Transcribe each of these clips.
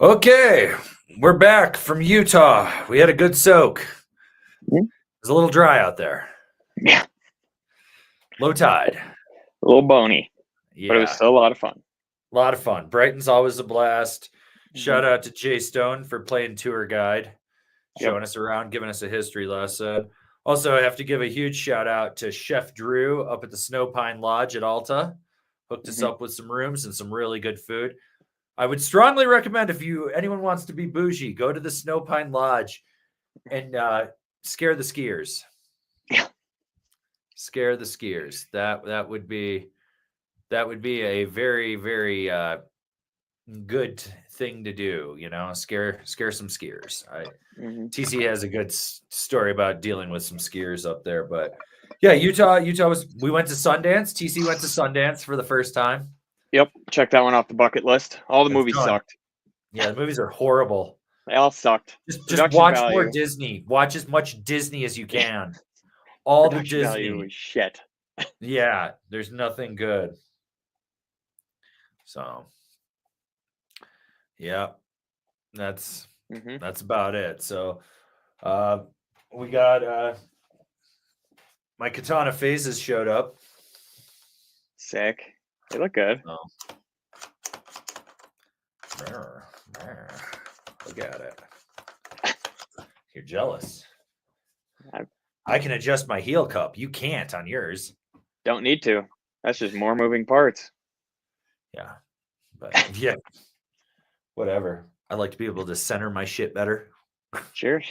Okay, we're back from Utah. We had a good soak. Mhm. It was a little dry out there. Yeah, Low tide. a little bony, but it was Yeah, still a lot of fun. a lot of fun. Brighton's always a blast. Shout Mhm. out to Jay Stone for playing tour guide, Yep. showing us around, giving us a history lesson. Also, I have to give a huge shout out to Chef Drew up at the Snowpine Lodge at Alta. Hooked us Mhm. up with some rooms and some really good food. I would strongly recommend if anyone wants to be bougie, go to the Snowpine Lodge and scare the skiers. Yeah. Scare the skiers. That would be a very very good thing to do. Scare some skiers. Mhm. TC has a good story about dealing with some skiers up there, but yeah, Utah was. We went to Sundance. TC went to Sundance for the first time. Yep. Check that one off the bucket list. All the It's movies fun. sucked. Yeah, the movies are horrible. They all sucked. Just Production watch more value. Disney. Watch as much Disney as you can. All the Production value Disney. was shit. Yeah, there's nothing good. So, yeah, that's Mhm. about it. So, we got my Katana phases showed up. Sick. They look good. Oh. Look at it. You're jealous. I can adjust my heel cup. You can't on yours. Don't need to. That's just more moving parts. Yeah. But yeah. Whatever. I like to be able to center my shit better. Sure.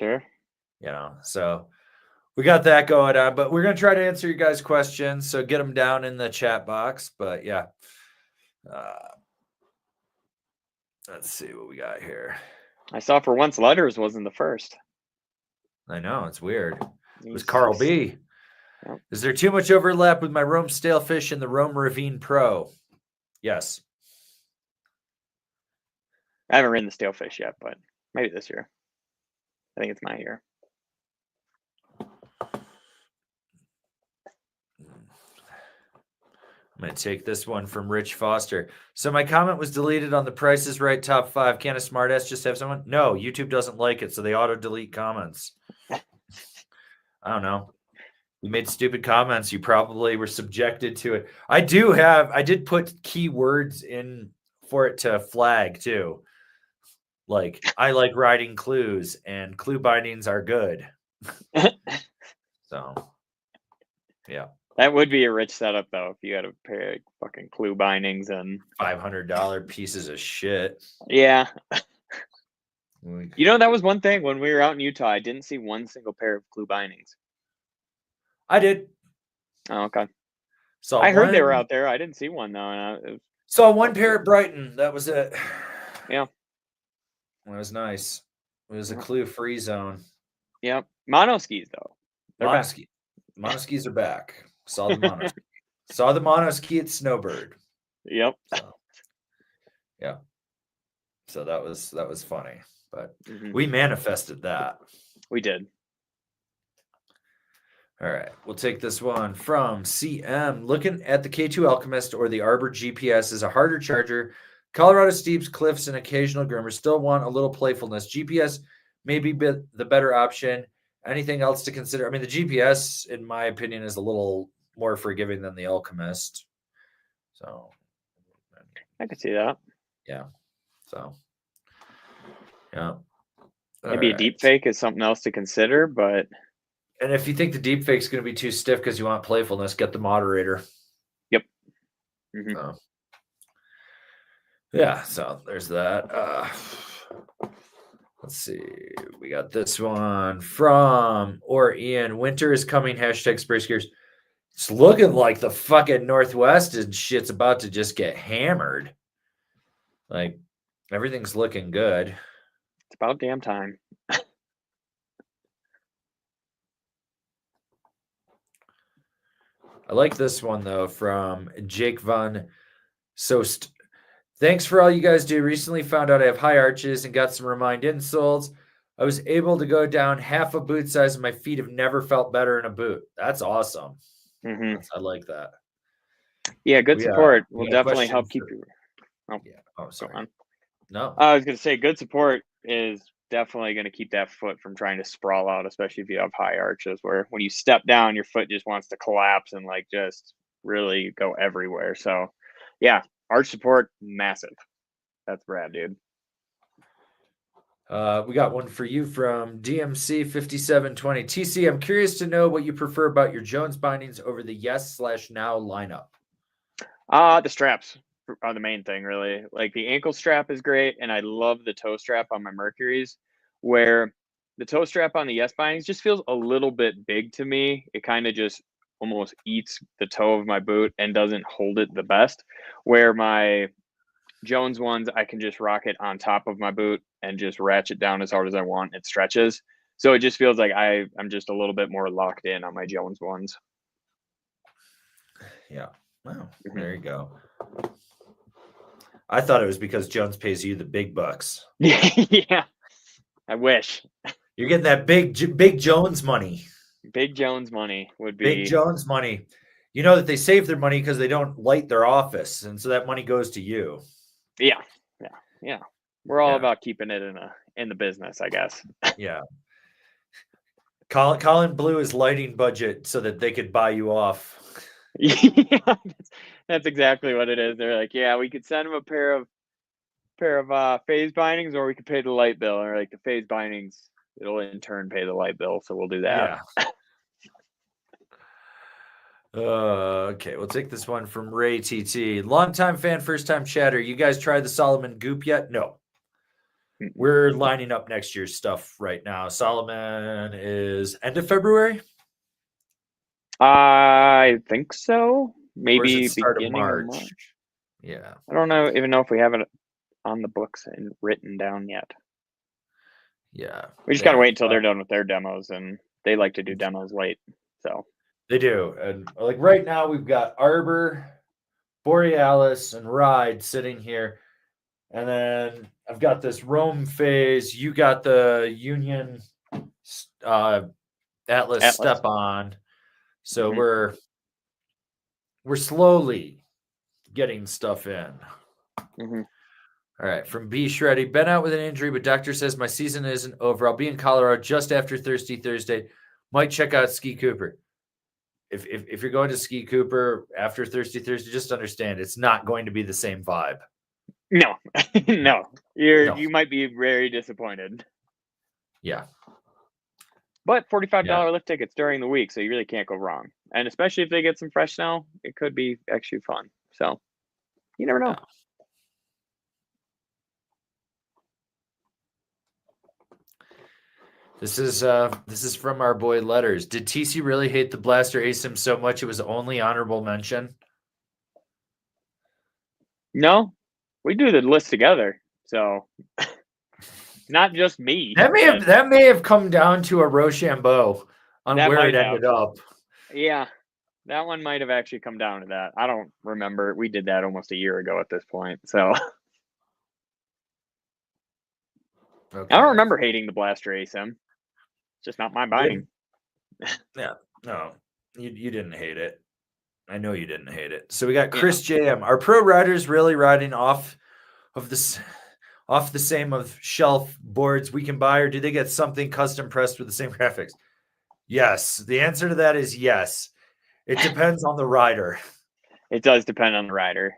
So we got that going on, but we're going to try to answer you guys' questions. So get them down in the chat box. But yeah, let's see what we got here. I saw for once letters wasn't the first. I know, it's weird. It was He's- Carl B. Yep. Is there too much overlap with my Rome Stalefish and the Rome Ravine Pro? Yes. I haven't ridden the Stalefish yet, but maybe this year. I think it's my year. I'm going to take this one from Rich Foster. So my comment was deleted on the Price is Right top 5. Can a smartass just have someone? No, YouTube doesn't like it, so they auto-delete comments. I don't know. You made stupid comments. You probably were subjected to it. I did put keywords in for it to flag too. Like, I like writing clues, and clue bindings are good. So, yeah. That would be a rich setup, though, if you had a pair of fucking clue bindings and $500 pieces of shit. yeah. You know, that was one thing when we were out in Utah. I didn't see one single pair of clue bindings. I did. Oh, okay. So I heard they were out there. I didn't see one though. And saw one pair at Brighton. That was it. Yeah. It was nice. It was a clue-free zone. Yep. Monoskis though. They're back. Monoskis are back. Saw the monoski. Saw the monoski at Snowbird. Yep. So, yeah. So that was funny, but Mhm. we manifested that. We did. All right, we'll take this one from CM. Looking at the K2 Alchemist or the Arbor GPS is a harder charger. Colorado steeps, cliffs, and occasional groomers still want a little playfulness. GPS may be the better option. Anything else to consider? I mean, the GPS, in my opinion, is a little more forgiving than the Alchemist. So I could see that. Yeah. So yeah. Maybe a deep fake is something else to consider, but and if you think the deep fake is going to be too stiff because you want playfulness, get the moderator. Yep. Mm-hmm. So, yeah, so there's that. Let's see. We got this one from Ian. Winter is coming. Hashtag spray skiers. It's looking like the fucking Northwest and shit's about to just get hammered. Like, everything's looking good. It's about damn time. I like this one, though, from Jake Von Soest. Thanks for all you guys do. Recently found out I have high arches and got some Remind insoles. I was able to go down half a boot size and my feet have never felt better in a boot. That's awesome. Mm-hmm. I like that. Yeah, good support will definitely help keep you. Oh, yeah. Oh, sorry. No. I was going to say good support is definitely going to keep that foot from trying to sprawl out, especially if you have high arches where when you step down, your foot just wants to collapse and like just really go everywhere. So, yeah, arch support, massive. That's rad, dude. We got one for you from DMC 5720. TC, I'm curious to know what you prefer about your Jones bindings over the yes/now lineup. The straps are the main thing, really. Like the ankle strap is great, and I love the toe strap on my Mercuries, where the toe strap on the yes bindings just feels a little bit big to me. It kind of just almost eats the toe of my boot and doesn't hold it the best. Where my Jones ones, I can just rock it on top of my boot and just ratchet down as hard as I want. It stretches. So it just feels like I'm just a little bit more locked in on my Jones ones. Yeah. Wow. Mhm. There you go. I thought it was because Jones pays you the big bucks. Yeah, I wish. You're getting that big Jones money. Big Jones money would Big be. Jones money. You know that they save their money because they don't light their office, and so that money goes to you. Yeah, yeah, yeah. We're all Yeah. about keeping it in the business, I guess. Yeah. Colin blew his lighting budget so that they could buy you off. Yeah, that's exactly what it is. They're like, yeah, we could send them a pair of phase bindings, or we could pay the light bill. Or like the phase bindings, it'll in turn pay the light bill, so we'll do that. Yeah. Okay, we'll take this one from Ray TT. Longtime fan, first time chatter. You guys tried the Solomon Goop yet? No. We're lining up next year's stuff right now. Solomon is end of February? I think so. Or is Maybe it start of beginning of March? March. Yeah. I don't even know if we have it on the books and written down yet. Yeah. We just gotta wait until they're done with their demos, and they like to do demos late. So they do. And like right now we've got Arbor, Borealis, and Ride sitting here. And then I've got this Rome phase. You got the Union Atlas step on. So we're slowly getting stuff in. All right, from B Shreddy. Been out with an injury, but doctor says my season isn't over. I'll be in Colorado just after Thirsty Thursday. Might check out Ski Cooper. If you're going to Ski Cooper after Thirsty Thursday, just understand it's not going to be the same vibe. No, no. You might be very disappointed. Yeah. But $45 lift tickets during the week, so you really can't go wrong. And especially if they get some fresh snow, it could be actually fun. So you never know. This is from our boy Letters. Did TC really hate the Blaster ASIM so much it was only honorable mention? No, we do the list together, so not just me. That may have come down to a Rochambeau on where it ended up. Yeah, that one might have actually come down to that. I don't remember. We did that almost a year ago at this point, so okay. I don't remember hating the Blaster ASIM. It's just not my binding. Yeah, no, you didn't hate it. I know you didn't hate it. So we got Chris JM. Are pro riders really riding off the same of shelf boards we can buy, or do they get something custom pressed with the same graphics? Yes. The answer to that is yes. It depends on the rider. It does depend on the rider.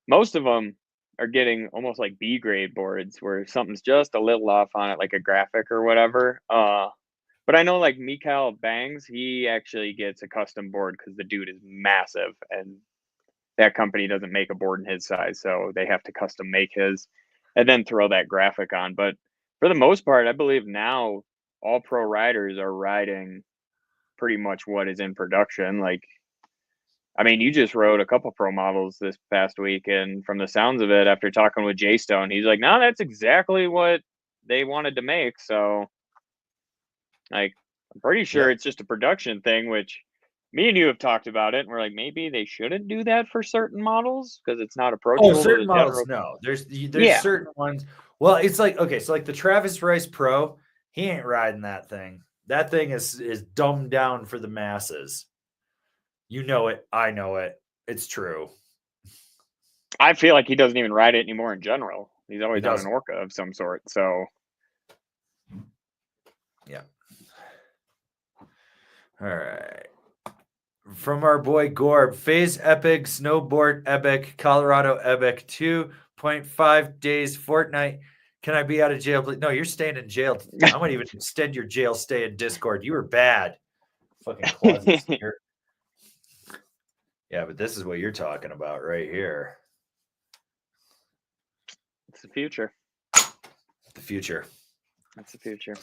Most of them are getting almost like B grade boards where something's just a little off on it, like a graphic or whatever. But I know like Mikhail Bangs, he actually gets a custom board because the dude is massive and that company doesn't make a board in his size. So they have to custom make his and then throw that graphic on. But for the most part, I believe now all pro riders are riding pretty much what is in production. Like, I mean, you just rode a couple pro models this past week, and from the sounds of it, after talking with Jay Stone, he's like, no, that's exactly what they wanted to make. So, like, I'm pretty sure it's just a production thing, which me and you have talked about it, and we're like, maybe they shouldn't do that for certain models because it's not approachable. Oh, certain models, no. There's certain ones. Well, it's like, okay, so like the Travis Rice Pro, he ain't riding that thing. That thing is dumbed down for the masses. You know it. I know it. It's true. I feel like he doesn't even ride it anymore in general. He's always on an orca of some sort. So, yeah. All right. From our boy Gorb, Phase Epic, Snowboard Epic, Colorado Epic, 2.5 days, fortnight. Can I be out of jail, please? No, you're staying in jail. I might even extend your jail stay in Discord. You were bad. Fucking closet sticker. Yeah, but this is what you're talking about right here. it's the future. The future. That's the future.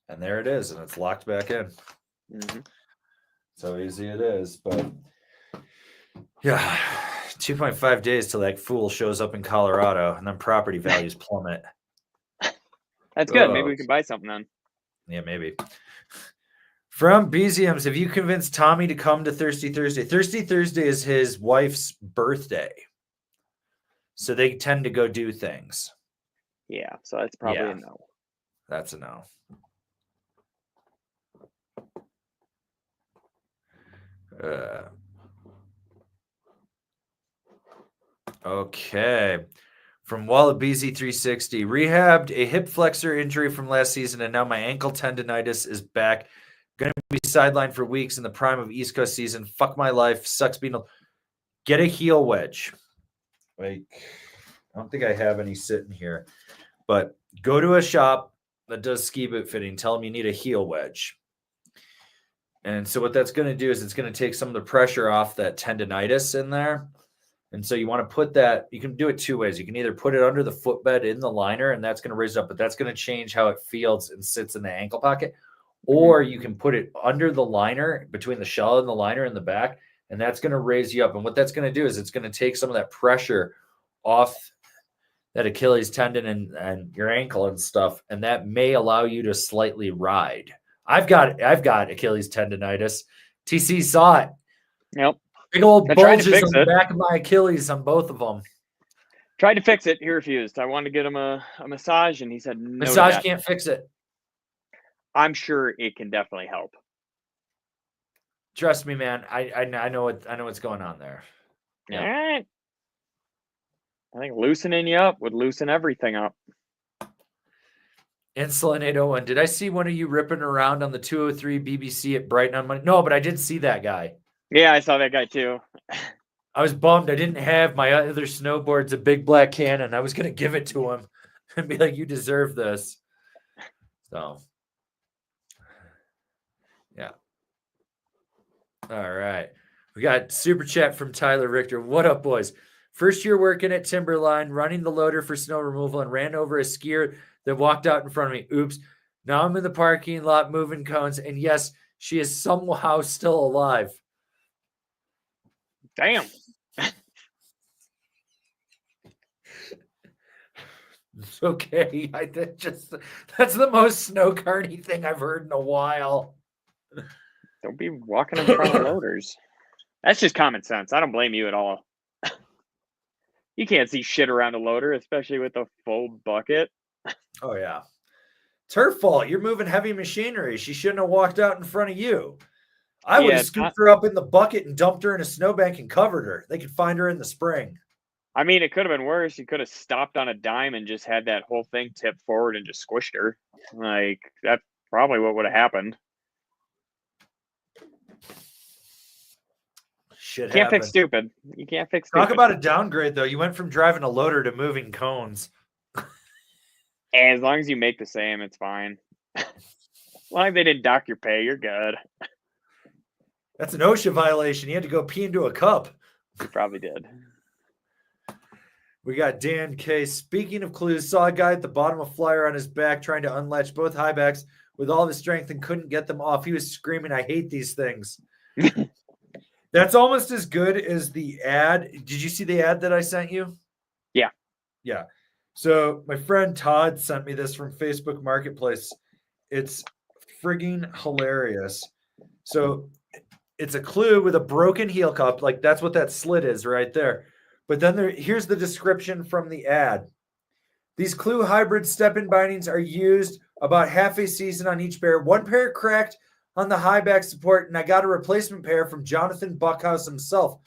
And there it is, and it's locked back in. Mm-hmm. So easy it is, but yeah, 2.5 days till that fool shows up in Colorado, and then property values plummet. That's good. Maybe we can buy something then. Yeah, maybe. From BZMs, have you convinced Tommy to come to Thirsty Thursday? Thirsty Thursday is his wife's birthday, so they tend to go do things. Yeah, so that's probably a no. That's a no. Okay. From WallabBZ360, rehabbed a hip flexor injury from last season, and now my ankle tendonitis is back. Going to be sidelined for weeks in the prime of East Coast season. Fuck my life. Sucks being get a heel wedge. Like, I don't think I have any sitting here, but go to a shop that does ski boot fitting. Tell them you need a heel wedge. And so what that's going to do is it's going to take some of the pressure off that tendonitis in there. And so you want to put that, you can do it two ways. You can either put it under the footbed in the liner, and that's going to raise it up, but that's going to change how it feels and sits in the ankle pocket. Or you can put it under the liner, between the shell and the liner in the back, and that's going to raise you up. And what that's going to do is it's going to take some of that pressure off that Achilles tendon and your ankle and stuff, and that may allow you to slightly ride. I've got Achilles tendonitis. TC saw it. Yep. Big old bulges on the back of my Achilles on both of them. Tried to fix it. He refused. I wanted to get him a massage, and he said no. Massage can't fix it. I'm sure it can definitely help. Trust me, man. I know what's going on there. Yeah. All right. I think loosening you up would loosen everything up. Insulin 801. Did I see one of you ripping around on the 203 BBC at Brighton on Monday? No, but I did see that guy. Yeah, I saw that guy too. I was bummed. I didn't have my other snowboards, a big black cannon. I was going to give it to him and be like, you deserve this. So, yeah. All right. We got super chat from Tyler Richter. What up, boys? First year working at Timberline, running the loader for snow removal, and ran over a skier that walked out in front of me. Oops. Now I'm in the parking lot moving cones, and yes, she is somehow still alive. Damn. It's okay. That's the most snow carny thing I've heard in a while. Don't be walking in front of loaders. That's just common sense. I don't blame you at all. You can't see shit around a loader, especially with a full bucket. Oh, yeah. It's her fault. You're moving heavy machinery. She shouldn't have walked out in front of you. I would have scooped her up in the bucket and dumped her in a snowbank and covered her. They could find her in the spring. I mean, it could have been worse. You could have stopped on a dime and just had that whole thing tip forward and just squished her. Like, that's probably what would have happened. Shit Can't fix stupid. You can't fix stupid. Talk about a downgrade, though. You went from driving a loader to moving cones. As long as you make the same, it's fine. As long as they didn't dock your pay, you're good. That's an OSHA violation. You had to go pee into a cup. You probably did. We got Dan K. Speaking of clues, saw a guy at the bottom of flyer on his back trying to unlatch both high backs with all of his strength and couldn't get them off. He was screaming, I hate these things. That's almost as good as the ad. Did you see the ad that I sent you? Yeah. Yeah. So my friend Todd sent me this from Facebook Marketplace. It's frigging hilarious. So it's a clue with a broken heel cup. Like that's what that slit is right there. But then here's the description from the ad. These clue hybrid step-in bindings are used about half a season on each pair. One pair cracked on the high back support, and I got a replacement pair from Jonathan Buckhouse himself.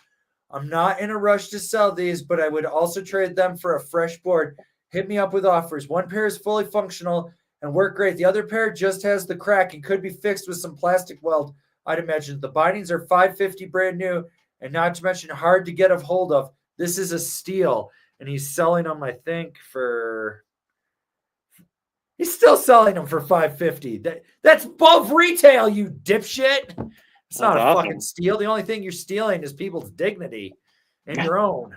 I'm not in a rush to sell these, but I would also trade them for a fresh board. Hit me up with offers. One pair is fully functional and work great. The other pair just has the crack and could be fixed with some plastic weld, I'd imagine. The bindings are $550 brand new, and not to mention hard to get a hold of. This is a steal. And he's selling them, I think, for... He's still selling them for $550. That's above retail, you dipshit. It's not a fucking steal. The only thing you're stealing is people's dignity and your own.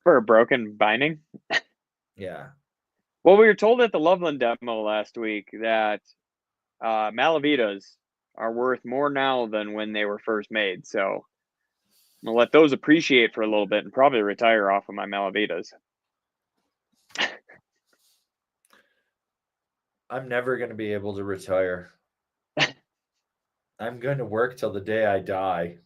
For a broken binding? Yeah. Well, we were told at the Loveland demo last week that Malavitas are worth more now than when they were first made. So I'm going to let those appreciate for a little bit and probably retire off of my Malavitas. I'm never going to be able to retire. I'm going to work till the day I die.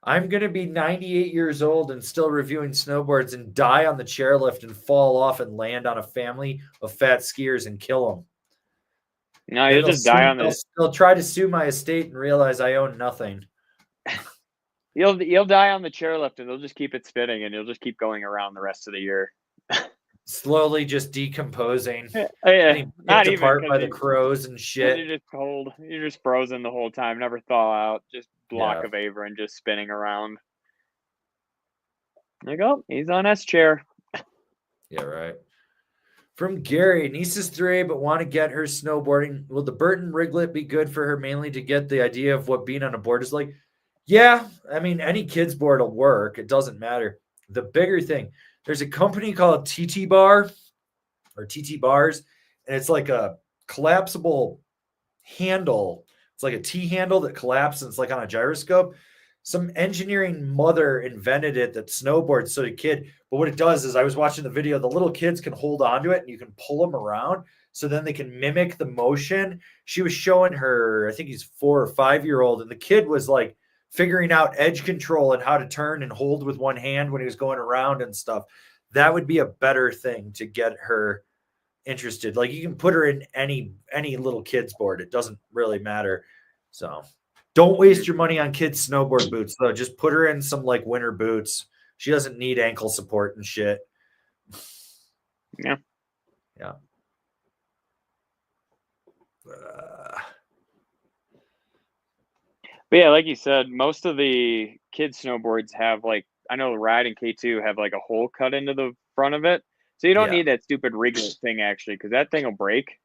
I'm going to be 98 years old and still reviewing snowboards and die on the chairlift and fall off and land on a family of fat skiers and kill them. No, you'll just die on this. They'll try to sue my estate and realize I own nothing. You'll die on the chairlift and they'll just keep it spinning and you'll just keep going around the rest of the year. Slowly just decomposing. Yeah, not even apart by the crows and shit. You're just cold. You're just frozen the whole time. Never thaw out. Just block of Averin just spinning around. There you go. He's on S chair. Yeah, right. From Gary, niece is 3, but want to get her snowboarding. Will the Burton Riglet be good for her mainly to get the idea of what being on a board is like? Yeah, I mean, any kid's board will work. It doesn't matter. The bigger thing, there's a company called TT Bar or TT Bars, and it's like a collapsible handle. It's like a T handle that collapses. It's like on a gyroscope. Some engineering mother invented it that snowboards so did kid. But what it does is I was watching the video. The little kids can hold onto it and you can pull them around so then they can mimic the motion. She was showing her, I think he's 4 or 5-year-old, and the kid was like figuring out edge control and how to turn and hold with one hand when he was going around and stuff. That would be a better thing to get her interested. Like you can put her in any little kid's board. It doesn't really matter. So don't waste your money on kids' snowboard boots, though. Just put her in some like winter boots. She doesn't need ankle support and shit. Yeah. Yeah. But yeah, like you said, most of the kids' snowboards have like, I know the Ride and K2 have like a hole cut into the front of it. So you don't need that stupid riglet thing actually, because that thing will break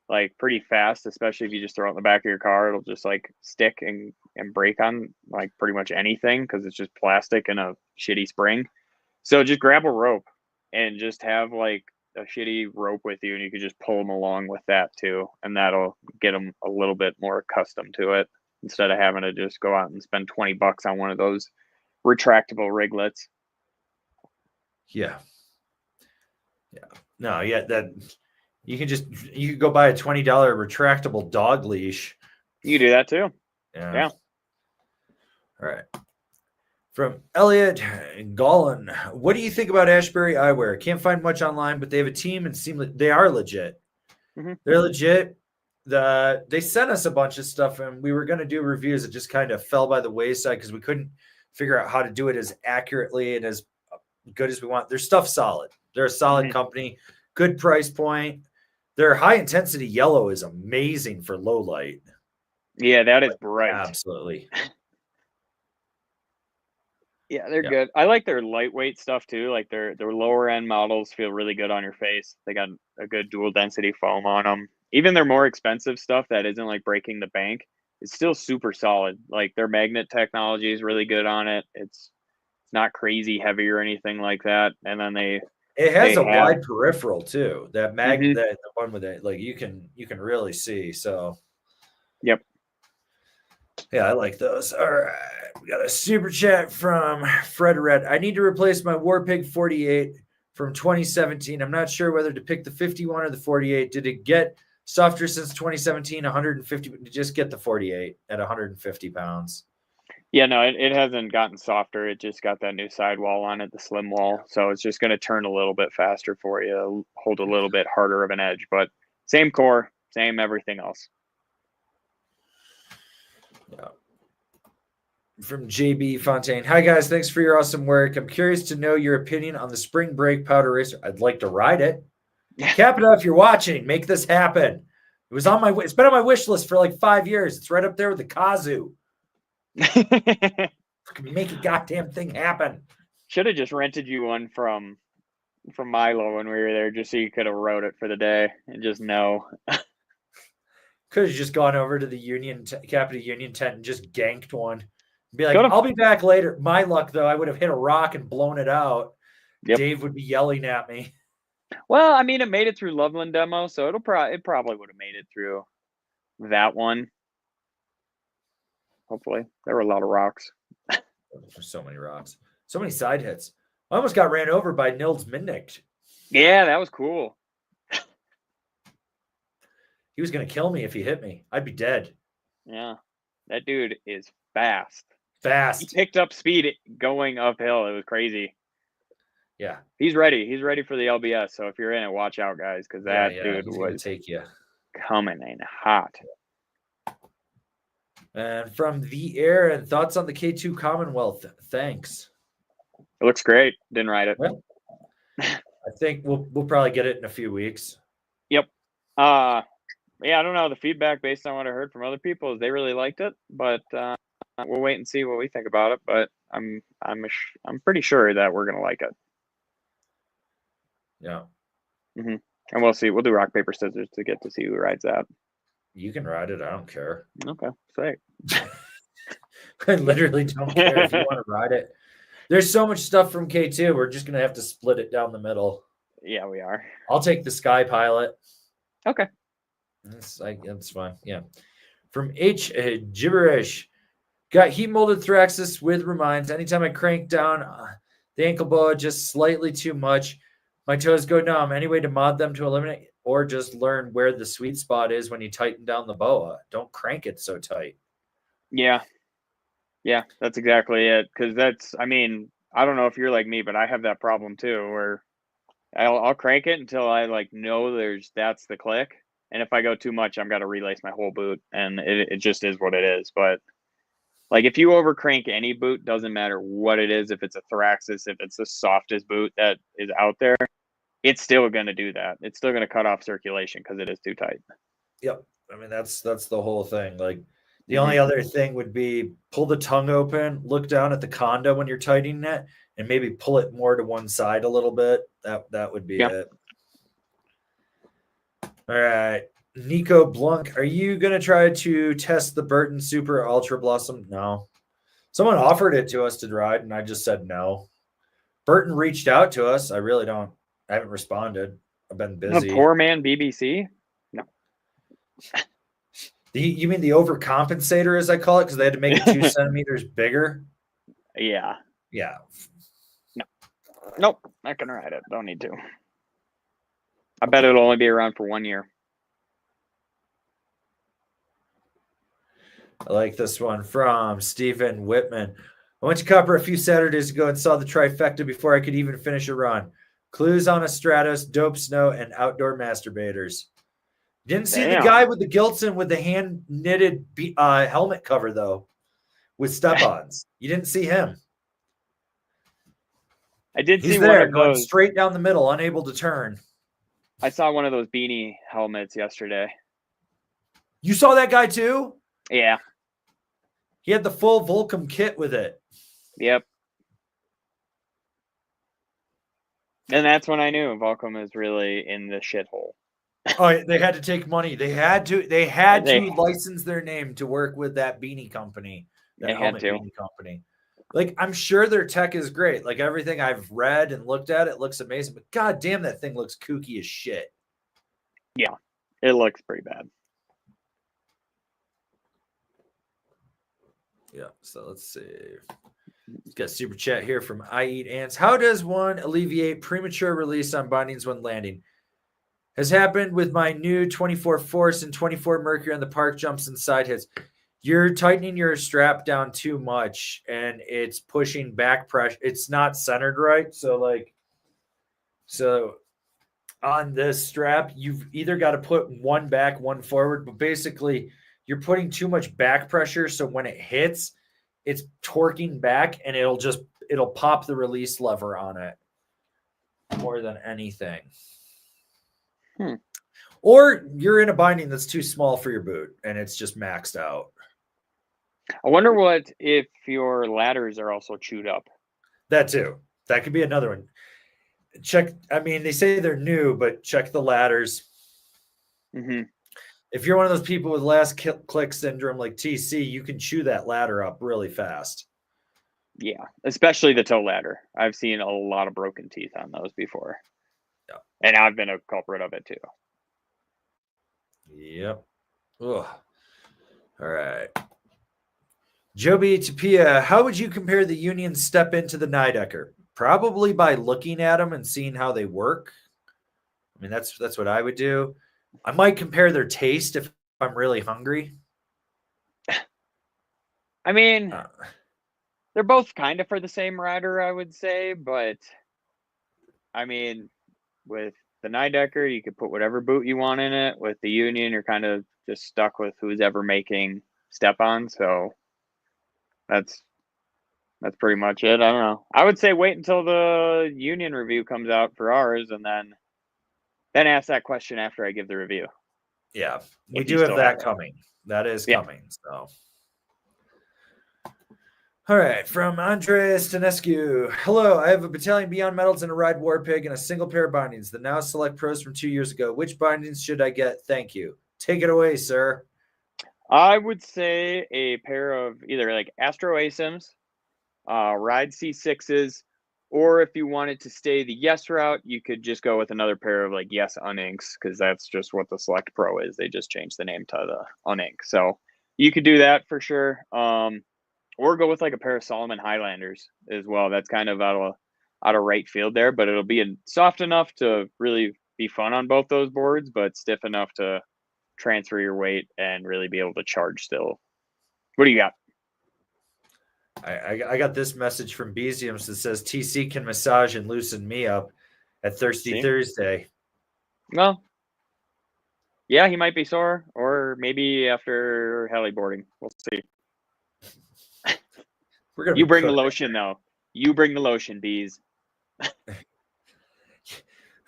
like pretty fast, especially if you just throw it in the back of your car. It'll just like stick and break on like pretty much anything because it's just plastic and a shitty spring. So just grab a rope and just have like a shitty rope with you, and you can just pull them along with that too, and that'll get them a little bit more accustomed to it instead of having to just go out and spend $20 on one of those retractable riglets. Yeah. No, that you can go buy a $20 retractable dog leash. You can do that too. Yeah. All right. From Elliot Gollin, what do you think about Ashbury Eyewear? Can't find much online, but they have a team and they are legit. Mm-hmm. They're legit. They sent us a bunch of stuff, and we were going to do reviews. It just kind of fell by the wayside because we couldn't figure out how to do it as accurately and as good as we want. Their stuff's solid. They're a solid company, good price point. Their high intensity yellow is amazing for low light. Yeah, that is bright. Absolutely. Yeah, they're good. I like their lightweight stuff too. Like their lower end models feel really good on your face. They got a good dual density foam on them. Even their more expensive stuff that isn't like breaking the bank is still super solid. Like their magnet technology is really good on it. It's not crazy heavy or anything like that. And then it has a wide peripheral too. That the one with it, like you can really see. So yep. Yeah, I like those. All right. We got a super chat from Fred Red. I need to replace my Warpig 48 from 2017. I'm not sure whether to pick the 51 or the 48. Did it get softer since 2017? 150. Just get the 48 at 150 pounds. Yeah, no, it hasn't gotten softer. It just got that new sidewall on it, the slim wall. So it's just going to turn a little bit faster for you, hold a little bit harder of an edge, but same core, same everything else. Yeah. from JB Fontaine. Hi, guys. Thanks for your awesome work. I'm curious to know your opinion on the spring break powder racer. I'd like to ride it. Capita, if you're watching, make this happen. It was on my. It's been on my wish list for like 5 years. It's right up there with the Kazoo. Make a goddamn thing happen. Should have just rented you one from Milo when we were there, just so you could have rode it for the day and just know. Could have just gone over to the Capita Union tent and just ganked one. Be like, Could've. I'll be back later. My luck, though, I would have hit a rock and blown it out. Yep. Dave would be yelling at me. Well, I mean, it made it through Loveland demo, so it probably would have made it through that one. Hopefully, there were a lot of rocks. There's so many rocks, so many side hits. I almost got ran over by Nils Minnick. Yeah, that was cool. He was going to kill me if he hit me. I'd be dead. Yeah, that dude is fast. Fast. He picked up speed going uphill. It was crazy. Yeah. He's ready. He's ready for the LBS. So if you're in it, watch out, guys, because that dude was take you coming in hot. And from the air, and thoughts on the K2 Commonwealth. Thanks. It looks great. Didn't ride it. Well, I think we'll probably get it in a few weeks. Yep. Yeah, I don't know. The feedback based on what I heard from other people is they really liked it, but we'll wait and see what we think about it. But I'm pretty sure that we're gonna like it. Yeah. Mm-hmm. And we'll see. We'll do rock paper scissors to get to see who rides that. You can ride it. I don't care. Okay, sick. I literally don't care if you want to ride it. There's so much stuff from K2. We're just gonna have to split it down the middle. Yeah, we are. I'll take the Sky Pilot. Okay. That's fine. Yeah. From Gibberish. Got heat molded Thraxis with remines. Anytime I crank down the ankle boa just slightly too much, my toes go numb. Any way to mod them to eliminate or just learn where the sweet spot is when you tighten down the boa? Don't crank it so tight. Yeah. Yeah, that's exactly it. Because I don't know if you're like me, but I have that problem too, where I'll crank it until I know that's the click. And if I go too much, I'm got to relace my whole boot, and it just is what it is. But if you over crank any boot, doesn't matter what it is, if it's a Thraxis, if it's the softest boot that is out there, it's still going to do that. It's still going to cut off circulation because it is too tight. Yep. I mean, that's the whole thing. The only other thing would be pull the tongue open, look down at the condo when you're tightening it, and maybe pull it more to one side a little bit. That would be it. All right. Nico Blunk, are you going to try to test the Burton Super Ultra Blossom? No. Someone offered it to us to ride, and I just said no. Burton reached out to us. I haven't responded. I've been busy. The poor man BBC? No. You mean the overcompensator, as I call it, because they had to make it 2 centimeters bigger? Yeah. Yeah. No. Nope. Not going to ride it. Don't need to. I bet it'll only be around for 1 year. I like this one from Stephen Whitman. I went to Copper a few Saturdays ago and saw the trifecta before I could even finish a run. Clues on a Stratos, dope snow, and outdoor masturbators. Didn't see the guy with the Gilson with the hand-knitted helmet cover, though, with step-ons. You didn't see him. I did see He's there, one of going those. Straight down the middle, unable to turn. I saw one of those beanie helmets yesterday. You saw that guy too? Yeah. He had the full Volcom kit with it. Yep. And that's when I knew Volcom is really in the shithole. Oh, they had to take money. They had to license their name to work with that beanie company. That helmet beanie company. I'm sure their tech is great. Everything I've read and looked at, it looks amazing. But god damn, that thing looks kooky as shit. Yeah, it looks pretty bad. Yeah, so let's see. We've got a super chat here from I Eat Ants. How does one alleviate premature release on bindings when landing? Has happened with my new 24 Force and 24 Mercury on the park jumps and side hits. You're tightening your strap down too much and it's pushing back pressure. It's not centered right. So on this strap, you've either got to put one back, one forward, but basically you're putting too much back pressure. So when it hits, it's torquing back, and it'll pop the release lever on it more than anything. Or you're in a binding that's too small for your boot and it's just maxed out. I wonder what if your ladders are also chewed up. That too. That could be another one. Check. I mean, they say they're new, but check the ladders. If you're one of those people with last click syndrome like TC, you can chew that ladder up really fast. Yeah, especially the toe ladder. I've seen a lot of broken teeth on those before. Yeah. And I've been a culprit of it too. Yep. Ugh. All right. Joby Tapia, how would you compare the Union step into the Nidecker? Probably by looking at them and seeing how they work. I mean, that's what I would do. I might compare their taste if I'm really hungry. I mean, they're both kind of for the same rider, I would say. But, I mean, with the Nidecker, you could put whatever boot you want in it. With the Union, you're kind of just stuck with who's ever making step-on. So that's pretty much it. I don't know. I would say wait until the Union review comes out for ours, and then ask that question after I give the review. Yeah, we do have that coming. That is coming. So, all right, from Andres Stanescu. Hello, I have a Battalion Beyond Metals and a Ride War Pig and a single pair of bindings. The Now Select Pros from 2 years ago. Which bindings should I get? Thank you. Take it away, sir. I would say a pair of either like Astro ASIMs, Ride C6s, or if you wanted to stay the Yes route, you could just go with another pair of like Yes Uninks, because that's just what the Select Pro is. They just changed the name to the Unink. So you could do that for sure. Or go with like a pair of Solomon Highlanders as well. That's kind of out of right field there, but it'll be soft enough to really be fun on both those boards, but stiff enough to transfer your weight and really be able to charge still. What do you got? I got this message from Beziums that says TC can massage and loosen me up at Thirsty Thursday. Well, yeah, he might be sore, or maybe after heli boarding. We'll see. You bring the lotion, though. You bring the lotion, Bees.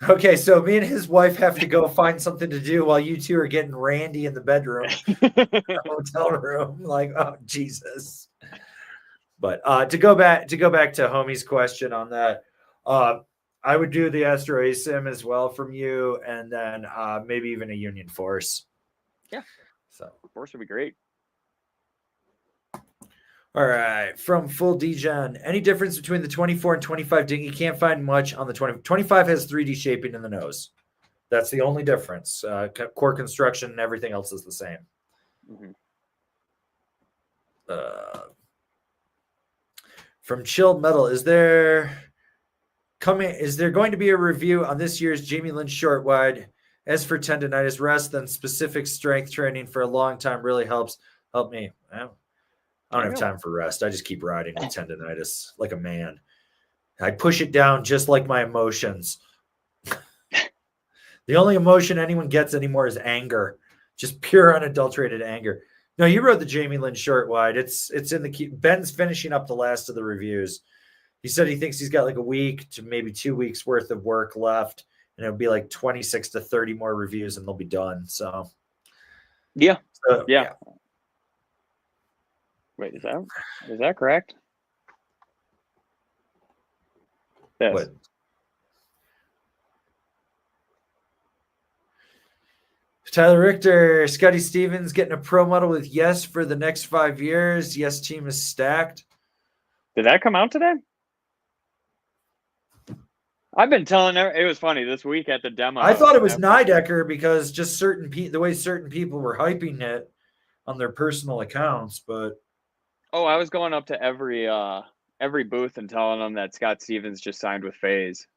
Okay, so me and his wife have to go find something to do while you two are getting randy in the bedroom, the hotel room. Like, oh Jesus! But to go back to Homie's question on that, I would do the Astro ASIM as well from you, and then maybe even a Union Force. Yeah, so Force would be great. All right, from Full Degen. Any difference between the 24 and 25 dinghy? Can't find much on the 20. 25 has 3D shaping in the nose. That's the only difference. Core construction and everything else is the same. From Chilled Metal, is there going to be a review on this year's Jamie Lynch short wide? As for tendonitis, rest and specific strength training for a long time really helps. Help me. I don't have time for rest. I just keep riding with tendonitis like a man. I push it down just like my emotions. The only emotion anyone gets anymore is anger, just pure unadulterated anger. No, you rode the Jamie Lynn short wide. It's in the key. Ben's finishing up the last of the reviews. He said he thinks he's got like a week to maybe 2 weeks worth of work left, and it'll be like 26 to 30 more reviews, and they'll be done. So, yeah. Wait, is that correct? Yes. What? Tyler Richter, Scotty Stevens getting a pro model with Yes for the next 5 years. Yes team is stacked. Did that come out today? I've been telling it was funny this week at the demo. I thought it was Nidecker because just the way certain people were hyping it on their personal accounts, but I was going up to every booth and telling them that Scott Stevens just signed with FaZe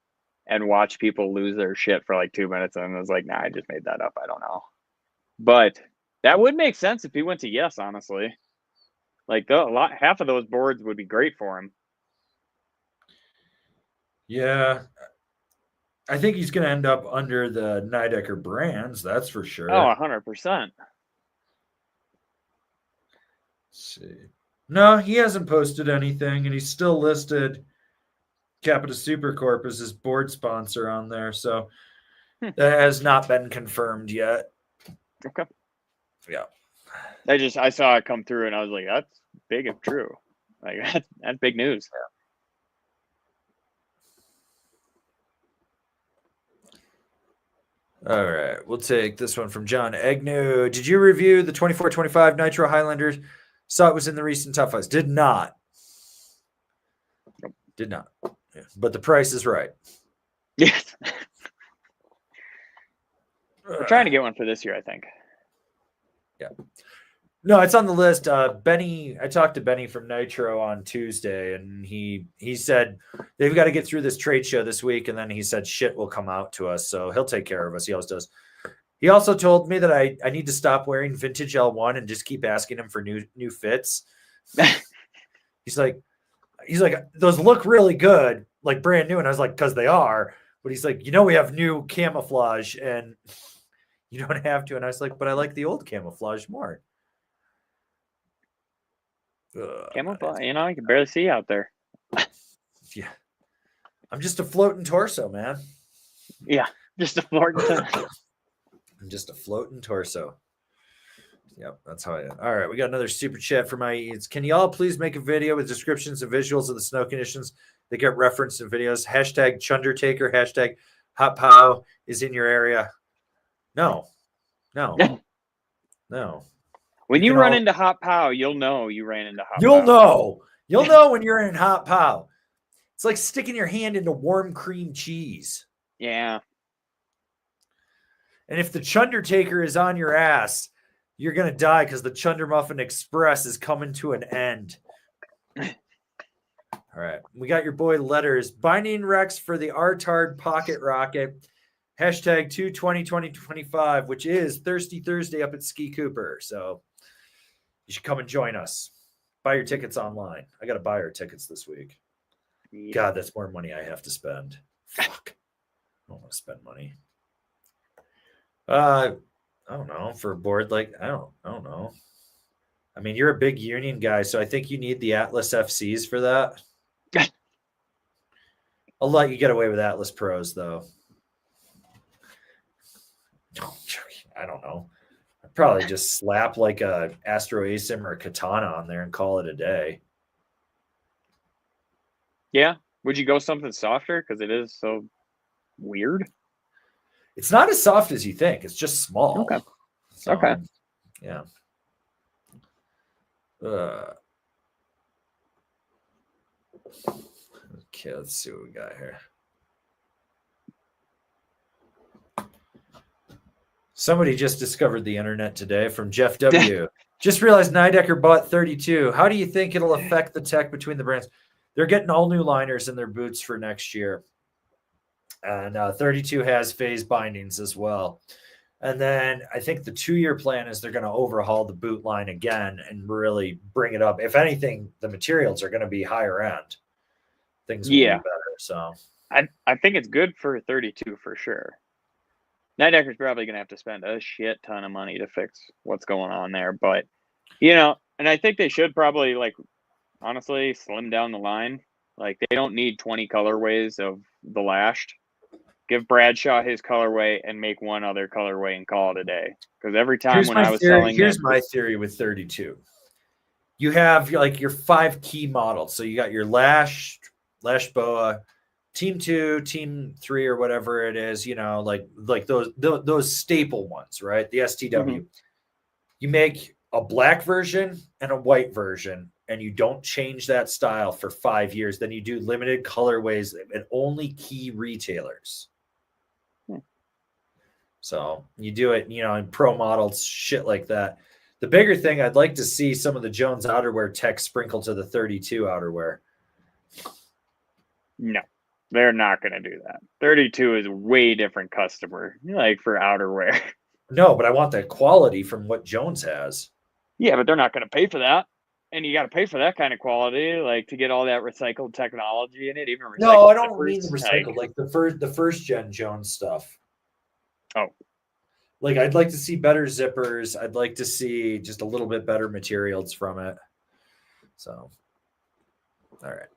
and watch people lose their shit for like 2 minutes, and I was like, nah, I just made that up. I don't know. But that would make sense if he went to Yes, honestly. Like half of those boards would be great for him. Yeah. I think he's going to end up under the Nidecker brands, that's for sure. Oh, 100%. See. No, he hasn't posted anything, and he's still listed Capita Supercorp as his board sponsor on there. So that has not been confirmed yet. Okay. Yeah. I saw it come through and I was like, that's big if true. Like that's big news. All right. We'll take this one from John Agnew. Did you review the 24-25 Nitro Highlanders? Saw it was in the recent top fives. Did not. Did not. Yeah. But the price is right. Yes. We're trying to get one for this year, I think. Yeah. No, it's on the list. Benny, I talked to Benny from Nitro on Tuesday, and he said they've got to get through this trade show this week, and then he said shit will come out to us, so he'll take care of us. He always does. He also told me that I need to stop wearing vintage L1 and just keep asking him for new fits. He's like, those look really good, like brand new, and I was like, because they are. But he's like, we have new camouflage, and you don't have to. And I was like, but I like the old camouflage more. Camouflage, I can barely see out there. Yeah. I'm just a floating torso, man. Yeah, just a floating. I'm just a floating torso. Yep, that's how I am. All right, we got another super chat from my eats. Can y'all please make a video with descriptions and visuals of the snow conditions that get referenced in videos? Hashtag Chundertaker, hashtag Hot Pow is in your area. No. When you run into Hot Pow, you'll know you ran into Hot Pow. You'll know when you're in Hot Pow. It's like sticking your hand into warm cream cheese. Yeah. And if the Chundertaker is on your ass, you're going to die because the Chunder Muffin Express is coming to an end. All right. We got your boy Letters. Binding Rex for the Artard Pocket Rocket. Hashtag 2202025, which is Thirsty Thursday up at Ski Cooper. So you should come and join us. Buy your tickets online. I got to buy our tickets this week. Yeah. God, that's more money I have to spend. Fuck. I don't want to spend money. I don't know. For a board like I don't know. I mean, you're a big Union guy, so I think you need the Atlas FCs for that. I'll let you get away with Atlas Pros, though. I don't know. I'd probably just slap like a Astro Asim or a Katana on there and call it a day. Yeah. Would you go something softer? Because it is so weird. It's not as soft as you think. It's just small. Okay. So, okay. Yeah. Okay, let's see what we got here. Somebody just discovered the internet today from Jeff W. Just realized Nidecker bought 32. How do you think it'll affect the tech between the brands? They're getting all new liners in their boots for next year. And 32 has phase bindings as well. And then I think the 2-year plan is they're going to overhaul the boot line again and really bring it up. If anything, the materials are going to be higher end. Things will be better. So I think it's good for 32 for sure. Nidecker's probably going to have to spend a shit ton of money to fix what's going on there. But, and I think they should probably, honestly, slim down the line. Like, they don't need 20 colorways of the lashed. Give Bradshaw his colorway and make one other colorway and call it a day. Because every time when I was selling here's my theory with 32. You have your 5 key models. So you got your Lash Boa, Team 2, Team 3, or whatever it is, like those staple ones, right? The STW. Mm-hmm. You make a black version and a white version, and you don't change that style for 5 years. Then you do limited colorways and only key retailers. So you do it, in pro models, shit like that. The bigger thing, I'd like to see some of the Jones outerwear tech sprinkled to the 32 outerwear. No, they're not going to do that. 32 is a way different customer, for outerwear. No, but I want that quality from what Jones has. Yeah, but they're not going to pay for that. And you got to pay for that kind of quality, to get all that recycled technology in it. Even no, I don't mean the recycled, like the first gen Jones stuff. Oh, I'd like to see better zippers. I'd like to see just a little bit better materials from it. So, all right.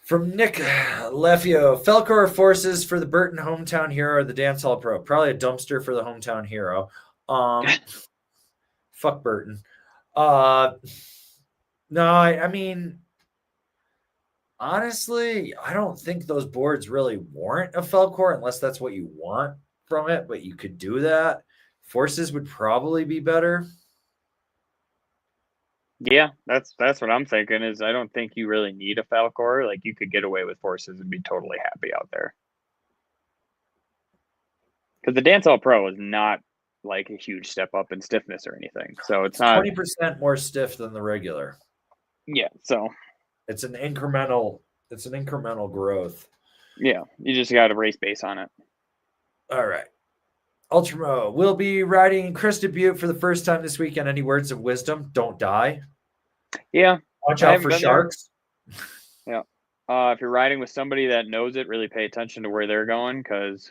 From Nick Lefio, Felcor forces for the Burton hometown hero or the Dancehall Pro. Probably a dumpster for the hometown hero. Fuck Burton. No, I mean, honestly, I don't think those boards really warrant a Felcor unless that's what you want from it, but you could do that. Forces would probably be better. Yeah, that's what I'm thinking. Is I don't think you really need a Falcor. Like you could get away with forces and be totally happy out there. Because the Dancehall Pro is not like a huge step up in stiffness or anything, so it's not 20% more stiff than the regular. Yeah, so it's an incremental growth. Yeah, you just got to race base on it. All right. Ultramo will be riding Krista Butte for the first time this weekend. Any words of wisdom? Don't die. Yeah. Watch out for sharks. Yeah. If you're riding with somebody that knows it, really pay attention to where they're going, because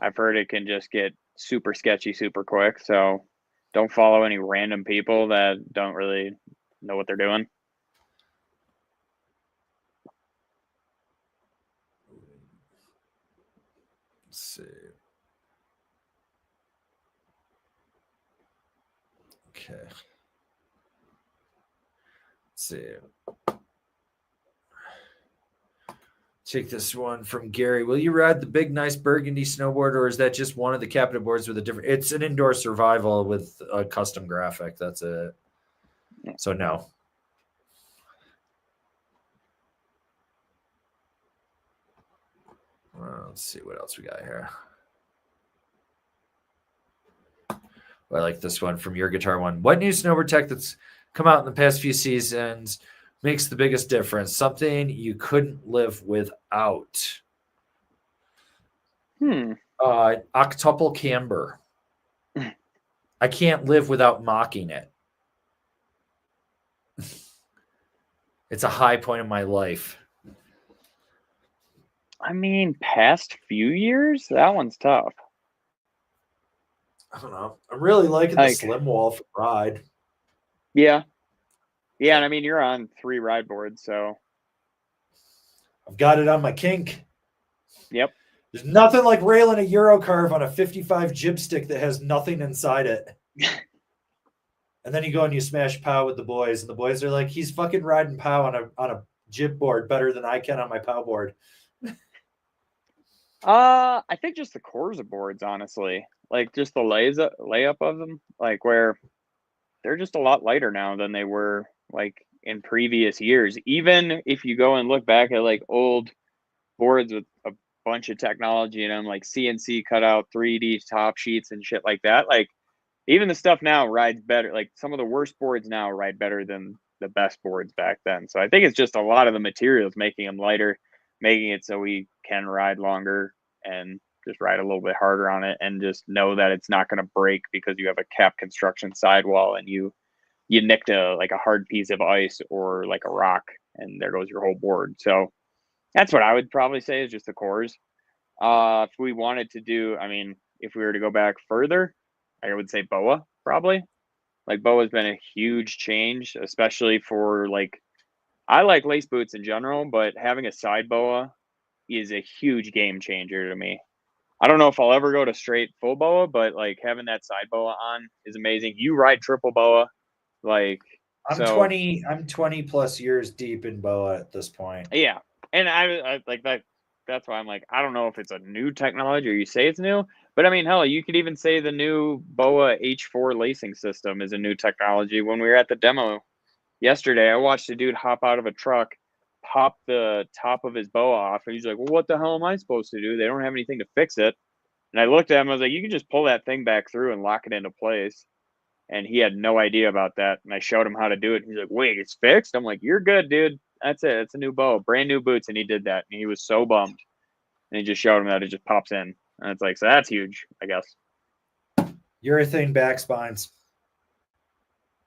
I've heard it can just get super sketchy super quick. So don't follow any random people that don't really know what they're doing. Let's see. Okay. Let's see. Take this one from Gary. Will you ride the big, nice burgundy snowboard, or is that just one of the captive boards with a different? It's an indoor survival with a custom graphic. That's it. So no. Let's see what else we got here. I like this one from Your Guitar One. What new snowboard tech that's come out in the past few seasons makes the biggest difference? Something you couldn't live without. Octuple camber. I can't live without mocking it. It's a high point in my life. I mean, past few years, that one's tough. I don't know. I'm really liking the slim wall for ride. Yeah. Yeah, and I mean, you're on 3 ride boards, so. I've got it on my kink. Yep. There's nothing like railing a Euro carve on a 55 jib stick that has nothing inside it. And then you go and you smash POW with the boys, and the boys are like, he's fucking riding POW on a jib board better than I can on my POW board. I think just the cores of boards, honestly. Like just the layup of them, like where they're just a lot lighter now than they were like in previous years. Even if you go and look back at like old boards with a bunch of technology in them, like CNC cutout 3D top sheets and shit like that, like even the stuff now rides better. Like some of the worst boards now ride better than the best boards back then. So I think it's just a lot of the materials making them lighter, making it so we can ride longer and just ride a little bit harder on it, and just know that it's not going to break because you have a cap construction sidewall and you nicked a hard piece of ice or like a rock, and there goes your whole board. So that's what I would probably say is just the cores. If we wanted to do, I mean, if we were to go back further, I would say BOA probably. Like BOA has been a huge change, especially for like, I like lace boots in general, but having a side BOA is a huge game changer to me. I don't know if I'll ever go to straight full BOA, but like having that side BOA on is amazing. You ride triple BOA, like I'm 20 plus years deep in BOA at this point. Yeah, and I like that. That's why I'm like, I don't know if it's a new technology or you say it's new, but I mean, hell, you could even say the new BOA H4 lacing system is a new technology. When we were at the demo yesterday, I watched a dude hop out of a truck, pop the top of his BOA off, and he's like, well, what the hell am I supposed to do? They don't have anything to fix it. And I looked at him, I was like, you can just pull that thing back through and lock it into place. And he had no idea about that. And I showed him how to do it. He's like, wait, it's fixed? I'm like, you're good, dude. That's it. It's a new BOA, brand new boots. And he did that. And he was so bummed. And he just showed him that it just pops in. And it's like, so that's huge, I guess. Urethane back spines.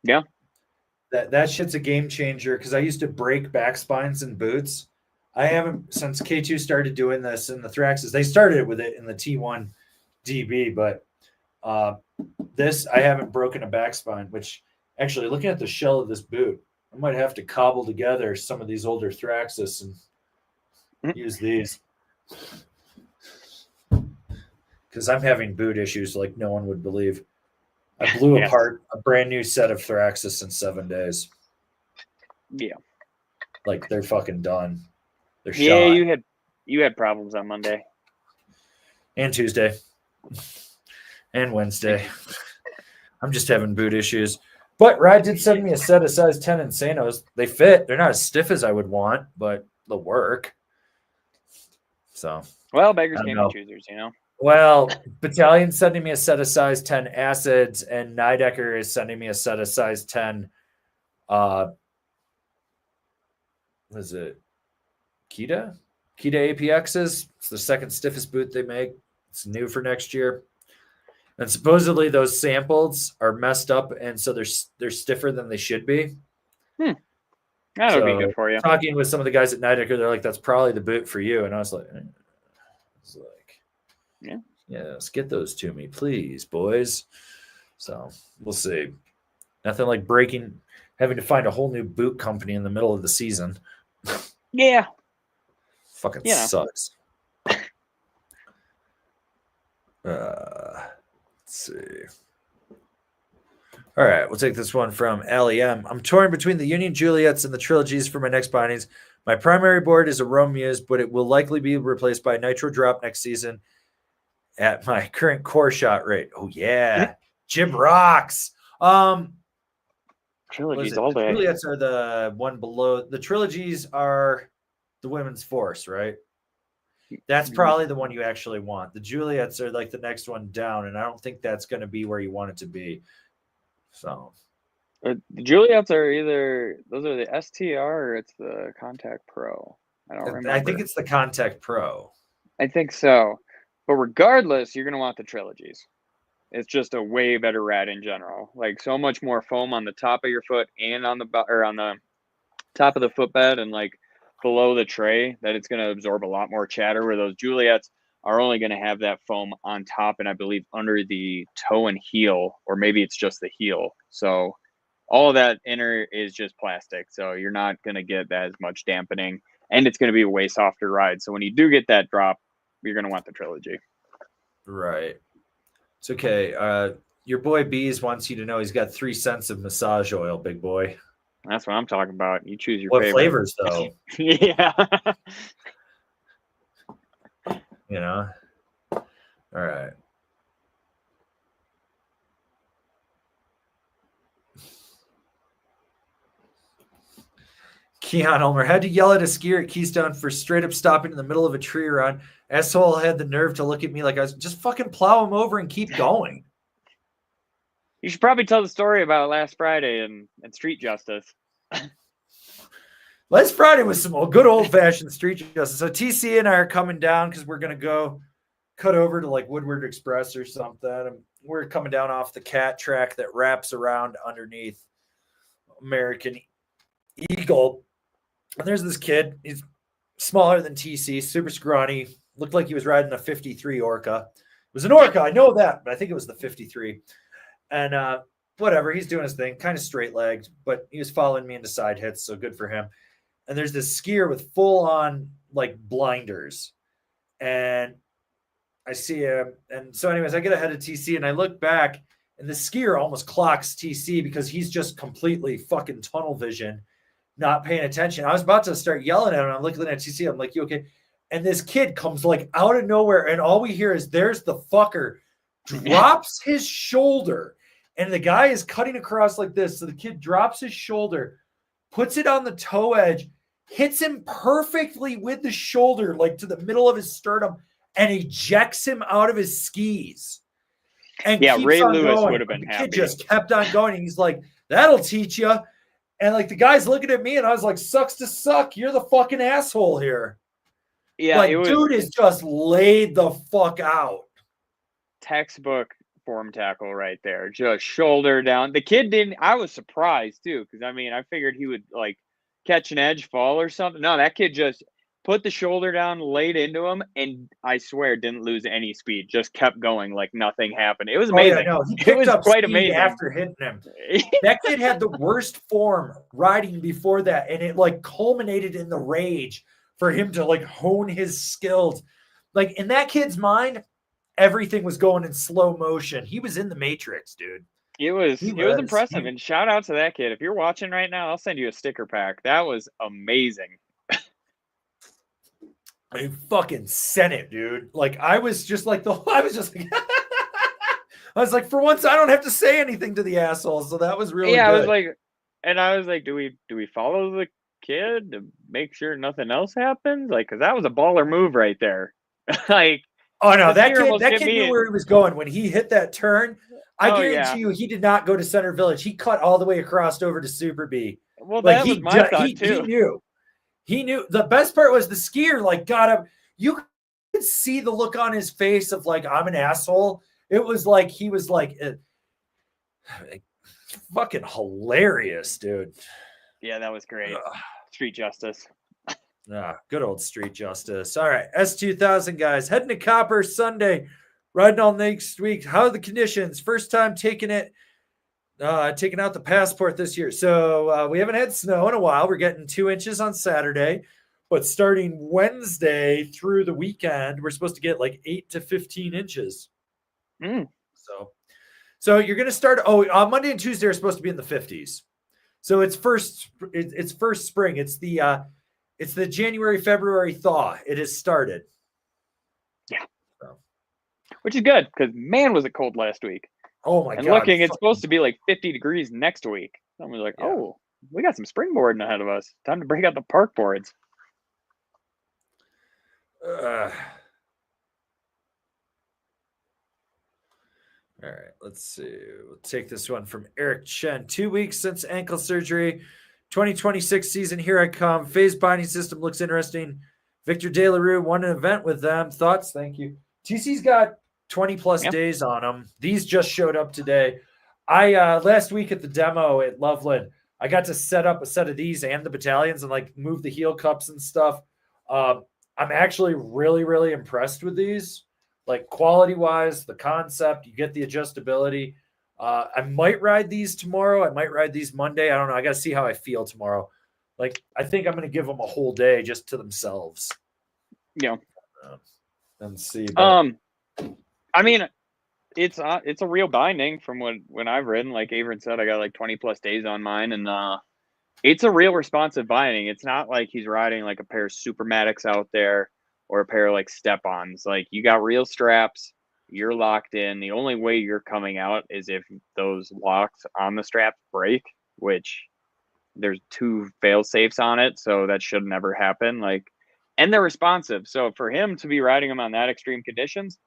Yeah. That shit's a game changer, because I used to break back spines in boots. I haven't, since K2 started doing this in the Thraxes. They started with it in the T1 DB, but this, I haven't broken a back spine, which Actually, looking at the shell of this boot, I might have to cobble together some of these older Thraxis and use these. Because I'm having boot issues like no one would believe. I blew Yes. apart a brand new set of Thraxis in 7 days. Yeah. Like they're fucking done. They're Yeah, shot. you had problems on Monday. And Tuesday. And Wednesday. I'm just having boot issues. But Ride did send me a set of size 10 Insanos. They fit. They're not as stiff as I would want, but they'll work. So, well, beggars I don't can't know. be choosers, you know. Well, Battalion's sending me a set of size 10 acids, and Nidecker is sending me a set of size 10. What is it? Kita APXs. It's the second stiffest boot they make. It's new for next year. And supposedly those samples are messed up, and so they're stiffer than they should be. That'll be good for you. Talking with some of the guys at Nidecker, they're like, "That's probably the boot for you." And I was like, Yeah. Yes, get those to me, please, boys. So we'll see. Nothing like having to find a whole new boot company in the middle of the season. Yeah. Fucking sucks. Let's see. All right, we'll take this one from LEM. I'm torn between the Union Juliets and the Trilogies for my next bindings. My primary board is a Rome Muse, but it will likely be replaced by a Nitro Drop next season at my current core shot rate. Oh, yeah. Jib rocks. Trilogies all day. The Juliets are the one below. The Trilogies are the women's force, right? That's probably the one you actually want. The Juliets are like the next one down, and I don't think that's going to be where you want it to be. So the Juliets are either those are the STR or it's the Contact Pro. I don't remember. I think it's the Contact Pro. I think so. But regardless, you're going to want the Trilogies. It's just a way better rad in general. Like so much more foam on the top of your foot and on the top of the footbed and like below the tray that it's going to absorb a lot more chatter, where those Juliets are only going to have that foam on top and I believe under the toe and heel, or maybe it's just the heel. So all of that inner is just plastic. So you're not going to get as much dampening, and it's going to be a way softer ride. So when you do get that drop, you're going to want the Trilogy. Right. It's okay. Your boy Bees wants you to know he's got 3 cents of massage oil, big boy. That's what I'm talking about. You choose your what favorite. flavors, though? Yeah. You know? All right. Keon Ulmer had to yell at a skier at Keystone for straight up stopping in the middle of a tree run. Asshole had the nerve to look at me like I was just fucking plow him over and keep going. You should probably tell the story about last Friday and Street Justice. Last Friday was some good old-fashioned Street Justice. So TC and I are coming down because we're going to go cut over to like Woodward Express or something. And we're coming down off the cat track that wraps around underneath American Eagle. And there's this kid. He's smaller than TC, super scrawny. Looked like he was riding a 53 Orca. It was an Orca, I know that, but I think it was the 53. And whatever, he's doing his thing, kind of straight-legged, but he was following me into side hits, so good for him. And there's this skier with full-on, like, blinders. And I see him. And so anyways, I get ahead of TC, and I look back, and the skier almost clocks TC because he's just completely fucking tunnel vision, not paying attention. I was about to start yelling at him. I'm looking at TC. I'm like, you okay? And this kid comes like out of nowhere. And all we hear is there's the fucker drops his shoulder. And the guy is cutting across like this. So the kid drops his shoulder, puts it on the toe edge, hits him perfectly with the shoulder, like to the middle of his sternum, and ejects him out of his skis. And yeah, keeps Ray on Lewis going. would have been The happy. kid just kept on going. And he's like, that'll teach you. And like the guy's looking at me, and I was like, sucks to suck. You're the fucking asshole here. Yeah, like, dude is just laid the fuck out. Textbook form tackle right there. Just shoulder down. The kid didn't. I was surprised too, because I mean, I figured he would like catch an edge, fall or something. No, that kid just put the shoulder down, laid into him, and I swear didn't lose any speed. Just kept going like nothing happened. It was amazing. Oh, yeah, no, he It picked was up quite speed amazing. after hitting him. That kid had the worst form riding before that, and it like culminated in the rage for him to like hone his skills. Like in that kid's mind, everything was going in slow motion. He was in the Matrix, dude. It was impressive. And shout out to that kid. If you're watching right now, I'll send you a sticker pack. That was amazing. I fucking sent it, dude. Like I was just like I was like, for once I don't have to say anything to the asshole. So that was really good. I was like, do we follow the kid to make sure nothing else happens? Like, cause that was a baller move right there. Like, oh no, that kid knew where he was going when he hit that turn. I guarantee you, he did not go to Center Village. He cut all the way across over to Super B. Well, like, that was my thought too. He knew. He knew. The best part was the skier like got up. You could see the look on his face of like, I'm an asshole. It was like he was like fucking hilarious, dude. Yeah, that was great. Street justice. Good old street justice. All right, S2000 guys heading to Copper Sunday, riding all next week. How are the conditions? First time taking out the passport this year. So we haven't had snow in a while. We're getting 2 inches on Saturday, but starting Wednesday through the weekend, we're supposed to get like 8 to 15 inches. So you're going to start. On Monday and Tuesday are supposed to be in the 50s. So it's first spring. It's the January, February thaw. It has started. Yeah. So. Which is good because man, was it cold last week. Oh my God. And looking, it's supposed to be like 50 degrees next week. I was like, oh, we got some springboarding ahead of us. Time to break out the park boards. All right, let's see. We'll take this one from Eric Chen. 2 weeks since ankle surgery. 2026 season, here I come. Phase binding system looks interesting. Victor De La Rue won an event with them. Thoughts? Thank you. TC's got 20 plus days on them. These just showed up today. I last week at the demo at Loveland, I got to set up a set of these and the battalions and like move the heel cups and stuff. I'm actually really, really impressed with these. Like quality wise, the concept, you get the adjustability. I might ride these tomorrow. I might ride these Monday. I don't know. I got to see how I feel tomorrow. Like, I think I'm going to give them a whole day just to themselves. Yeah. And see. But... I mean, it's a real binding from when I've ridden. Like Averin said, I got like 20 plus days on mine, and it's a real responsive binding. It's not like he's riding like a pair of Supermatics out there or a pair of like step-ons. Like you got real straps, you're locked in. The only way you're coming out is if those locks on the straps break, which there's 2 fail safes on it, so that should never happen. Like, and they're responsive. So for him to be riding them on that extreme conditions,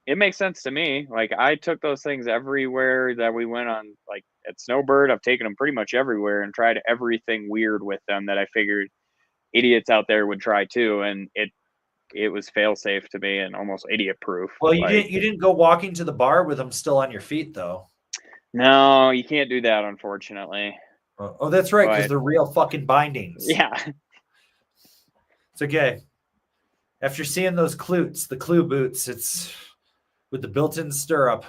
it makes sense to me. Like I took those things everywhere that we went on, like at Snowbird. I've taken them pretty much everywhere and tried everything weird with them that I figured idiots out there would try too. And it was fail safe to me and almost idiot proof. Well, you didn't go walking to the bar with them still on your feet though. No, you can't do that, unfortunately. Oh, that's right, because they're real fucking bindings. Yeah. It's okay. After seeing those klutes, the clue boots, it's with the built-in stirrup.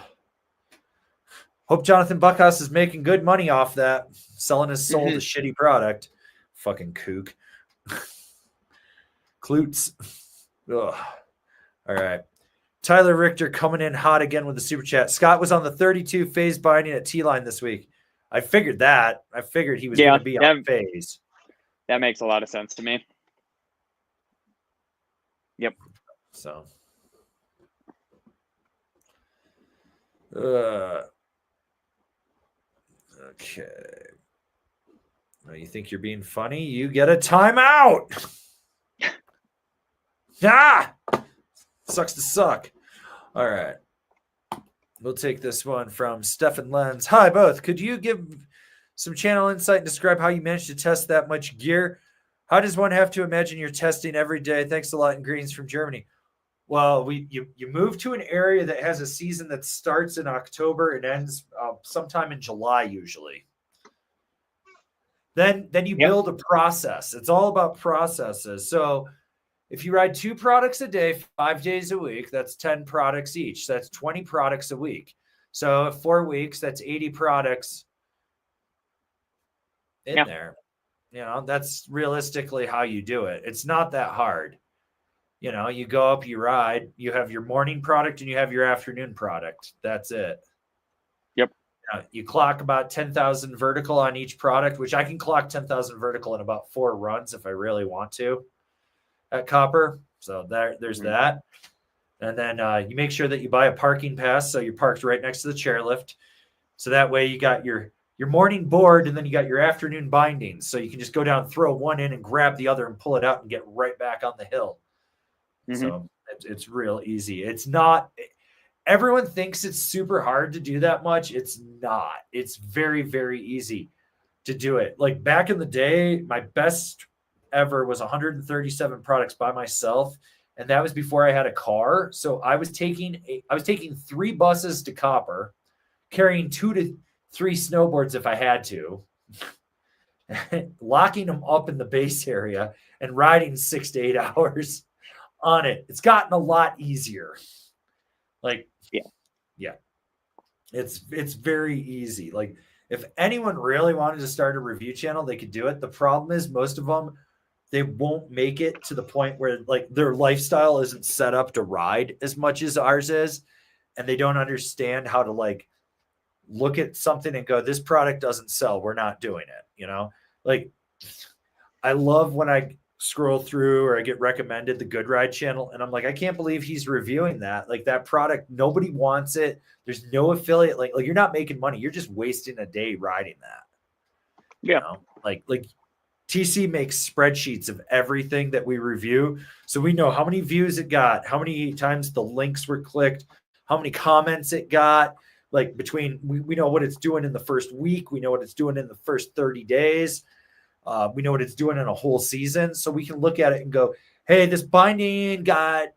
Hope Jonathan Buckhouse is making good money off that, selling his soul to shitty product. Fucking kook. Klutes. Ugh. All right. Tyler Richter coming in hot again with the super chat. Scott was on the 32 phase binding at T-Line this week. I figured that. I figured he was going to be on phase. That makes a lot of sense to me. Yep. So. Okay. Oh, you think you're being funny? You get a timeout. Sucks to suck. All right. We'll take this one from Stefan Lenz. Hi, both. Could you give some channel insight and describe how you managed to test that much gear? How does one have to imagine you're testing every day? Thanks a lot, in Greens from Germany. Well, you move to an area that has a season that starts in October and ends sometime in July usually. Then you build a process. It's all about processes. So If you ride 2 products a day, 5 days a week, that's 10 products each. So that's 20 products a week. So 4 weeks, that's 80 products in there. You know, that's realistically how you do it. It's not that hard. You know, you go up, you ride, you have your morning product and you have your afternoon product. That's it. Yep. You clock about 10,000 vertical on each product, which I can clock 10,000 vertical in about 4 runs if I really want to at Copper. So there's that. And then you make sure that you buy a parking pass. So you're parked right next to the chairlift. So that way you got your morning board and then you got your afternoon bindings. So you can just go down, throw one in and grab the other and pull it out and get right back on the hill. So it's real easy. It's not, everyone thinks it's super hard to do that much. It's not. It's very, very easy to do it. Like back in the day, my best ever was 137 products by myself. And that was before I had a car. So I was taking 3 buses to Copper, carrying 2 to 3 snowboards if I had to, locking them up in the base area and riding 6 to 8 hours on it. It's gotten a lot easier. Like, yeah. It's very easy. Like if anyone really wanted to start a review channel, they could do it. The problem is most of them, they won't make it to the point where like their lifestyle isn't set up to ride as much as ours is. And they don't understand how to like look at something and go, this product doesn't sell. We're not doing it. You know, like I love when I scroll through or I get recommended the Good Ride channel and I'm like, I can't believe he's reviewing that. Like that product, nobody wants it. There's no affiliate. Like you're not making money. You're just wasting a day riding that. Yeah. You know? Like TC makes spreadsheets of everything that we review. So we know how many views it got, how many times the links were clicked, how many comments it got. Like between, we know what it's doing in the first week. We know what it's doing in the first 30 days. We know what it's doing in a whole season. So we can look at it and go, hey, this binding got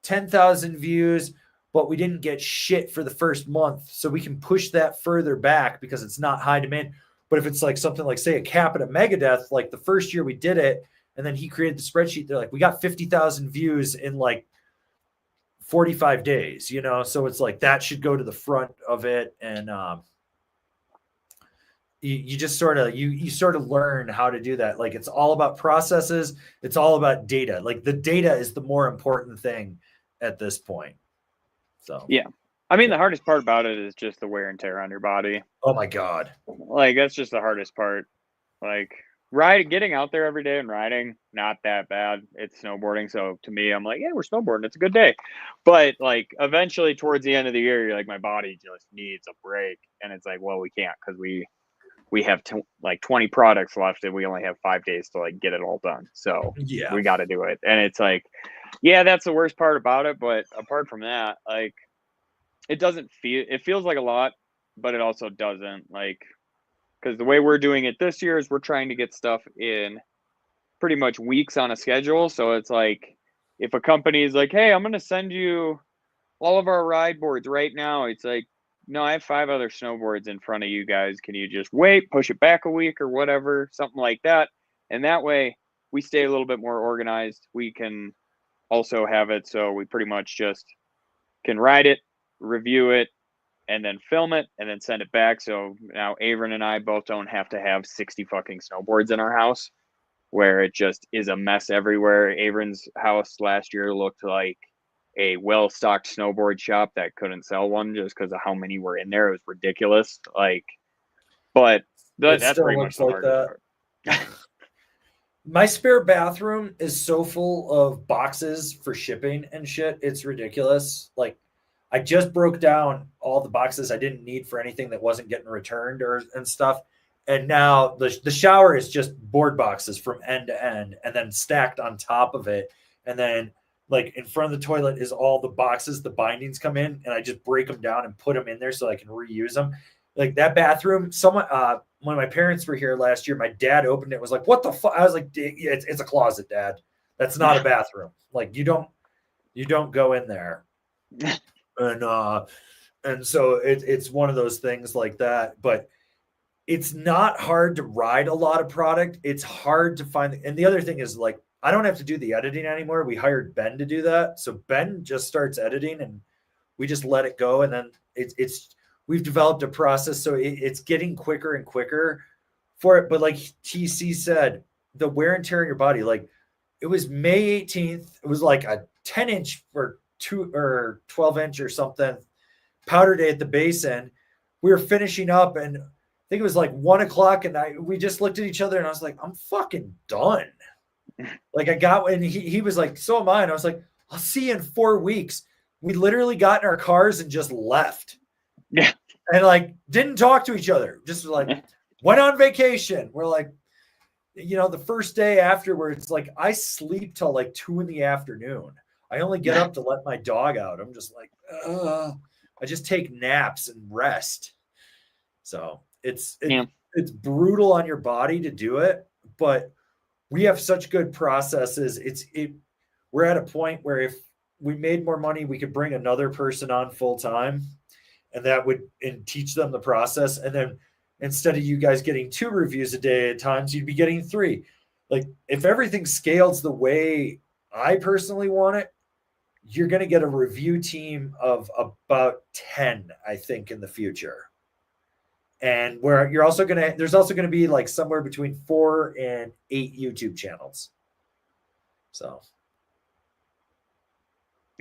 10,000 views, but we didn't get shit for the first month. So we can push that further back because it's not high demand. But if it's like something like, say, a Capita Megadeth, like the first year we did it, and then he created the spreadsheet, they're like, we got 50,000 views in like 45 days, you know? So it's like that should go to the front of it. And you just sort of, you sort of learn how to do that. Like it's all about processes. It's all about data. Like the data is the more important thing at this point. So, yeah. I mean, the hardest part about it is just the wear and tear on your body. Oh my God. Like that's just the hardest part. Like getting out there every day and riding, not that bad. It's snowboarding. So to me, I'm like, yeah, we're snowboarding. It's a good day. But like eventually towards the end of the year, you're like, my body just needs a break. And it's like, well, we can't because we have like 20 products left and we only have 5 days to like get it all done. So yeah, we got to do it. And it's like, yeah, that's the worst part about it. But apart from that, like it feels like a lot, but it also doesn't, like, because the way we're doing it this year is we're trying to get stuff in pretty much weeks on a schedule. So it's like, if a company is like, hey, I'm going to send you all of our ride boards right now. It's like, no, I have 5 other snowboards in front of you guys. Can you just wait, push it back a week or whatever, something like that? And that way we stay a little bit more organized. We can also have it so we pretty much just can ride it, review it, and then film it and then send it back. So now Avron and I both don't have to have 60 fucking snowboards in our house where it just is a mess everywhere. Avron's house last year looked like a well-stocked snowboard shop that couldn't sell one just because of how many were in there. It was ridiculous. Like, but that's pretty much the hardest part. My spare bathroom is so full of boxes for shipping and shit. It's ridiculous. Like, I just broke down all the boxes I didn't need for anything that wasn't getting returned and stuff. And now the shower is just board boxes from end to end and then stacked on top of it. And then like in front of the toilet is all the boxes, the bindings come in and I just break them down and put them in there so I can reuse them. Like that bathroom, someone, when my parents were here last year, my dad opened it, was like, what the fuck? I was like, it's a closet, Dad. That's not a bathroom. Like you don't go in there. And so it's one of those things like that, but it's not hard to ride a lot of product. It's hard to find. And the other thing is like I don't have to do the editing anymore. We hired Ben to do that. So Ben just starts editing and we just let it go. And then we've developed a process. So it's getting quicker and quicker for it. But like TC said, the wear and tear on your body, like it was May 18th. It was like a 10-inch or 12-inch or something powder day at the basin. We were finishing up and I think it was like 1:00 and we just looked at each other and I was like, I'm fucking done. Like I got, and he was like, so am I. And I was like, I'll see you in 4 weeks. We literally got in our cars and just left. Yeah. And like, didn't talk to each other. Just like went on vacation. We're like, the first day afterwards, like I sleep till like 2 p.m. I only get up to let my dog out. I'm just like, I just take naps and rest. So it's brutal on your body to do it, but we have such good processes. We're at a point where if we made more money, we could bring another person on full time and teach them the process. And then instead of you guys getting 2 reviews a day at times, you'd be getting 3. Like if everything scales the way I personally want it, you're going to get a review team of about 10, I think, in the future. And where there's also going to be like somewhere between 4 and 8 YouTube channels. So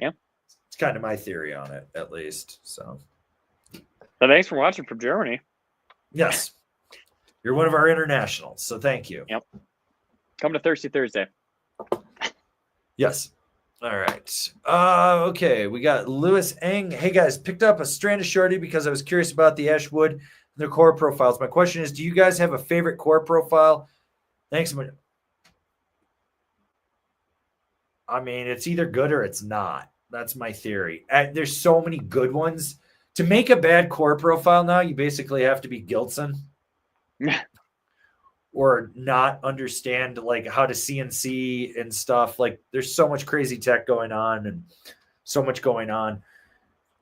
yeah, it's kind of my theory on it, at least. So thanks for watching from Germany. Yes. You're one of our internationals. So thank you. Yep. Come to Thirsty Thursday. Yes. All right. Okay. We got Lewis Eng. Hey guys, picked up a strand of shorty because I was curious about the Ashwood and their core profiles. My question is, do you guys have a favorite core profile? Thanks. I mean, it's either good or it's not. That's my theory. There's so many good ones. To make a bad core profile now, you basically have to be Gilson. Or not understand like how to CNC and stuff. Like there's so much crazy tech going on and so much going on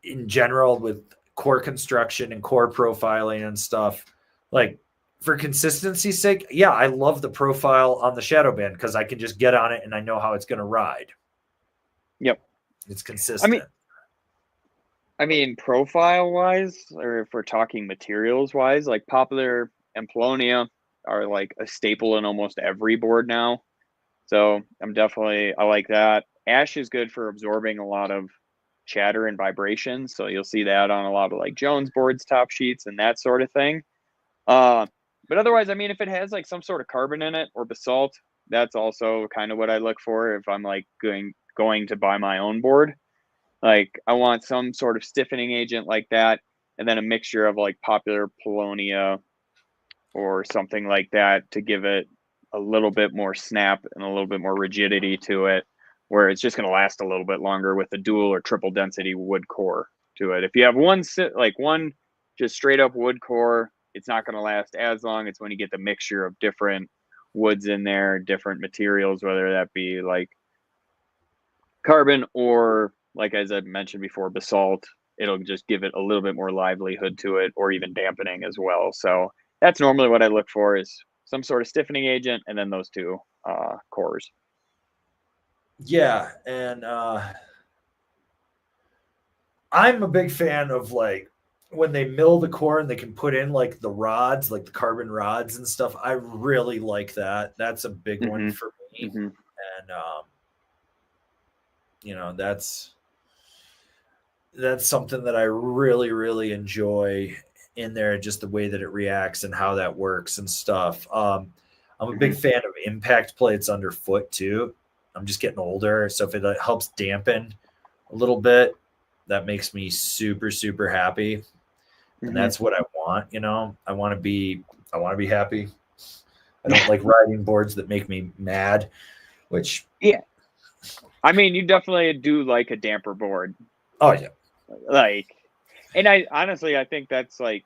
in general with core construction and core profiling and stuff. Like for consistency's sake, yeah, I love the profile on the shadow band because I can just get on it and I know how it's going to ride. Yep. It's consistent. I mean, profile wise, or if we're talking materials wise, like Popular and Polonia are like a staple in almost every board now. So I like that. Ash is good for absorbing a lot of chatter and vibration. So you'll see that on a lot of like Jones boards, top sheets, and that sort of thing. But otherwise, I mean, if it has like some sort of carbon in it or basalt, that's also kind of what I look for if I'm like going to buy my own board. Like I want some sort of stiffening agent like that, and then a mixture of like Popular, Polonia, or something like that to give it a little bit more snap and a little bit more rigidity to it, where it's just going to last a little bit longer with a dual or triple density wood core to it. If you have one just straight up wood core, it's not going to last as long. It's when you get the mixture of different woods in there, different materials, whether that be like carbon or, like as I mentioned before, basalt. It'll just give it a little bit more livelihood to it, or even dampening as well. So that's normally what I look for, is some sort of stiffening agent and then those 2 cores. Yeah, and I'm a big fan of like when they mill the core and they can put in like the rods, like the carbon rods and stuff. I really like that. That's a big one for me. And that's something that I really, really enjoy in there, just the way that it reacts and how that works and stuff. I'm a big fan of impact plates underfoot too. I'm just getting older, so if it helps dampen a little bit, that makes me super, super happy. And that's what I want. I want to be happy. I don't like riding boards that make me mad, which, yeah, I mean, you definitely do like a damper board. Oh yeah. Like, and I think that's like,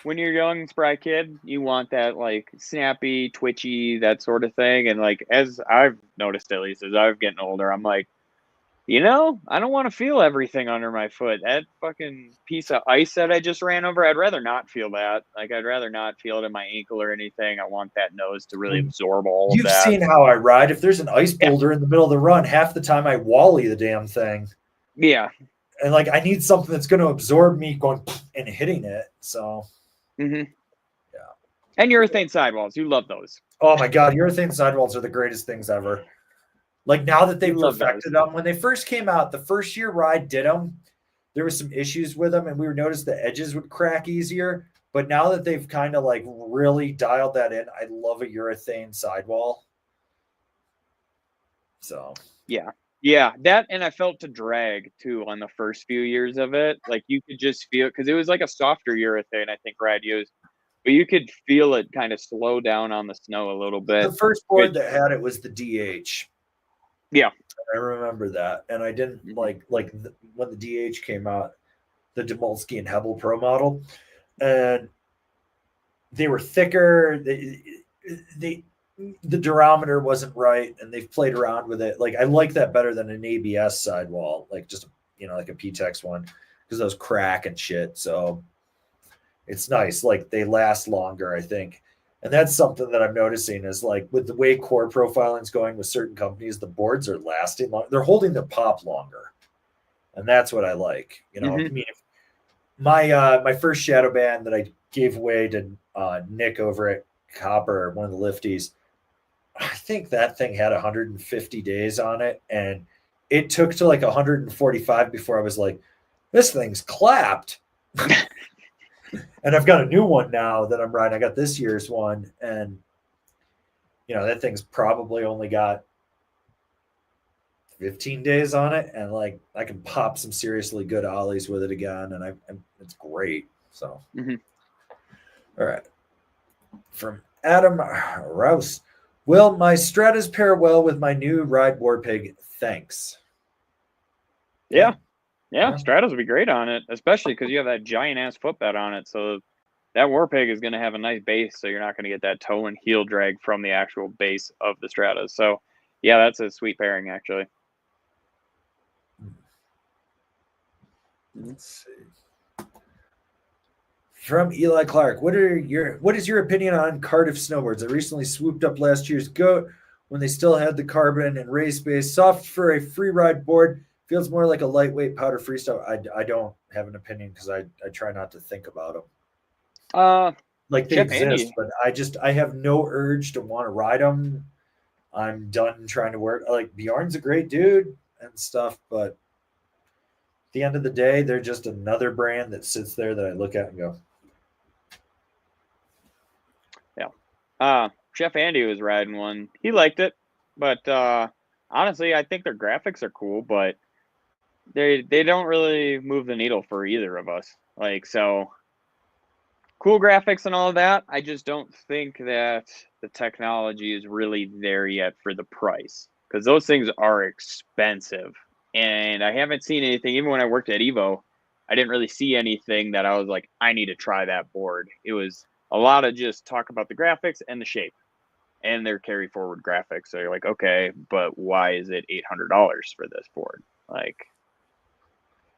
when you're a young, spry kid, you want that like snappy, twitchy, that sort of thing. And like, as I've noticed, at least as I've getting older, I'm like, I don't want to feel everything under my foot. That fucking piece of ice that I just ran over, I'd rather not feel that. Like, I'd rather not feel it in my ankle or anything. I want that nose to really absorb all of You've that. seen how I ride. If there's an ice Yeah. boulder in the middle of the run, half the time I wally the damn thing. Yeah. And like, I need something that's going to absorb me going and hitting it. So, Yeah. And urethane sidewalls. You love those. oh my God, urethane sidewalls are the greatest things ever. Like, now that they've Love perfected them, when they first came out, the first year Ride did them, there was some issues with them, and we noticed the edges would crack easier. But now that they've kind of like really dialed that in, I love a urethane sidewall. So Yeah, that, and I felt to drag too on the first few years of it. Like, you could just feel it because it was like a softer urethane, I think Rad used, but you could feel it kind of slow down on the snow a little bit. the first board that had it was the DH. Yeah. I remember that, and I didn't like when the DH came out, the Demolsky and Hebel Pro model, and they were thicker. The durometer wasn't right, and they've played around with it. Like, I like that better than an ABS sidewall, like just like a PTEX one, because those crack and shit. So it's nice. Like, they last longer, I think. And that's something that I'm noticing is, like, with the way core profiling is going with certain companies, the boards are lasting long. They're holding their pop longer. And that's what I like. I mean, my first shadow band that I gave away to Nick over at Copper, one of the lifties, I think that thing had 150 days on it. And it took to like 145 before I was like, this thing's clapped. And I've got a new one now that I'm riding. I got this year's one, and that thing's probably only got 15 days on it, and like, I can pop some seriously good ollies with it again, and it's great. So, All right. From Adam Rouse, will my Stratas pair well with my new Ride War Pig? Thanks. Yeah. Stratas would be great on it, especially because you have that giant ass footbed on it. So that War Pig is going to have a nice base, so you're not going to get that toe and heel drag from the actual base of the Stratas. So yeah, that's a sweet pairing, actually. Let's see. From Eli Clark, what is your opinion on Cardiff snowboards? I recently swooped up last year's Goat when they still had the carbon and race base. Soft for a free ride board. Feels more like a lightweight powder freestyle. I don't have an opinion because I try not to think about them. Like, they exist, Andy, but I have no urge to want to ride them. I'm done trying to work. Like, Bjorn's a great dude and stuff, but at the end of the day, they're just another brand that sits there that I look at and go. Yeah. Chef Andy was riding one. He liked it, but honestly, I think their graphics are cool, but they don't really move the needle for either of us. Like, so cool graphics and all of that. I just don't think that the technology is really there yet for the price, because those things are expensive. And I haven't seen anything, even when I worked at Evo, I didn't really see anything that I was like, I need to try that board. It was a lot of just talk about the graphics and the shape and their carry forward graphics. So you're like, okay, but why is it $800 for this board? Like,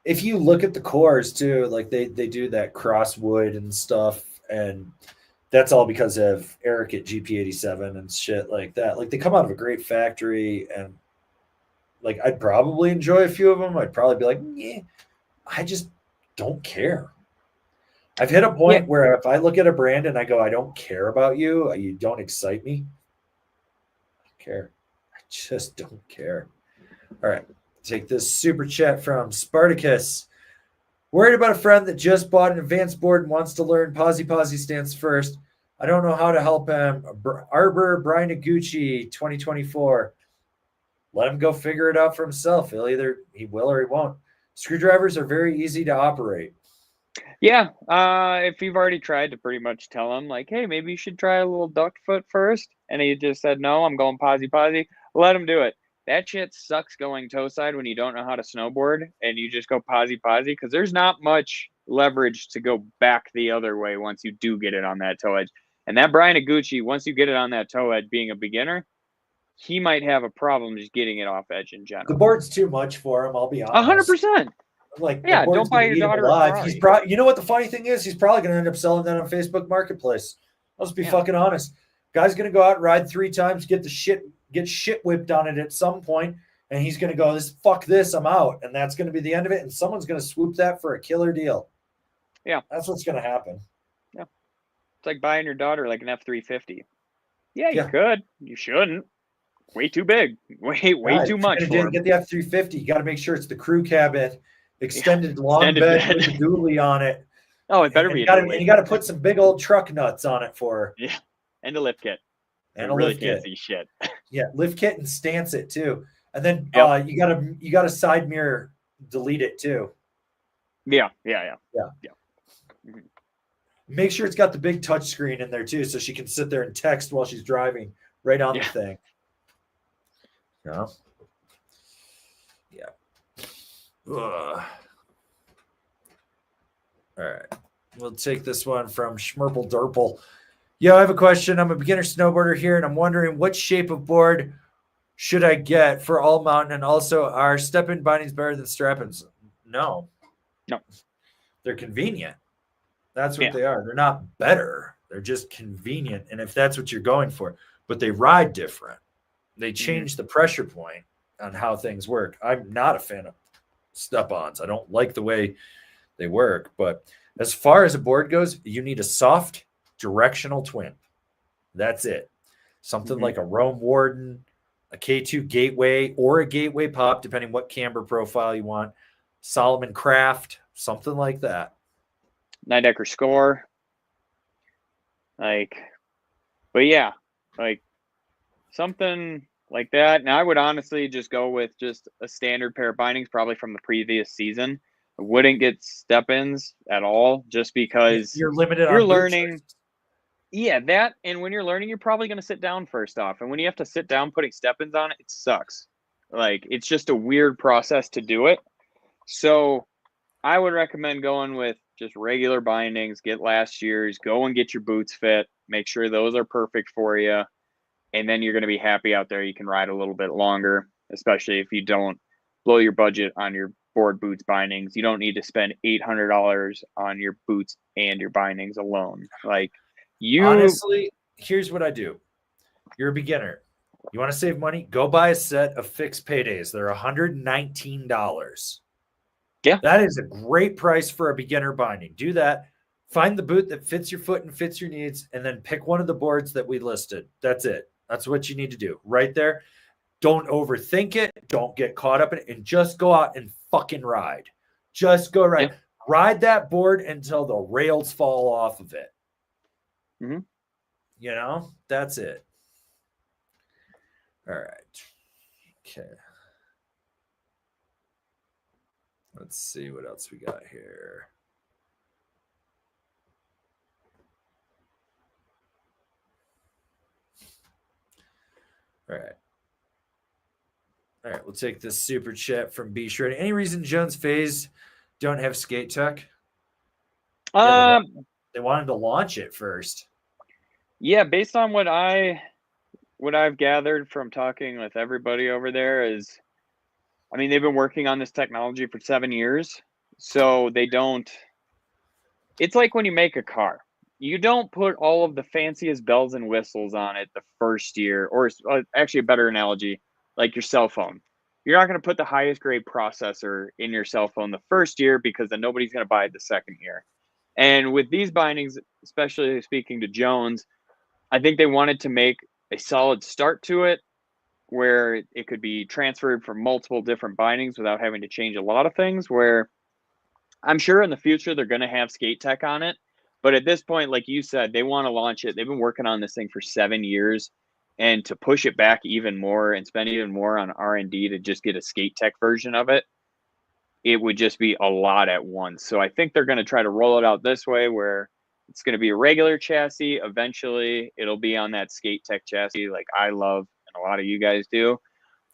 if you look at the cores too, like they do that crosswood and stuff, and that's all because of Eric at GP87 and shit like that. Like, they come out of a great factory, and like, I'd probably enjoy a few of them. I'd probably be like, yeah, I just don't care. I've hit a point where if I look at a brand and I go, I don't care about you, you don't excite me. I don't care. I just don't care. All right. Take this super chat from Spartacus. Worried about a friend that just bought an advanced board and wants to learn Posi stance first. I don't know how to help him. Arbor Brian Iguchi 2024. Let him go figure it out for himself. He will or he won't. Screwdrivers are very easy to operate. Yeah. If you've already tried to pretty much tell him, like, hey, maybe you should try a little duck foot first, and he just said, no, I'm going Posi, let him do it. That shit sucks going toe side when you don't know how to snowboard and you just go Posi, because there's not much leverage to go back the other way once you do get it on that toe edge. And that Brian Iguchi, once you get it on that toe edge, being a beginner, he might have a problem just getting it off edge in The general. board's too much for him. I'll be honest. 100%. Like, Yeah, the board's don't buy gonna your eat him daughter a alive. Ferrari. He's probably, you know what the funny thing is? He's probably gonna end up selling that on Facebook Marketplace. Let's be fucking honest. Guy's gonna go out and ride 3 times, get shit whipped on it at some point, and he's gonna go, fuck this, I'm out, and that's gonna be the end of it. And someone's gonna swoop that for a killer deal. Yeah, that's what's gonna happen. Yeah, it's like buying your daughter like an F-350. Yeah, you could. You shouldn't. Way too big. Way too much for him. Get the F-350. You got to make sure it's the crew cabin, extended long bed with a dually on it. Oh, it better be. You got to put some big old truck nuts on it for her. Yeah, and a lift kit. And a really lift can't kit. see shit. Yeah, lift kit and stance it too. And then you got to side mirror delete it too. Yeah. Mm-hmm. Make sure it's got the big touch screen in there too, so she can sit there and text while she's driving right on the thing. Yeah. Ugh. All right. We'll take this one from Schmerple Durple. Yo, I have a question. I'm a beginner snowboarder here, and I'm wondering what shape of board should I get for all mountain, and also are step-in bindings better than strap-ins? No. They're convenient. That's what they are. They're not better. They're just convenient, and if that's what you're going for, but they ride different. They change the pressure point on how things work. I'm not a fan of step-ons. I don't like the way they work. But as far as a board goes, you need a soft directional twin. That's it. Something like a Rome Warden, a K2 Gateway, or a Gateway Pop, depending what camber profile you want. Solomon Craft, something like that. Nidecker Score. But yeah, something like that. And I would honestly just go with just a standard pair of bindings, probably from the previous season. I wouldn't get step-ins at all, just because you're limited you're on learning. Yeah, that. And when you're learning, you're probably going to sit down first off. And when you have to sit down putting step-ins on it, it sucks. It's just a weird process to do it. So I would recommend going with just regular bindings, get last year's, go and get your boots fit, make sure those are perfect for you. And then you're going to be happy out there. You can ride a little bit longer, especially if you don't blow your budget on your board boots bindings. You don't need to spend $800 on your boots and your bindings alone. Honestly, here's what I do. You're a beginner. You want to save money? Go buy a set of fixed paydays. They're $119. Yeah. That is a great price for a beginner binding. Do that. Find the boot that fits your foot and fits your needs, and then pick one of the boards that we listed. That's it. That's what you need to do right there. Don't overthink it. Don't get caught up in it, and just go out and fucking ride. Just go ride. Yeah. Ride that board until the rails fall off of it. Mm-hmm. You know, that's it. All right. Okay. Let's see what else we got here. All right. All right, we'll take this super chat from B Shred. Any reason Jones Phase don't have skate tech? They wanted to launch it first. Yeah, based on what I've gathered from talking with everybody over there is, I mean, they've been working on this technology for 7 years, so they don't. It's like when you make a car. You don't put all of the fanciest bells and whistles on it the first year, or actually a better analogy, like your cell phone. You're not going to put the highest grade processor in your cell phone the first year, because then nobody's going to buy it the second year. And with these bindings, especially speaking to Jones, I think they wanted to make a solid start to it where it could be transferred from multiple different bindings without having to change a lot of things, where I'm sure in the future they're going to have skate tech on it. But at this point, like you said, they want to launch it. They've been working on this thing for 7 years, and to push it back even more and spend even more on R&D to just get a skate tech version of it, it would just be a lot at once. So I think they're going to try to roll it out this way, where it's going to be a regular chassis. Eventually it'll be on that skate tech chassis like I love and a lot of you guys do,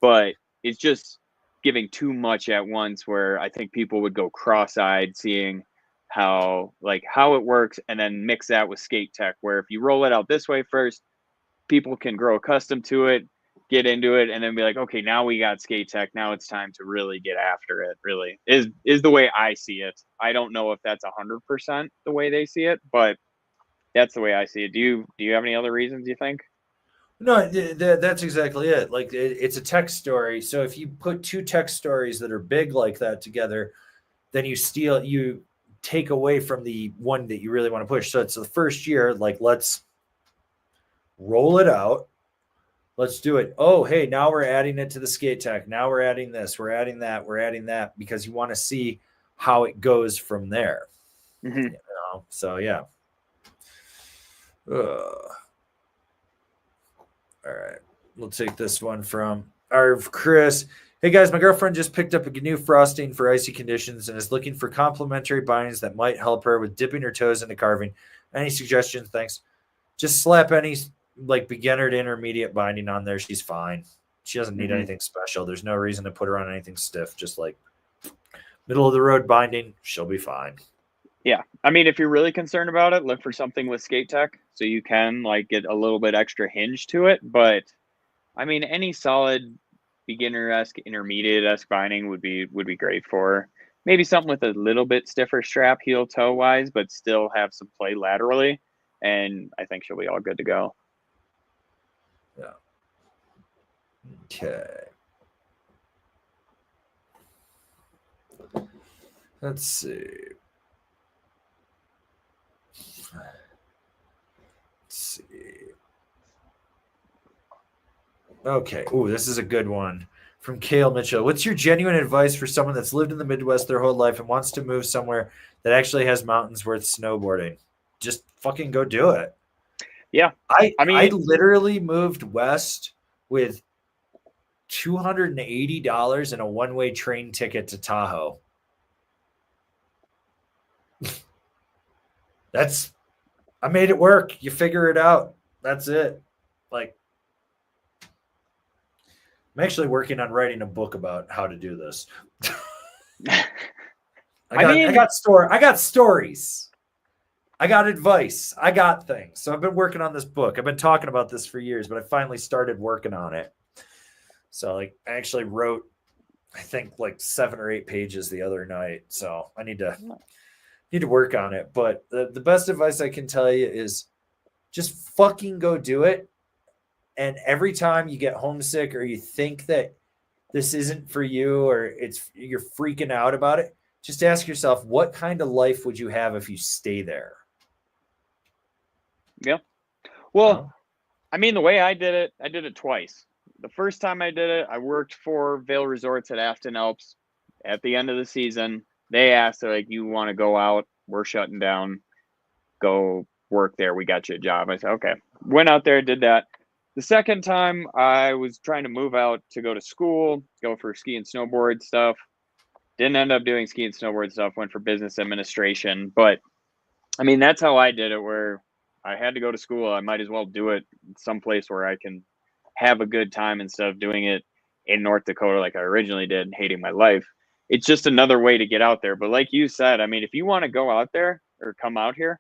but it's just giving too much at once, where I think people would go cross-eyed seeing how it works, and then mix that with skate tech, where if you roll it out this way first, people can grow accustomed to it, get into it and then be like, okay, now we got skate tech. Now it's time to really get after it. Really is the way I see it. I don't know if that's 100% the way they see it, but that's the way I see it. Do you have any other reasons you think? No, that's exactly it. Like it's a tech story. So if you put two tech stories that are big like that together, then you take away from the one that you really want to push. So it's the first year, like let's roll it out. Let's do it. Oh, hey, now we're adding it to the skate tech. Now we're adding this, we're adding that because you want to see how it goes from there. Mm-hmm. You know? So yeah. All right. We'll take this one from our Chris. Hey guys, my girlfriend just picked up a new frosting for icy conditions and is looking for complimentary bindings that might help her with dipping her toes into carving. Any suggestions? Thanks. Just slap any like beginner to intermediate binding on there. She's fine. She doesn't need anything special. There's no reason to put her on anything stiff. Just like middle of the road binding, she'll be fine. Yeah. I mean, if you're really concerned about it, look for something with skate tech so you can like get a little bit extra hinge to it. But I mean, any solid beginner-esque, intermediate-esque binding would be great for her. Maybe something with a little bit stiffer strap heel toe wise, but still have some play laterally. And I think she'll be all good to go. Yeah. Okay. Let's see. Okay. Ooh, this is a good one from Kale Mitchell. What's your genuine advice for someone that's lived in the Midwest their whole life and wants to move somewhere that actually has mountains worth snowboarding? Just fucking go do it. Yeah. I literally moved west with $280 and a one-way train ticket to Tahoe. I made it work. You figure it out. That's it. Like, I'm actually working on writing a book about how to do this. I got stories. I got advice. I got things. So I've been working on this book. I've been talking about this for years, but I finally started working on it. So like I actually wrote, I think like 7 or 8 pages the other night. So I need to work on it. But the best advice I can tell you is just fucking go do it. And every time you get homesick or you think that this isn't for you or you're freaking out about it, just ask yourself, what kind of life would you have if you stay there? Yeah. Well, I mean, the way I did it twice. The first time I did it, I worked for Vail Resorts at Afton Alps. At the end of the season, they asked, they're like, you want to go out? We're shutting down. Go work there. We got you a job. I said, okay. Went out there, did that. The second time, I was trying to move out to go to school, go for ski and snowboard stuff. Didn't end up doing ski and snowboard stuff. Went for business administration. But, I mean, that's how I did it, where I had to go to school. I might as well do it someplace where I can have a good time instead of doing it in North Dakota like I originally did and hating my life. It's just another way to get out there. But like you said, I mean, if you want to go out there or come out here,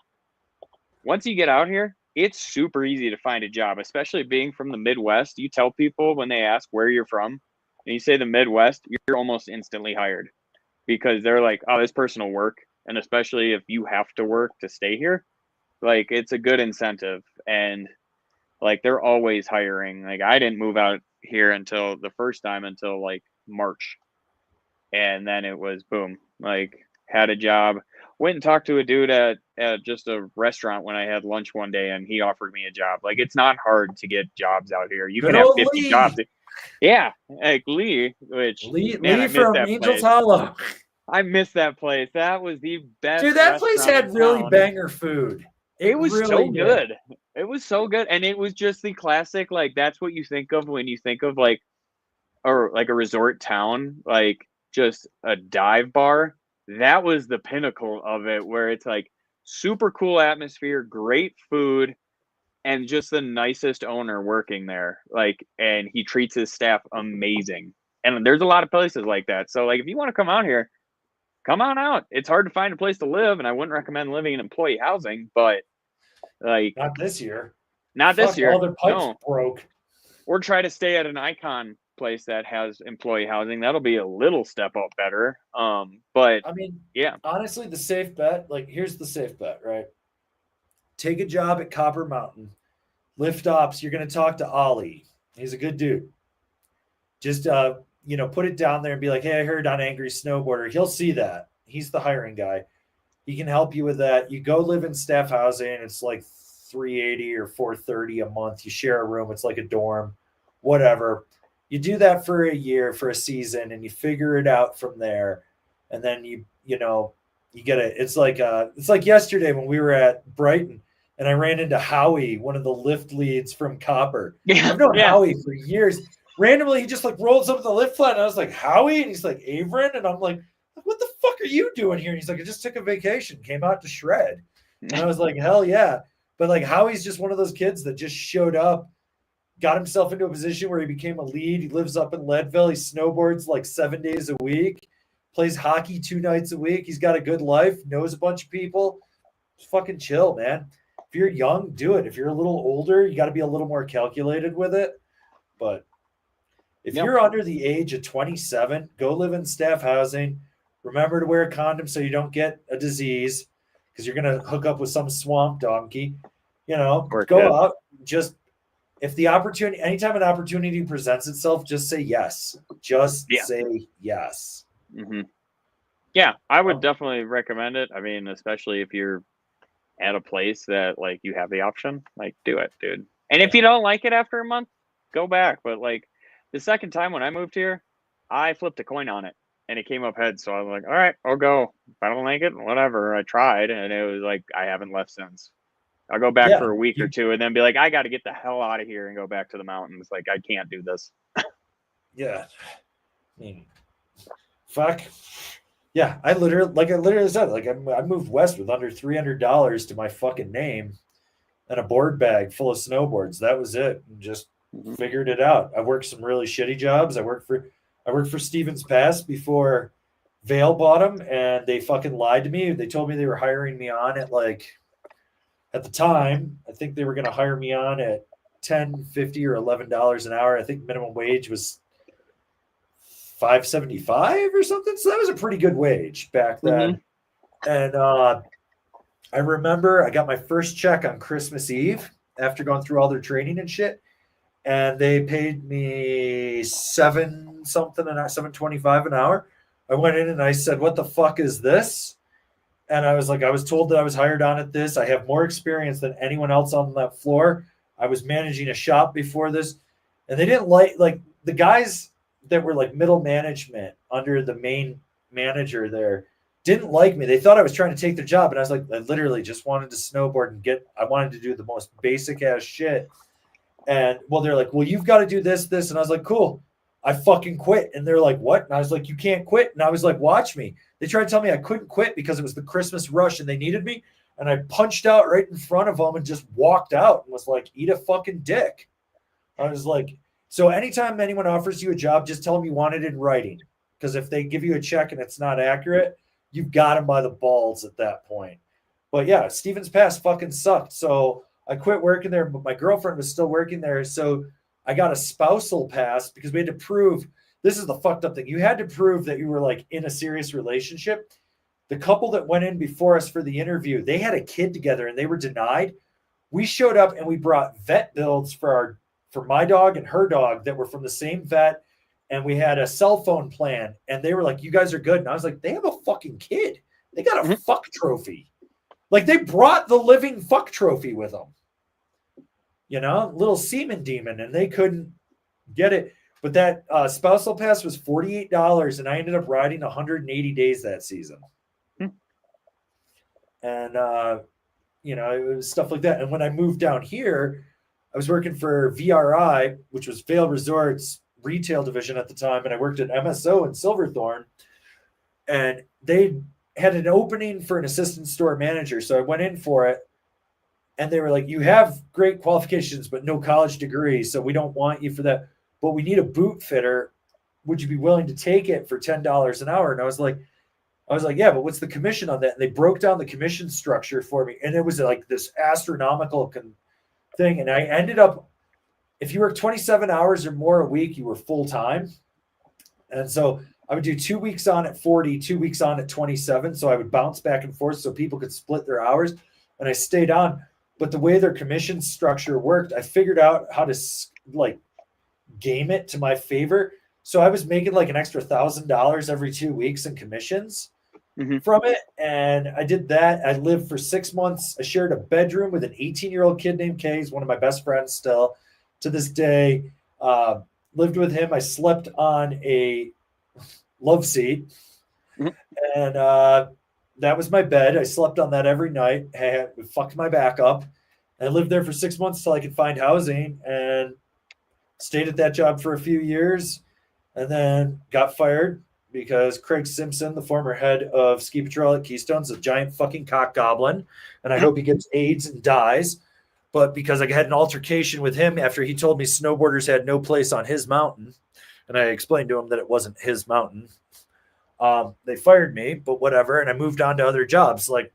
once you get out here, it's super easy to find a job, especially being from the Midwest. You tell people when they ask where you're from and you say the Midwest, you're almost instantly hired because they're like, oh, this person will work. And especially if you have to work to stay here, like it's a good incentive. And like they're always hiring. Like I didn't move out here until the first time until like March. And then it was boom, like had a job. Went and talked to a dude at just a restaurant when I had lunch one day and he offered me a job. Like it's not hard to get jobs out here. You can have 50 Lee. jobs. Yeah, like Lee, which Lee I missed from that Angels place. Hollow. I missed that place. That was the best. Dude, that place had really town. Banger food. It was really so did. good. It was so good. And it was just the classic, like that's what you think of when you think of like a resort town, like just a dive bar. That was the pinnacle of it, where it's like super cool atmosphere, great food, and just the nicest owner working there. Like, and he treats his staff amazing. And there's a lot of places like that. So like if you want to come out here, come on out. It's hard to find a place to live, and I wouldn't recommend living in employee housing, but like not this year. Not this year. All their pipes broke. or try to stay at an icon place that has employee housing. That'll be a little step up better. But I mean, yeah, honestly, the safe bet, like here's the safe bet, right? Take a job at Copper Mountain, lift ops. You're going to talk to Ollie. He's a good dude. Just put it down there and be like, hey, I heard on Angry Snowboarder. He'll see that. He's the hiring guy. He can help you with that. You go live in staff housing. It's like $380 or $430 a month. You share a room. It's like a dorm, whatever. You do that for a year, for a season, and you figure it out from there. And then you get it. It's like yesterday when we were at Brighton and I ran into Howie, one of the lift leads from Copper. yeah, I've known yeah. Howie for years. Randomly, he just like rolls up the lift flat, and I was like, Howie? And he's like, Averin? And I'm like, what the fuck are you doing here? And he's like, I just took a vacation, came out to shred. And I was like, hell yeah. But like Howie's just one of those kids that just showed up, got himself into a position where he became a lead. He lives up in Leadville. He snowboards like 7 days a week, plays hockey 2 nights a week. He's got a good life, knows a bunch of people. Just fucking chill, man. If you're young, do it. If you're a little older, you got to be a little more calculated with it. But if you're under the age of 27, go live in staff housing. Remember to wear a condom so you don't get a disease because you're going to hook up with some swamp donkey. Go out. Just if the opportunity, anytime an opportunity presents itself, just say yes. Say yes. Mm-hmm. Yeah, I would definitely recommend it. I mean, especially if you're at a place that like you have the option, like do it, dude. And if you don't like it after a month, go back. But like the second time when I moved here, I flipped a coin on it and it came up heads. So I was like, all right, I'll go. If I don't like it, whatever. I tried and it was like I haven't left since. I'll go back for a week or two and then be like, I got to get the hell out of here and go back to the mountains. Like I can't do this. Yeah. I mean, fuck. Yeah, I literally said, like I moved west with under $300 to my fucking name and a board bag full of snowboards. That was it. And just figured it out. I worked some really shitty jobs. I worked for Stevens Pass before Vail bought them, and they fucking lied to me. They told me they were hiring me on at the time, I think they were going to hire me on at $10, $50, or $11 an hour. I think minimum wage was $5.75 or something. So that was a pretty good wage back then. And I remember I got my first check on Christmas Eve after going through all their training and shit. And they paid me $7.25 an hour. I went in and I said, what the fuck is this? And I was like, I was told that I was hired on at this. I have more experience than anyone else on that floor. I was managing a shop before this. And they didn't like the guys that were like middle management under the main manager there didn't like me. They thought I was trying to take their job. And I was like, I literally just wanted to snowboard and I wanted to do the most basic ass shit. And well, they're like, well, you've got to do this. And I was like, cool. I fucking quit. And they're like, what? And I was like, you can't quit. And I was like, watch me. They tried to tell me I couldn't quit because it was the Christmas rush and they needed me. And I punched out right in front of them and just walked out and was like, eat a fucking dick. I was like, so anytime anyone offers you a job, just tell them you want it in writing. Because if they give you a check and it's not accurate, you've got them by the balls at that point. But yeah, Stevens Pass fucking sucked. So I quit working there, but my girlfriend was still working there. So I got a spousal pass because we had to prove, this is the fucked up thing. You had to prove that you were like in a serious relationship. The couple that went in before us for the interview, they had a kid together and they were denied. We showed up and we brought vet bills for my dog and her dog that were from the same vet. And we had a cell phone plan and they were like, you guys are good. And I was like, they have a fucking kid. They got a fuck trophy. Like they brought the living fuck trophy with them. Little semen demon, and they couldn't get it. But that spousal pass was $48, and I ended up riding 180 days that season. And, it was stuff like that. And when I moved down here, I was working for VRI, which was Vail Resorts retail division at the time, and I worked at MSO in Silverthorne, and they had an opening for an assistant store manager. So I went in for it. And they were like, you have great qualifications, but no college degree. So we don't want you for that. But we need a boot fitter. Would you be willing to take it for $10 an hour? And I was like, yeah, but what's the commission on that? And they broke down the commission structure for me. And it was like this astronomical thing. And I ended up if you work 27 hours or more a week, you were full time. And so I would do 2 weeks on at 40, 2 weeks on at 27. So I would bounce back and forth so people could split their hours. And I stayed on. But the way their commission structure worked, I figured out how to like game it to my favor. So I was making like an extra $1,000 every 2 weeks in commissions from it. And I did that. I lived for 6 months. I shared a bedroom with an 18-year-old kid named Kay. He's one of my best friends still to this day. Lived with him. I slept on a love seat. And that was my bed. I slept on that every night. I fucked my back up. I lived there for 6 months till I could find housing, and stayed at that job for a few years, and then got fired because Craig Simpson, the former head of ski patrol at Keystone, is a giant fucking cock goblin, and I hope he gets AIDS and dies. But because I had an altercation with him after he told me snowboarders had no place on his mountain, and I explained to him that it wasn't his mountain, they fired me, but whatever. And I moved on to other jobs. Like,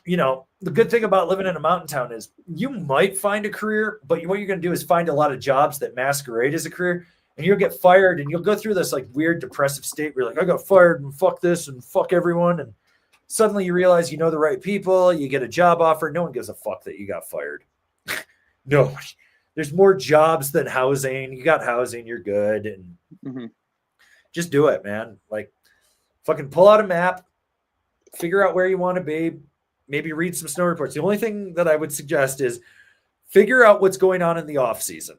you know, the good thing about living in a mountain town is you might find a career, but what you're going to do is find a lot of jobs that masquerade as a career, and you'll get fired, and you'll go through this like weird depressive state where you're like, I got fired and fuck this and fuck everyone. And suddenly you realize you know the right people, you get a job offer. No one gives a fuck that you got fired. No, there's more jobs than housing. You got housing, you're good. And just do it, man. Like, fucking pull out a map, figure out where you want to be, maybe read some snow reports. The only thing that I would suggest is figure out what's going on in the off season.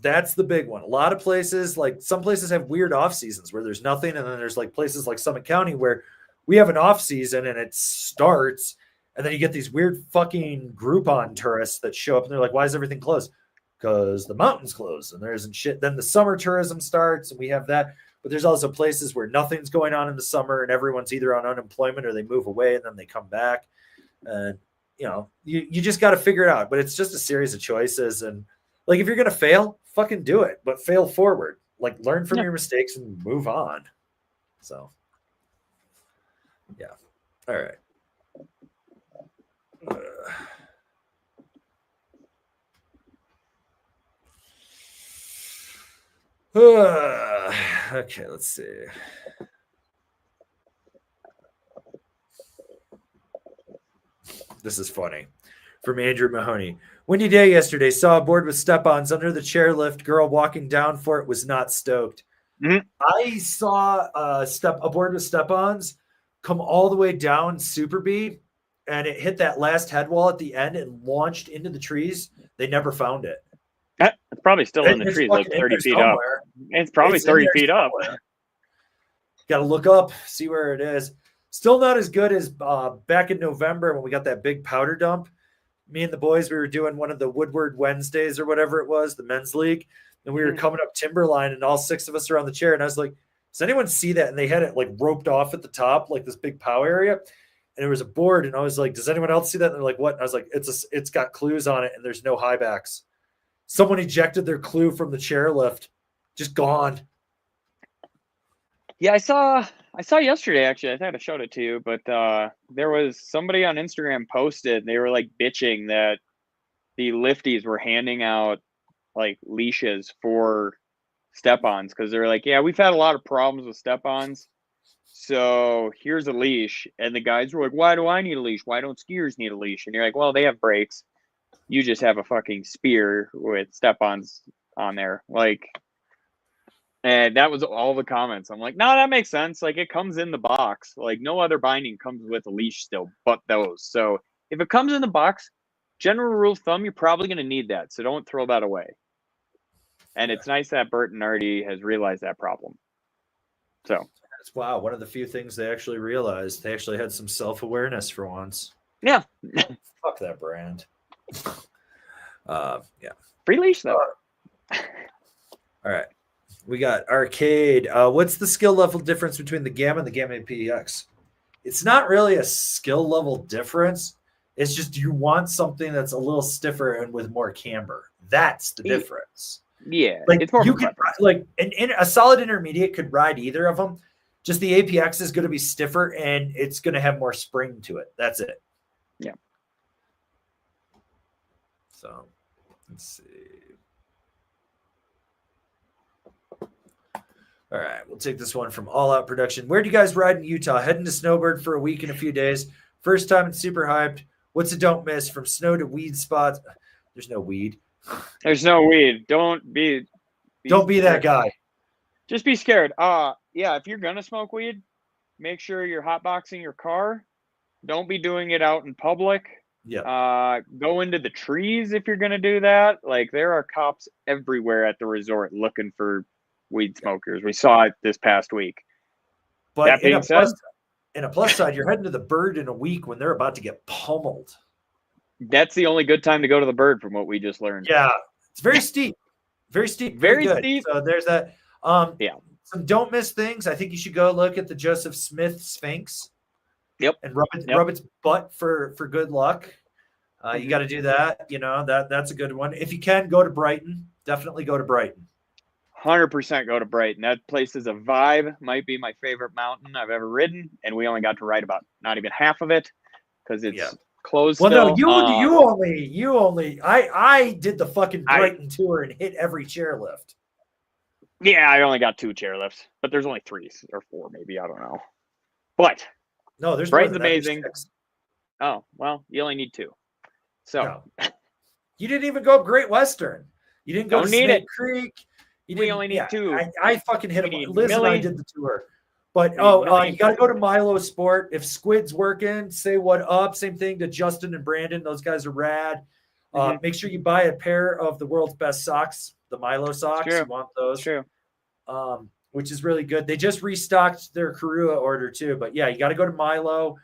That's the big one. A lot of places, like some places have weird off seasons where there's nothing. And then there's like places like Summit County where we have an off season and it starts, and then you get these weird fucking Groupon tourists that show up and they're like, why is everything closed? Because the mountain's closed and there isn't shit. Then the summer tourism starts and we have that. But there's also places where nothing's going on in the summer and everyone's either on unemployment or they move away and then they come back. And, you know, you just got to figure it out. But it's just a series of choices. And, like, if you're going to fail, fucking do it. But fail forward. Like, learn from your mistakes and move on. So, yeah. All right. Okay, let's see. This is funny. From Andrew Mahoney. Windy day yesterday. Saw a board with step-ons under the chairlift. Girl walking down for it was not stoked. I saw a board with step-ons come all the way down Super B, and it hit that last head wall at the end and launched into the trees. They never found it. It's probably still in the trees, like 30 feet up. It's probably 30 feet up. Got to look up, see where it is. Still not as good as back in November when we got that big powder dump. Me and the boys, we were doing one of the Woodward Wednesdays or whatever it was, the men's league. And we were coming up Timberline and all six of us are on the chair. And I was like, does anyone see that? And they had it like roped off at the top, like this big pow area. And there was a board. And I was like, does anyone else see that? And they're like, what? And I was like, it's got clues on it and there's no high backs. Someone ejected their clue from the chairlift. Just gone. Yeah, I saw yesterday, actually. I thought I showed it to you, but there was somebody on Instagram posted, they were like bitching that the lifties were handing out like leashes for step-ons because they're like, yeah, we've had a lot of problems with step-ons. So here's a leash. And the guys were like, why do I need a leash? Why don't skiers need a leash? And you're like, well, they have brakes. You just have a fucking spear with step-ons on there. Like, and that was all the comments. I'm like, no, that makes sense. Like, it comes in the box. Like, no other binding comes with a leash still but those. So if it comes in the box, general rule of thumb, you're probably going to need that. So don't throw that away. And it's nice that Bert Nardi has realized that problem. So, wow, one of the few things they actually realized. They actually had some self-awareness for once. Yeah. Fuck that brand. Yeah. Free leash, though. All right. We got arcade. What's the skill level difference between the Gamma and the Gamma PX? It's not really a skill level difference. It's just you want something that's a little stiffer and with more camber. That's the difference. Yeah, like it's more you could like a solid intermediate could ride either of them. Just the APX is going to be stiffer and it's going to have more spring to it. That's it. Yeah. So let's see. All right, we'll take this one from All Out Production. Where do you guys ride in Utah? Heading to Snowbird for a week and a few days. First time and super hyped. What's a don't miss? From snow to weed spots. There's no weed. There's no weed. Don't be that guy. Just be scared. Yeah, if you're gonna smoke weed, make sure you're hotboxing your car. Don't be doing it out in public. Yeah. Go into the trees if you're gonna do that. Like, there are cops everywhere at the resort looking for weed smokers. We saw it this past week. But that being said, in a plus side, you're heading to the Bird in a week when they're about to get pummeled. That's the only good time to go to the Bird, from what we just learned. Yeah, it's very steep. Very steep. Very good. steep. So there's that. Yeah. Some don't miss things. I think you should go look at the Joseph Smith Sphinx. Yep. And rub its butt for good luck. You got to do that. You know, that's a good one. If you can, go to Brighton. Definitely go to Brighton. 100% go to Brighton. That place is a vibe. Might be my favorite mountain I've ever ridden, and we only got to ride about not even half of it because it's closed. Well, still. no, you only. I did the fucking Brighton tour and hit every chairlift. Yeah, I only got 2 chairlifts, but there's only 3 or 4, maybe, I don't know. But no, there's Brighton's amazing. Oh, well, you only need 2. So no. You didn't even go up Great Western. You didn't go to Snake Creek. We only need 2. I fucking hit him. Liz and I did the tour. But you got to go to Milo Sport. If Squid's working, say what up. Same thing to Justin and Brandon. Those guys are rad. Make sure you buy a pair of the world's best socks, the Milo socks. You want those? True. Which is really good. They just restocked their Karua order too. But yeah, you got to go to Milo.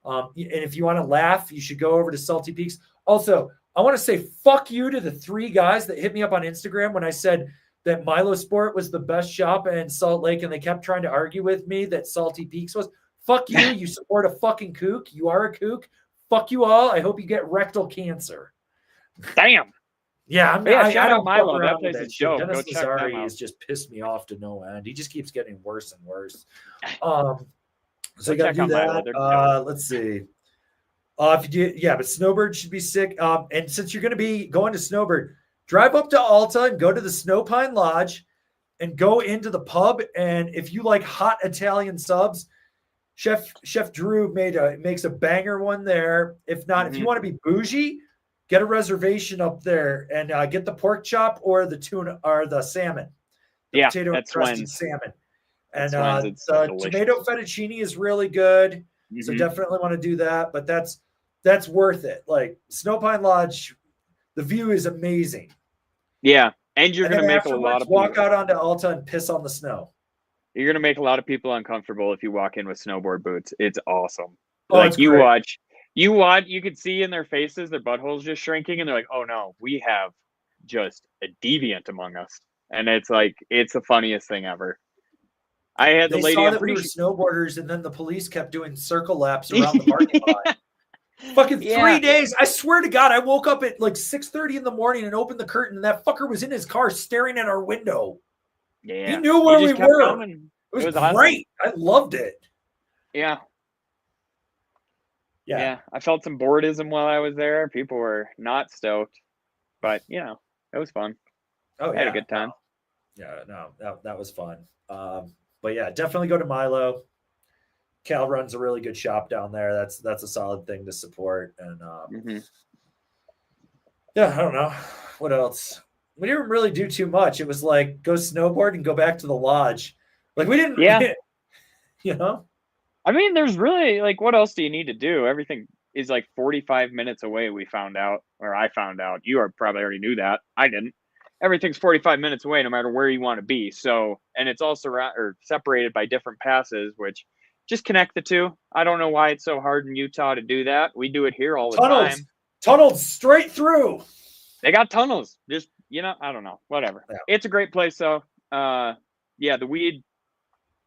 And if you want to laugh, you should go over to Salty Peaks. Also, I want to say fuck you to the 3 guys that hit me up on Instagram when I said that Milo Sport was the best shop in Salt Lake, and they kept trying to argue with me that Salty Peaks was. Fuck you. You support a fucking kook. You are a kook. Fuck you all. I hope you get rectal cancer. Damn. Yeah, I don't Milo. That place is dope. Dennis Go check them Lazari out. has just pissed me off to no end. He just keeps getting worse and worse. So you got to do that. Let's see. If you do, but Snowbird should be sick. And since you're going to be going to Snowbird, drive up to Alta and go to the Snowpine Lodge and go into the pub. And if you like hot Italian subs, Chef Drew makes a banger one there. If not, if you want to be bougie, get a reservation up there and get the pork chop or the tuna or the salmon. The potato crusted salmon. And the tomato fettuccine is really good. So definitely want to do that. But that's worth it. Like Snowpine Lodge, the view is amazing. Yeah. And you're going to make a lot of people walk out onto Alta and piss on the snow. You're going to make a lot of people uncomfortable if you walk in with snowboard boots. It's awesome. Oh, like you watch, you could see in their faces, their buttholes just shrinking. And they're like, oh no, we have just a deviant among us. And it's like, it's the funniest thing ever. I had the lady. They saw that we were snowboarders, and then the police kept doing circle laps around the parking lot. Fucking 3 days. I swear to God, I woke up at like 6:30 in the morning and opened the curtain, and that fucker was in his car staring at our window. Yeah, he knew where we were. Coming. It was great. Awesome. I loved it. Yeah. I felt some boredism while I was there. People were not stoked, but it was fun. I had a good time. That was fun. But yeah, definitely go to Milo. Cal runs a really good shop down there. That's a solid thing to support. And I don't know what else. We didn't really do too much. It was like go snowboard and go back to the lodge. Like we didn't. I mean, there's really like, what else do you need to do? Everything is like 45 minutes away. We found out, or I found out. You probably already knew that. I didn't. Everything's 45 minutes away, no matter where you want to be. So, and it's also separated by different passes, which just connect the two. I don't know why it's so hard in Utah to do that. We do it here all the time. Tunnels straight through. They got tunnels. Just, I don't know. Whatever. Yeah. It's a great place, though. The weed,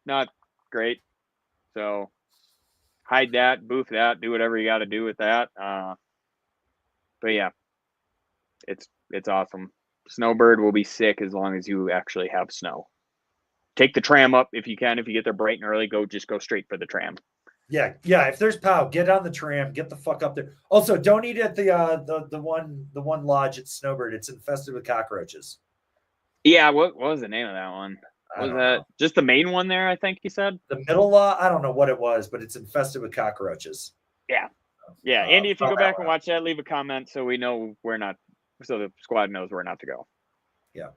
not great. So hide that, boof that, do whatever you got to do with that. But yeah, it's awesome. Snowbird will be sick as long as you actually have snow. Take the tram up if you can. If you get there bright and early, go straight for the tram. Yeah. If there's POW, get on the tram. Get the fuck up there. Also, don't eat at the one lodge at Snowbird. It's infested with cockroaches. Yeah. What was the name of that one? Was that just the main one there? I think he said the middle lot. I don't know what it was, but it's infested with cockroaches. Yeah. Andy, if you go back and watch that, leave a comment so we know so the squad knows where not to go. Yeah.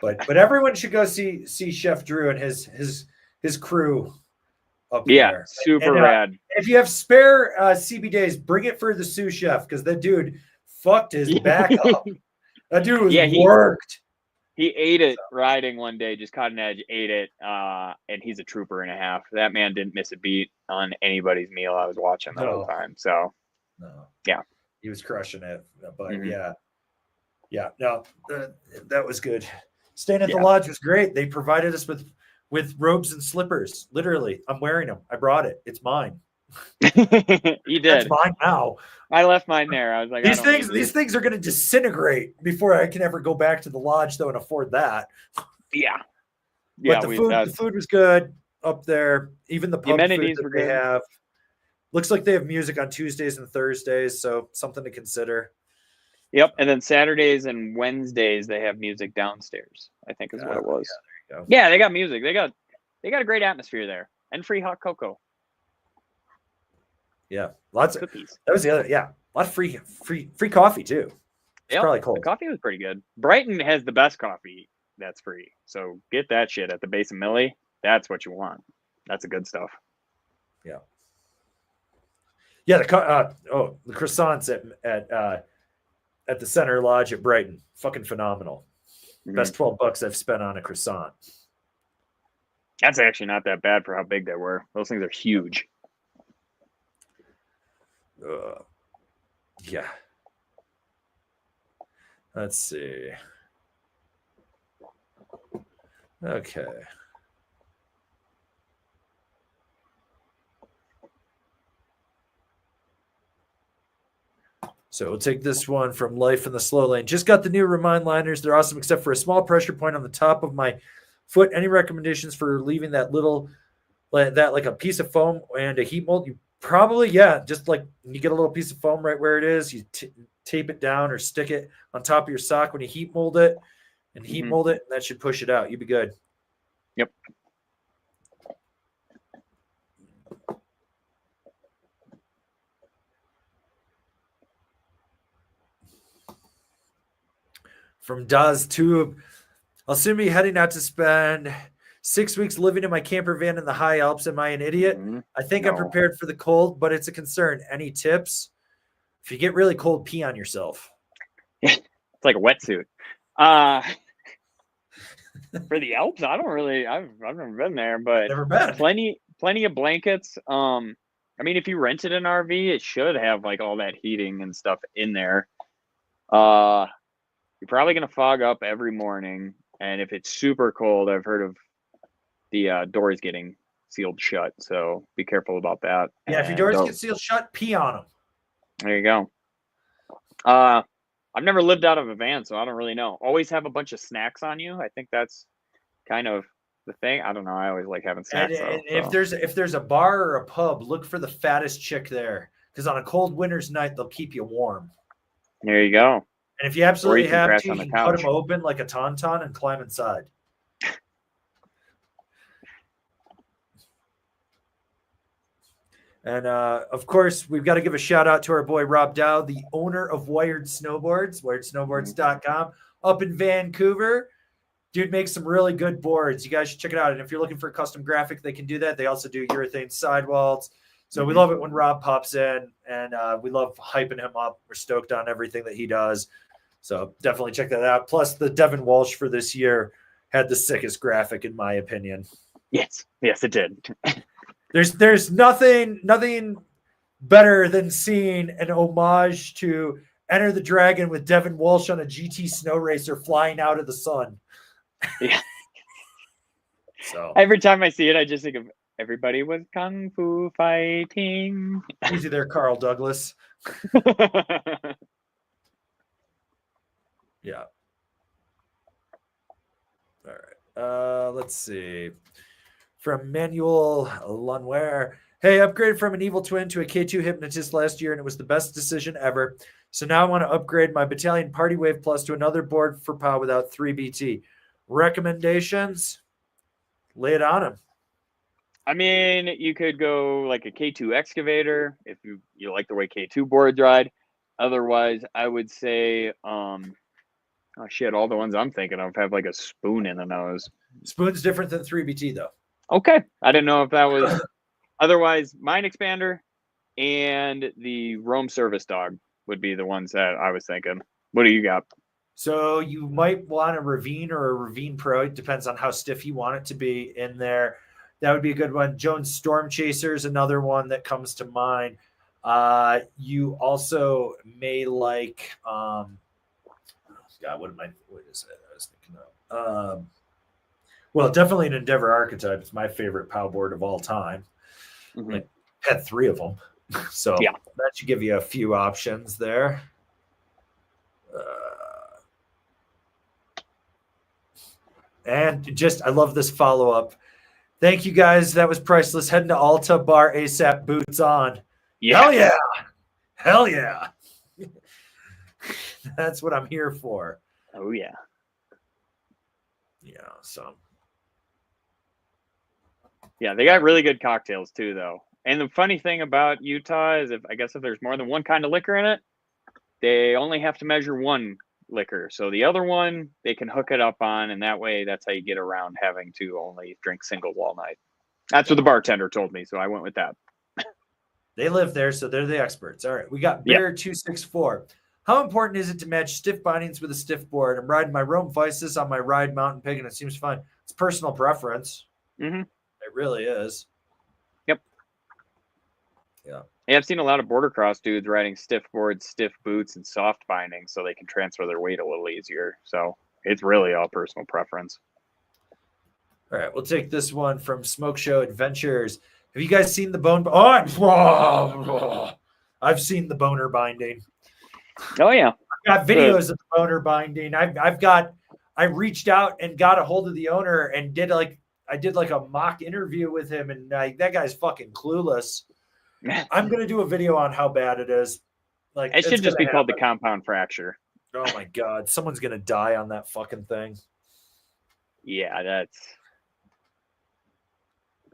Like, but everyone should go see Chef Drew and his crew up there. Super rad. If you have spare CB days, bring it for the sous chef because that dude fucked his back up. That dude was worked. He ate it riding one day, just caught an edge, ate it, and he's a trooper and a half. That man didn't miss a beat on anybody's meal I was watching the whole time. So, yeah. He was crushing it. But, no, that was good. Staying at the lodge was great. They provided us with robes and slippers. Literally, I'm wearing them. I brought it. It's mine. You did. It's mine now. I left mine there. I was like, these things are going to disintegrate before I can ever go back to the lodge, though, and afford that. Yeah. But the food was good up there. Even the pub amenities food that they have. Looks like they have music on Tuesdays and Thursdays, so something to consider. Yep, and then Saturdays and Wednesdays they have music downstairs, I think is what it was. Yeah, there you go. Yeah, they got music. They got a great atmosphere there. And free hot cocoa. Yeah. Lots of cookies. That was the other, a lot of free coffee too. It's probably cold. The coffee was pretty good. Brighton has the best coffee that's free. So get that shit at the base of Millie. That's what you want. That's the good stuff. Yeah. Yeah, the croissants at the Center Lodge at Brighton. Fucking phenomenal. Mm-hmm. Best $12 I've spent on a croissant. That's actually not that bad for how big they were. Those things are huge. Yeah. Let's see. Okay. So we'll take this one from Life in the Slow Lane. Just got the new Remind liners. They're awesome, except for a small pressure point on the top of my foot. Any recommendations for leaving that like a piece of foam and a heat mold? You probably, just like you get a little piece of foam right where it is. You tape it down or stick it on top of your sock when you heat mold it, and mold it. And that should push it out. You'd be good. Yep. From Daz Tube, I'll soon be heading out to spend 6 weeks living in my camper van in the high Alps. Am I an idiot? Mm-hmm. I think I'm prepared for the cold, but it's a concern. Any tips? If you get really cold, pee on yourself. It's like a wetsuit. For the Alps, I've never been there, but never been. Plenty of blankets. I mean, if you rented an RV, it should have like all that heating and stuff in there. You're probably going to fog up every morning. And if it's super cold, I've heard of the doors getting sealed shut. So be careful about that. Yeah, if your doors get sealed shut, pee on them. There you go. I've never lived out of a van, so I don't really know. Always have a bunch of snacks on you. I think that's kind of the thing. I don't know. I always like having snacks. And if there's a bar or a pub, look for the fattest chick there. Because on a cold winter's night, they'll keep you warm. There you go. And if you absolutely have to, you can cut them open like a tauntaun and climb inside. And, of course, we've got to give a shout-out to our boy Rob Dow, the owner of Wired Snowboards, wiredsnowboards.com, up in Vancouver. Dude makes some really good boards. You guys should check it out. And if you're looking for a custom graphic, they can do that. They also do urethane sidewalls. So we love it when Rob pops in, and we love hyping him up. We're stoked on everything that he does. So definitely check that out. Plus, the Devin Walsh for this year had the sickest graphic, in my opinion. Yes, it did. There's nothing better than seeing an homage to Enter the Dragon with Devin Walsh on a GT snow racer flying out of the sun. Yeah. So every time I see it, I just think of everybody was kung fu fighting. Easy there, Carl Douglas. Yeah. All right. Let's see. From Manuel Lunware. Hey, upgraded from an Evil Twin to a K2 Hypnotist last year, and it was the best decision ever. So now I want to upgrade my Battalion Party Wave Plus to another board for POW without 3BT. Recommendations? Lay it on him. I mean, you could go like a K2 excavator if you like the way K2 boards ride. Otherwise, I would say, oh shit, all the ones I'm thinking of have like a spoon in the nose. Spoon's different than 3BT though. Okay, I didn't know if that was. Otherwise, Mine Expander and the Roam Service Dog would be the ones that I was thinking. What do you got? So you might want a Ravine or a Ravine Pro. It depends on how stiff you want it to be in there. That would be a good one. Jones Storm Chaser is another one that comes to mind. You also may like, God, what is it? I was thinking of. Well, definitely an Endeavor Archetype. It's my favorite POW board of all time. Mm-hmm. Like, had 3 of them. So yeah, that should give you a few options there. And just, I love this follow-up. Thank you, guys. That was priceless. Heading to Alta, bar ASAP, boots on. yeah. Hell yeah. Hell yeah. That's what I'm here for. Oh, yeah. Yeah, so. Yeah, they got really good cocktails, too, though. And the funny thing about Utah is if there's more than one kind of liquor in it, they only have to measure one liquor. So the other one, they can hook it up on, and that way that's how you get around having to only drink singles all night. That's what the bartender told me, so I went with that. They live there, so they're the experts. All right, we got Bear 264. How important is it to match stiff bindings with a stiff board? I'm riding my Rome Vices on my Ride Mountain Pig, and it seems fun. It's personal preference. Mm-hmm. It really is. Yep. Yeah. Hey, I've seen a lot of border cross dudes riding stiff boards, stiff boots, and soft bindings so they can transfer their weight a little easier. So it's really all personal preference. All right, we'll take this one from Smoke Show Adventures. Have you guys seen the bone? I've seen the boner binding. Oh yeah, I've got videos of the boner binding. I reached out and got a hold of the owner and did like a mock interview with him, and that guy's fucking clueless. I'm gonna do a video on how bad it is. Like it should just be called the compound fracture. Oh my god, someone's gonna die on that fucking thing. Yeah, that's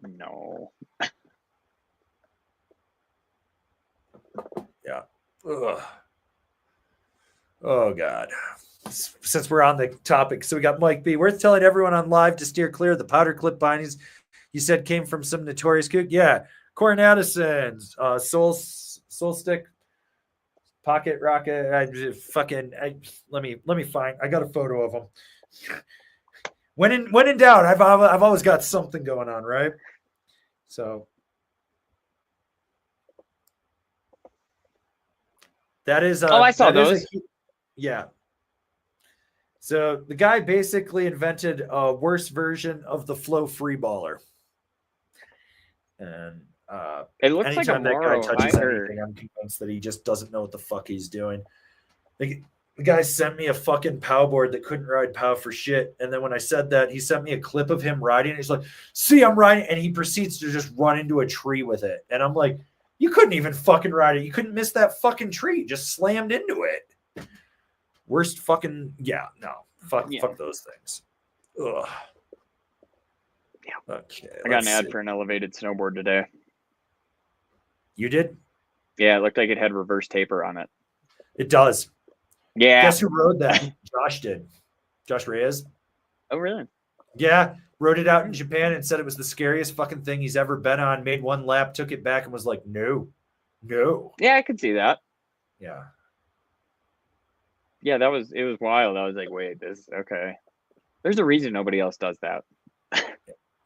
no. Yeah. Ugh. Oh god. Since we're on the topic, so we got Mike B. Worth telling everyone on live to steer clear of the powder clip bindings you said came from some notorious kook. Yeah. Corn Addison's, Soul Stick, Pocket Rocket. Let me find. I got a photo of them. When in doubt, I've always got something going on, right? So that is. I saw those. Yeah. So the guy basically invented a worse version of the Flow Freeballer. And it looks like a anytime that guy Moro. touches anything, I'm convinced that he just doesn't know what the fuck he's doing. The guy sent me a fucking POW board that couldn't ride POW for shit. And then when I said that, he sent me a clip of him riding. He's like, see, I'm riding. And he proceeds to just run into a tree with it. And I'm like, you couldn't even fucking ride it. You couldn't miss that fucking tree. Just slammed into it. Worst fucking, yeah, no. Fuck those things. Ugh. Yeah. Okay. I got an ad for an elevated snowboard today. You did? Yeah, it looked like it had reverse taper on it. It does. Yeah. Guess who rode that? Josh did. Josh Reyes. Oh, really? Yeah. Rode it out in Japan and said it was the scariest fucking thing he's ever been on. Made one lap, took it back, and was like, no. Yeah, I could see that. Yeah. Yeah, it was wild. I was like, wait, this okay. There's a reason nobody else does that.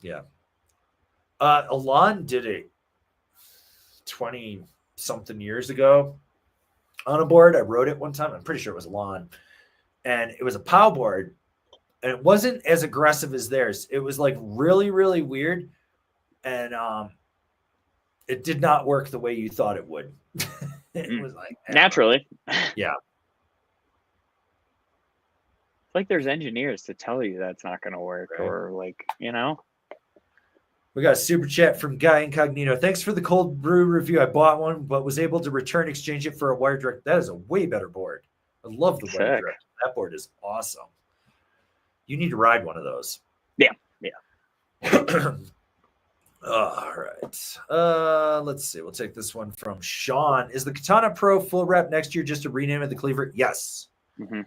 Yeah. Alon did it 20-something years ago on a board. I rode it one time. I'm pretty sure it was Alon. And it was a POW board. And it wasn't as aggressive as theirs. It was like really, really weird. And it did not work the way you thought it would. It was like naturally. Yeah. It's like there's engineers to tell you that's not going to work, right. Or like, you know. We got a super chat from Guy Incognito. Thanks for the cold brew review. I bought one, but was able to return exchange it for a wire direct. That is a way better board. I love the wire direct. That board is awesome. You need to ride one of those. Yeah. All right. Let's see. We'll take this one from Sean. Is the Katana Pro full wrap next year just a rename of the cleaver? Yes. Mm-hmm.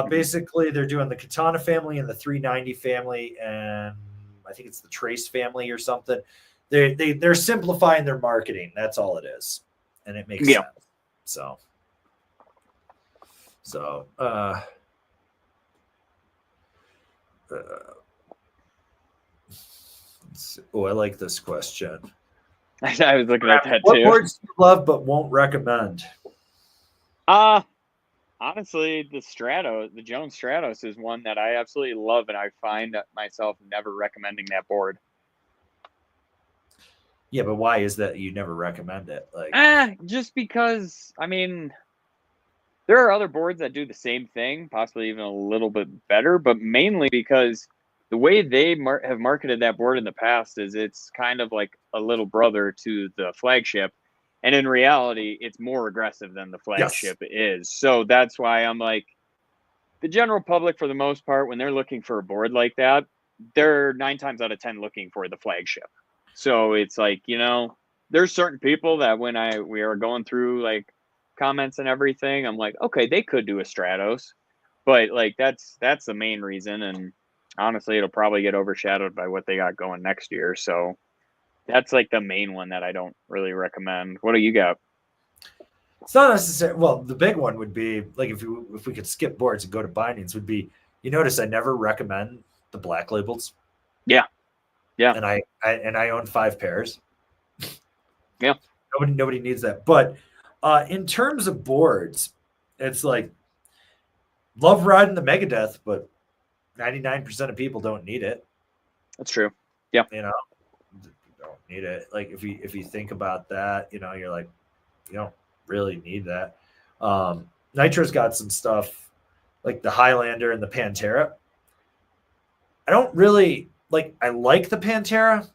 Basically, they're doing the Katana family and the 390 family, and I think it's the Trace family or something. They're simplifying their marketing. That's all it is, and it makes sense. So. Oh, I like this question. I was looking at that what too. What boards do you love but won't recommend? Honestly, the Jones Stratos is one that I absolutely love, and I find myself never recommending that board. Yeah, but why is that you never recommend it? Just because, I mean, there are other boards that do the same thing, possibly even a little bit better, but mainly because the way they have marketed that board in the past is it's kind of like a little brother to the flagship. And in reality, it's more aggressive than the flagship is. So that's why I'm like, the general public, for the most part, when they're looking for a board like that, they're 9 times out of 10 looking for the flagship. So it's like, there's certain people that when we are going through like comments and everything, I'm like, okay, they could do a Stratos, but like that's the main reason. And honestly, it'll probably get overshadowed by what they got going next year. So that's like the main one that I don't really recommend. What do you got? It's not necessary. Well, the big one would be like if we could skip boards and go to bindings, would be, you notice I never recommend the black labels. Yeah. And I own 5 pairs. Yeah. Nobody needs that. But in terms of boards, it's like love riding the Megadeth, but 99% of people don't need it. That's true. Yeah. Don't need it. Like if you think about that, you're like, you don't really need that. Nitro's got some stuff like the Highlander and the Pantera. I don't really I like the Pantera.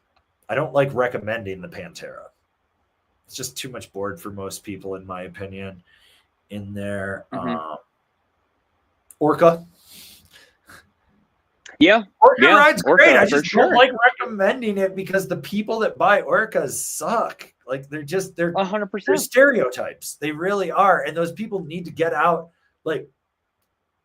I don't like recommending the Pantera. It's just too much board for most people, in my opinion. In there, Orca. Yeah, Orca ride's great. Orca, I just don't like recommending it because the people that buy Orcas suck. Like they're 100%. They're stereotypes. They really are, and those people need to get out. Like,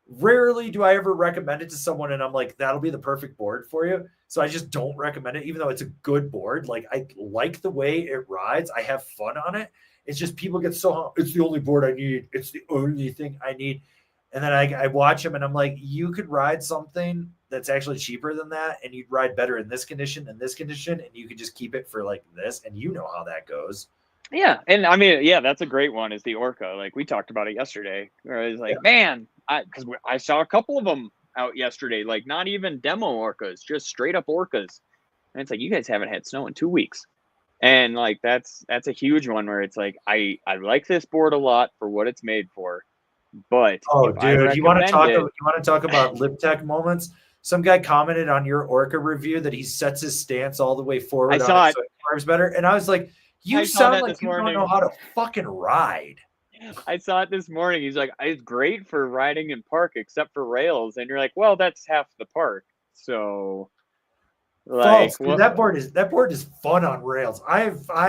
rarely do I ever recommend it to someone, and I'm like, that'll be the perfect board for you. So I just don't recommend it, even though it's a good board. Like I like the way it rides. I have fun on it. It's just people get so it's the only board I need. It's the only thing I need. And then I watch them and I'm like, you could ride something that's actually cheaper than that, and you'd ride better in this condition and this condition, and you could just keep it for like this, and you know how that goes. Yeah, and I mean, yeah, that's a great one. Is the Orca? Like we talked about it yesterday. Where it's like, man, because I saw a couple of them out yesterday. Like not even demo Orcas, just straight up Orcas. And it's like you guys haven't had snow in 2 weeks, and like that's a huge one where it's like I like this board a lot for what it's made for. But dude, you want to talk about lip tech moments? Some guy commented on your Orca review that he sets his stance all the way forward. I saw it. So it carves better, and I was like, "You sound like you don't know how to fucking ride." I saw it this morning. He's like, "It's great for riding in park, except for rails," and you're like, "Well, that's half the park." So, like, that board is fun on rails. I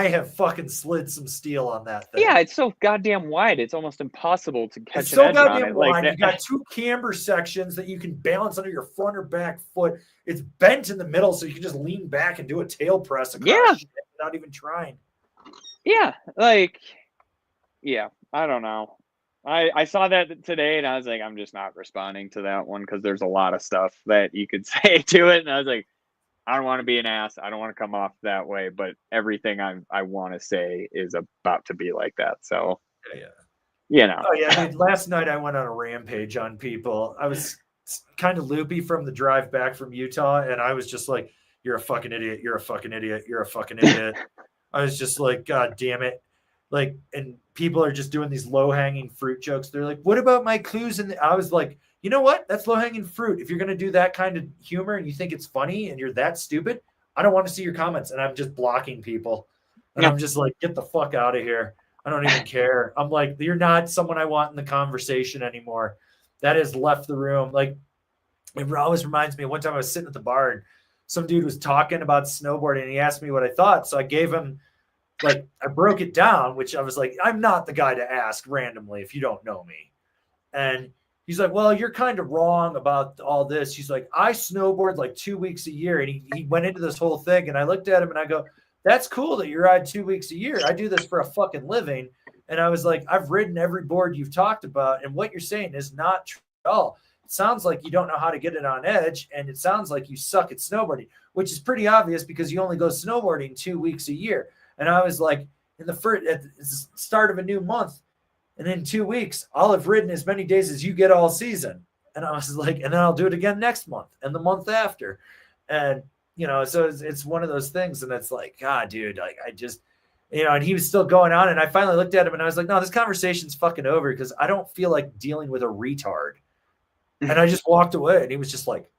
have fucking slid some steel on that thing. Yeah, it's so goddamn wide. It's almost impossible to catch an edge on it. Wide. You got 2 camber sections that you can balance under your front or back foot. It's bent in the middle, so you can just lean back and do a tail press across without even trying. Yeah, I don't know. I saw that today, and I was like, I'm just not responding to that one because there's a lot of stuff that you could say to it, and I was like, I don't want to be an ass. I don't want to come off that way, but everything I want to say is about to be like that. So, Oh yeah, dude, last night I went on a rampage on people. I was kind of loopy from the drive back from Utah, and I was just like, "You're a fucking idiot. You're a fucking idiot. You're a fucking idiot." I was just like, "God damn it!" Like, and people are just doing these low hanging fruit jokes. They're like, "What about my clues?" And I was like, you know what? That's low-hanging fruit. If you're going to do that kind of humor and you think it's funny and you're that stupid, I don't want to see your comments. And I'm just blocking people. And I'm just like, get the fuck out of here. I don't even care. I'm like, you're not someone I want in the conversation anymore. That has left the room. Like, it always reminds me, one time I was sitting at the bar and some dude was talking about snowboarding and he asked me what I thought. So I gave him, like, I broke it down, which I was like, I'm not the guy to ask randomly if you don't know me. And he's like, well, you're kind of wrong about all this. He's like, I snowboard like 2 weeks a year. And he went into this whole thing. And I looked at him and I go, that's cool that you ride 2 weeks a year. I do this for a fucking living. And I was like, I've ridden every board you've talked about. And what you're saying is not true at all. It sounds like you don't know how to get it on edge. And it sounds like you suck at snowboarding, which is pretty obvious because you only go snowboarding 2 weeks a year. And I was like, at the start of a new month, and in 2 weeks, I'll have ridden as many days as you get all season. And I was like, and then I'll do it again next month and the month after. And, you know, so it's one of those things. And it's like, God, dude, like I just, you know, and he was still going on. And I finally looked at him and I was like, no, this conversation's fucking over because I don't feel like dealing with a retard. And I just walked away and he was just like,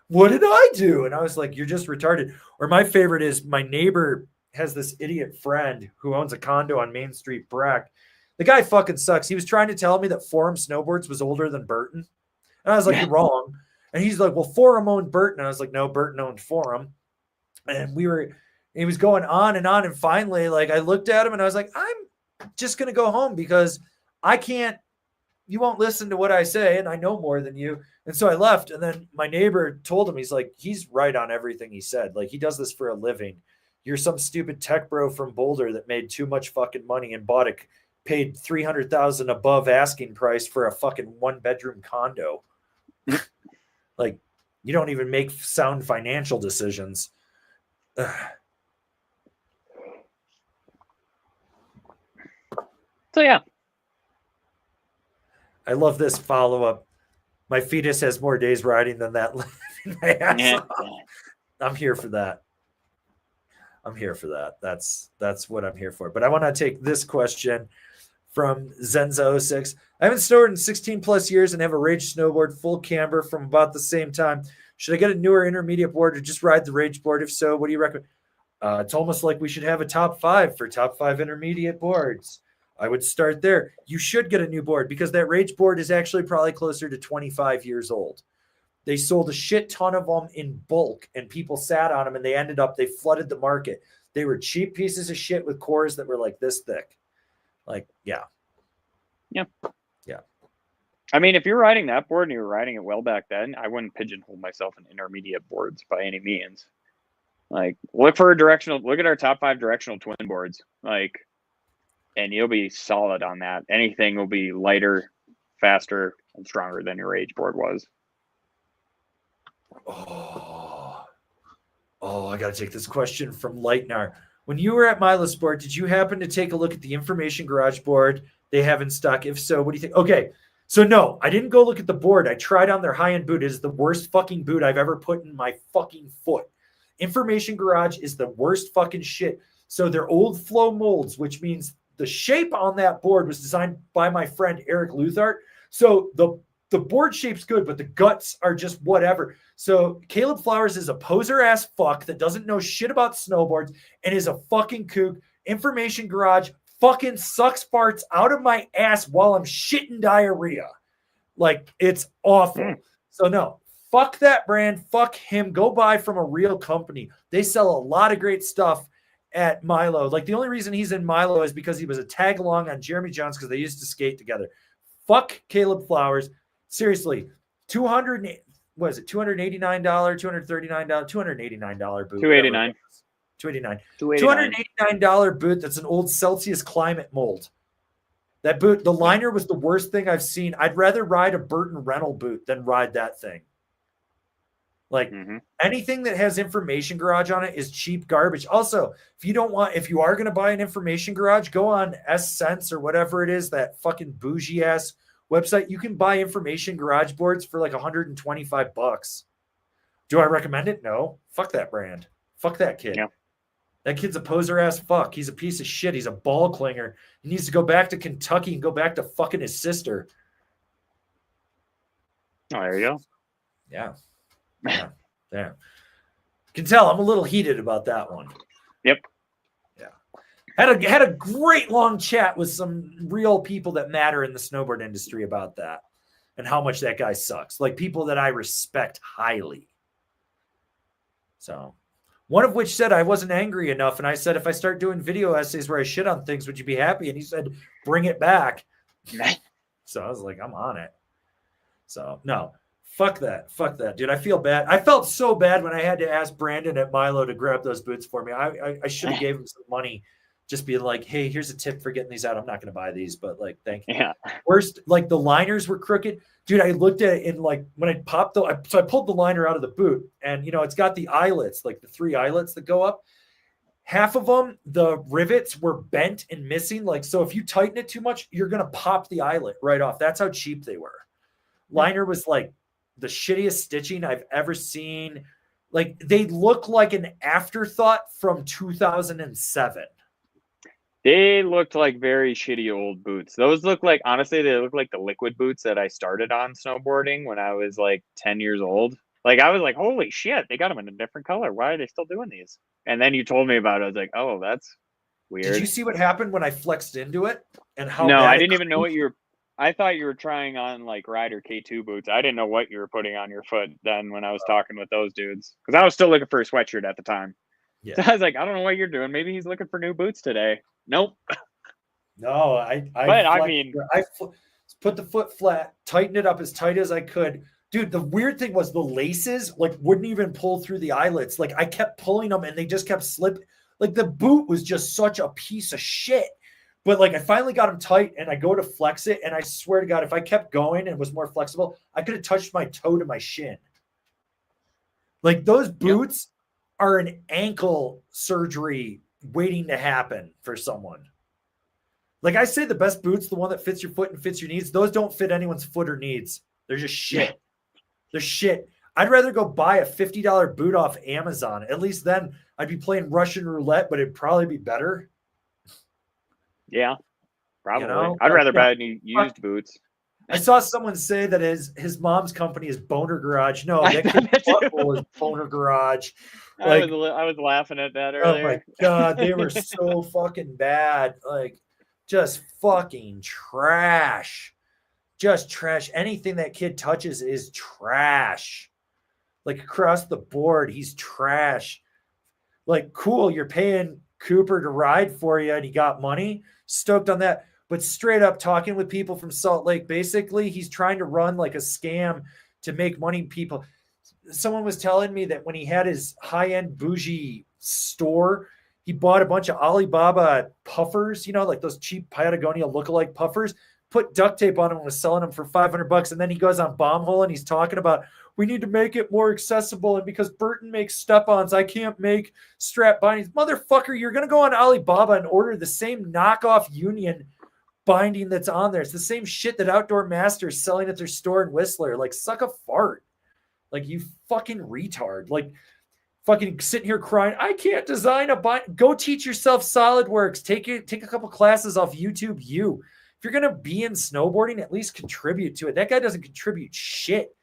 what did I do? And I was like, you're just retarded. Or my favorite is my neighbor has this idiot friend who owns a condo on Main Street, Breck. The guy fucking sucks. He was trying to tell me that Forum Snowboards was older than Burton. And I was like, you're wrong. And he's like, well, Forum owned Burton. And I was like, no, Burton owned Forum. And he was going on. And finally, like, I looked at him and I was like, I'm just going to go home because you won't listen to what I say. And I know more than you. And so I left. And then my neighbor told him, he's like, he's right on everything he said. Like, he does this for a living. You're some stupid tech bro from Boulder that made too much fucking money and paid $300,000 above asking price for a fucking 1-bedroom condo. Like, you don't even make sound financial decisions. So yeah, I love this follow-up. My fetus has more days riding than that. I'm here for that. That's what I'm here for. But I want to take this question from Zenza06. I haven't snowboarded in 16 plus years and have a Rage snowboard full camber from about the same time. Should I get a newer intermediate board or just ride the Rage board? If so, what do you recommend? It's almost like we should have a top 5 for top 5 intermediate boards. I would start there. You should get a new board because that Rage board is actually probably closer to 25 years old. They sold a shit ton of them in bulk and people sat on them and they flooded the market. They were cheap pieces of shit with cores that were like this thick. Like, yeah. I mean, if you're riding that board and you were riding it well back then, I wouldn't pigeonhole myself in intermediate boards by any means. Like, look at our top 5 directional twin boards, like, and you'll be solid on that. Anything will be lighter, faster, and stronger than your Rage board was. Oh, I got to take this question from Lightnar. When you were at Milo Sport, did you happen to take a look at the information garage board they have in stock? If so, what do you think? Okay, so no, I didn't go look at the board. I tried on their high-end boot. It is the worst fucking boot I've ever put in my fucking foot. Information garage is the worst fucking shit. So they're old flow molds, which means the shape on that board was designed by my friend Eric Luthart. So the board shape's good, but the guts are just whatever. So Caleb Flowers is a poser ass fuck that doesn't know shit about snowboards and is a fucking kook. Information garage fucking sucks farts out of my ass while I'm shitting diarrhea. Like, it's awful. So no, fuck that brand. Fuck him. Go buy from a real company. They sell a lot of great stuff at Milo. Like, the only reason he's in Milo is because he was a tag along on Jeremy Jones because they used to skate together. Fuck Caleb Flowers. Seriously, $289, $239, $289 boot. $289. $289 boot that's an old Celsius Climate mold. That boot, the liner was the worst thing I've seen. I'd rather ride a Burton rental boot than ride that thing. Like, anything that has information garage on it is cheap garbage. Also, if you are going to buy an information garage, go on S-Sense or whatever it is, that fucking bougie ass website. You can buy information garage boards for like $125. Do I recommend it? No. Fuck that brand. Fuck that kid. Yeah. That kid's a poser ass fuck. He's a piece of shit. He's a ball clinger. He needs to go back to Kentucky and go back to fucking his sister. Oh, there you go. Yeah. You can tell I'm a little heated about that one. Yep. Yeah. Had a great long chat with some real people that matter in the snowboard industry about that and how much that guy sucks. Like, people that I respect highly. So one of which said I wasn't angry enough. And I said, if I start doing video essays where I shit on things, would you be happy? And he said, bring it back. So I was like, I'm on it. So no, fuck that. Fuck that, dude. I feel bad. I felt so bad when I had to ask Brandon at Milo to grab those boots for me. I should have gave him some money, just being like, hey, here's a tip for getting these out. I'm not going to buy these, but like, thank you. Yeah. Worst, like the liners were crooked. Dude, I looked at it and like when I popped so I pulled the liner out of the boot and, it's got the eyelets, like the 3 eyelets that go up. Half of them, the rivets were bent and missing. Like, so if you tighten it too much, you're going to pop the eyelet right off. That's how cheap they were. Liner was like the shittiest stitching I've ever seen. Like they look like an afterthought from 2007. They looked like very shitty old boots. Those look like, honestly, they look like the liquid boots that I started on snowboarding when I was like 10 years old. Like I was like, holy shit, they got them in a different color. Why are they still doing these? And then you told me about it. I was like, oh, that's weird. Did you see what happened when I flexed into it and how? No, bad I didn't even know what you were. I thought you were trying on like Rider K2 boots. I didn't know what you were putting on your foot then when I was talking with those dudes. Because I was still looking for a sweatshirt at the time. Yeah. So I was like, I don't know what you're doing. Maybe he's looking for new boots today. Nope. No, I put the foot flat, tightened it up as tight as I could. Dude, the weird thing was the laces like wouldn't even pull through the eyelets. Like I kept pulling them and they just kept slipping. Like the boot was just such a piece of shit. But like I finally got them tight and I go to flex it. And I swear to God, if I kept going and was more flexible, I could have touched my toe to my shin. Like those boots are an ankle surgery waiting to happen for someone. Like I say, the best boots, the one that fits your foot and fits your knees, those don't fit anyone's foot or knees. They're just shit. They're shit. I'd rather go buy a $50 boot off Amazon. At least then I'd be playing Russian roulette, but it'd probably be better. Yeah, probably. I'd rather buy used boots. I saw someone say that his mom's company is Boner Garage. No, that kid's butthole is Boner Garage. Like, I was laughing at that earlier. Oh my God, they were so fucking bad. Like, just fucking trash. Just trash. Anything that kid touches is trash. Like across the board, he's trash. Like, cool, you're paying Cooper to ride for you and he got money. Stoked on that. But straight up talking with people from Salt Lake, basically, he's trying to run like a scam to make money. People, someone was telling me that when he had his high-end bougie store, he bought a bunch of Alibaba puffers, like those cheap Patagonia lookalike puffers, put duct tape on them and was selling them for $500. And then he goes on Bombhole and he's talking about, we need to make it more accessible. And because Burton makes step-ons, I can't make strap bindings. Motherfucker, you're going to go on Alibaba and order the same knockoff Union binding that's on there. It's the same shit that Outdoor Masters selling at their store in Whistler. Like, suck a fart. Like, you fucking retard. Like, fucking sitting here crying, I can't design a bind. Go teach yourself SolidWorks. Take a couple classes off YouTube. If you're going to be in snowboarding, at least contribute to it. That guy doesn't contribute shit.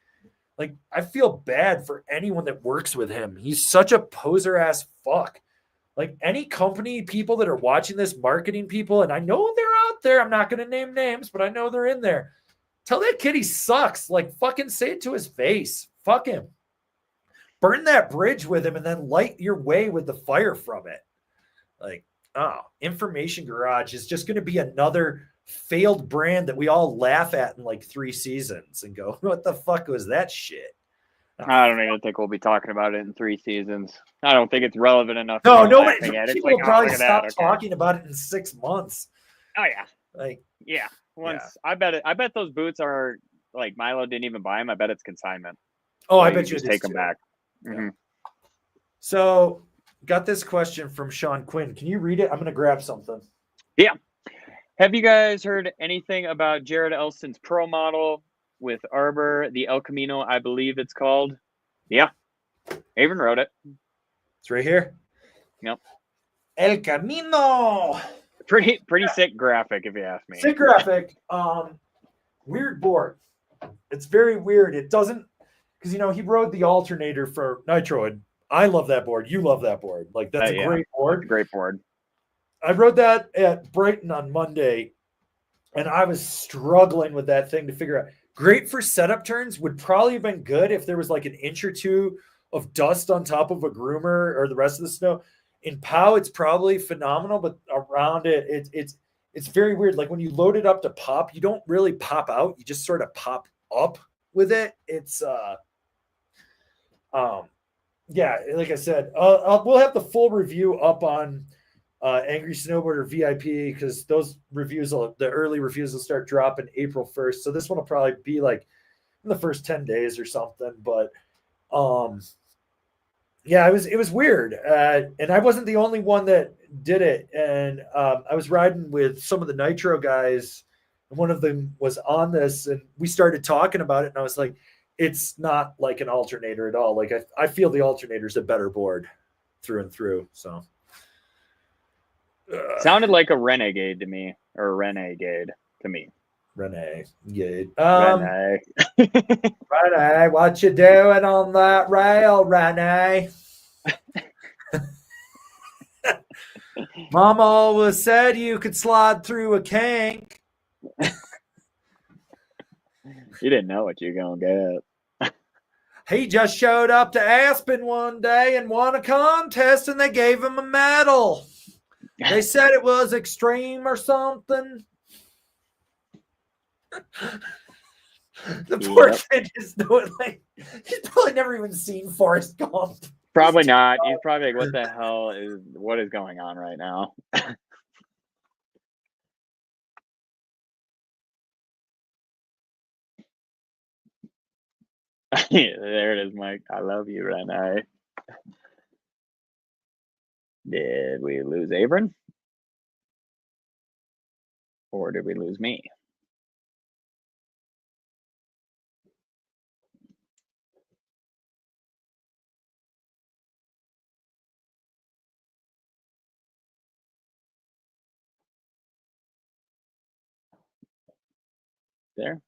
Like, I feel bad for anyone that works with him. He's such a poser ass fuck. Like, any company people that are watching this, marketing people, and I know they're out there. I'm not going to name names, but I know they're in there. Tell that kid he sucks. Like, fucking say it to his face. Fuck him. Burn that bridge with him and then light your way with the fire from it. Like, Information Garage is just going to be another failed brand that we all laugh at in like 3 seasons and go, what the fuck was that shit? I don't even think we'll be talking about it in 3 seasons. I don't think it's relevant enough. No, nobody. People will probably stop talking about it in 6 months. Oh yeah, like yeah. I bet those boots are like Milo didn't even buy them. I bet it's consignment. Oh, I bet you just take them back. Mm-hmm. So, got this question from Sean Quinn. Can you read it? I'm going to grab something. Yeah. Have you guys heard anything about Jared Elston's pro model with Arbor, the El Camino, I believe it's called? Yeah. Avon wrote it. It's right here. Yep. El Camino. Pretty sick graphic, if you ask me. Sick graphic. Weird board. It's very weird. It doesn't, because he rode the alternator for Nitro, and I love that board. You love that board. Like, that's a great board. Great board. I rode that at Brighton on Monday, and I was struggling with that thing to figure out. Great for setup turns, would probably have been good if there was like an inch or two of dust on top of a groomer or the rest of the snow. In POW, it's probably phenomenal, but around it, it's very weird. Like when you load it up to pop, you don't really pop out. You just sort of pop up with it. It's yeah, like I said, we'll have the full review up on Angry Snowboarder VIP because those the early reviews will start dropping April 1st. So this one will probably be like in the first 10 days or something. But yeah, it was weird. And I wasn't the only one that did it. And I was riding with some of the Nitro guys, and one of them was on this, and we started talking about it. And I was like, it's not like an alternator at all. Like I feel the alternator's a better board through and through. So sounded like a renegade to me, or a renegade to me. Renegade. Renee. Renee, what you doing on that rail, Renee? Mama always said you could slide through a kink. You didn't know what you're gonna get. He just showed up to Aspen one day and won a contest, and they gave him a medal. They said it was extreme or something. The poor kid is doing like he's probably never even seen Forrest Gump. Probably not. He's probably like, what is going on right now? There it is, Mike. I love you, Renee. Did we lose Averin? Or did we lose me? There.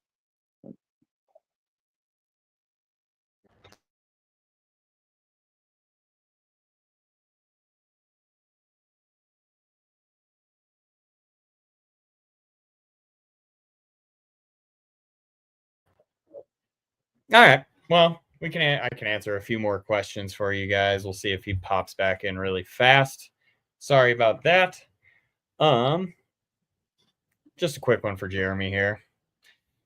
All right. Well, I can answer a few more questions for you guys. We'll see if he pops back in really fast. Sorry about that. Just a quick one for Jeremy here.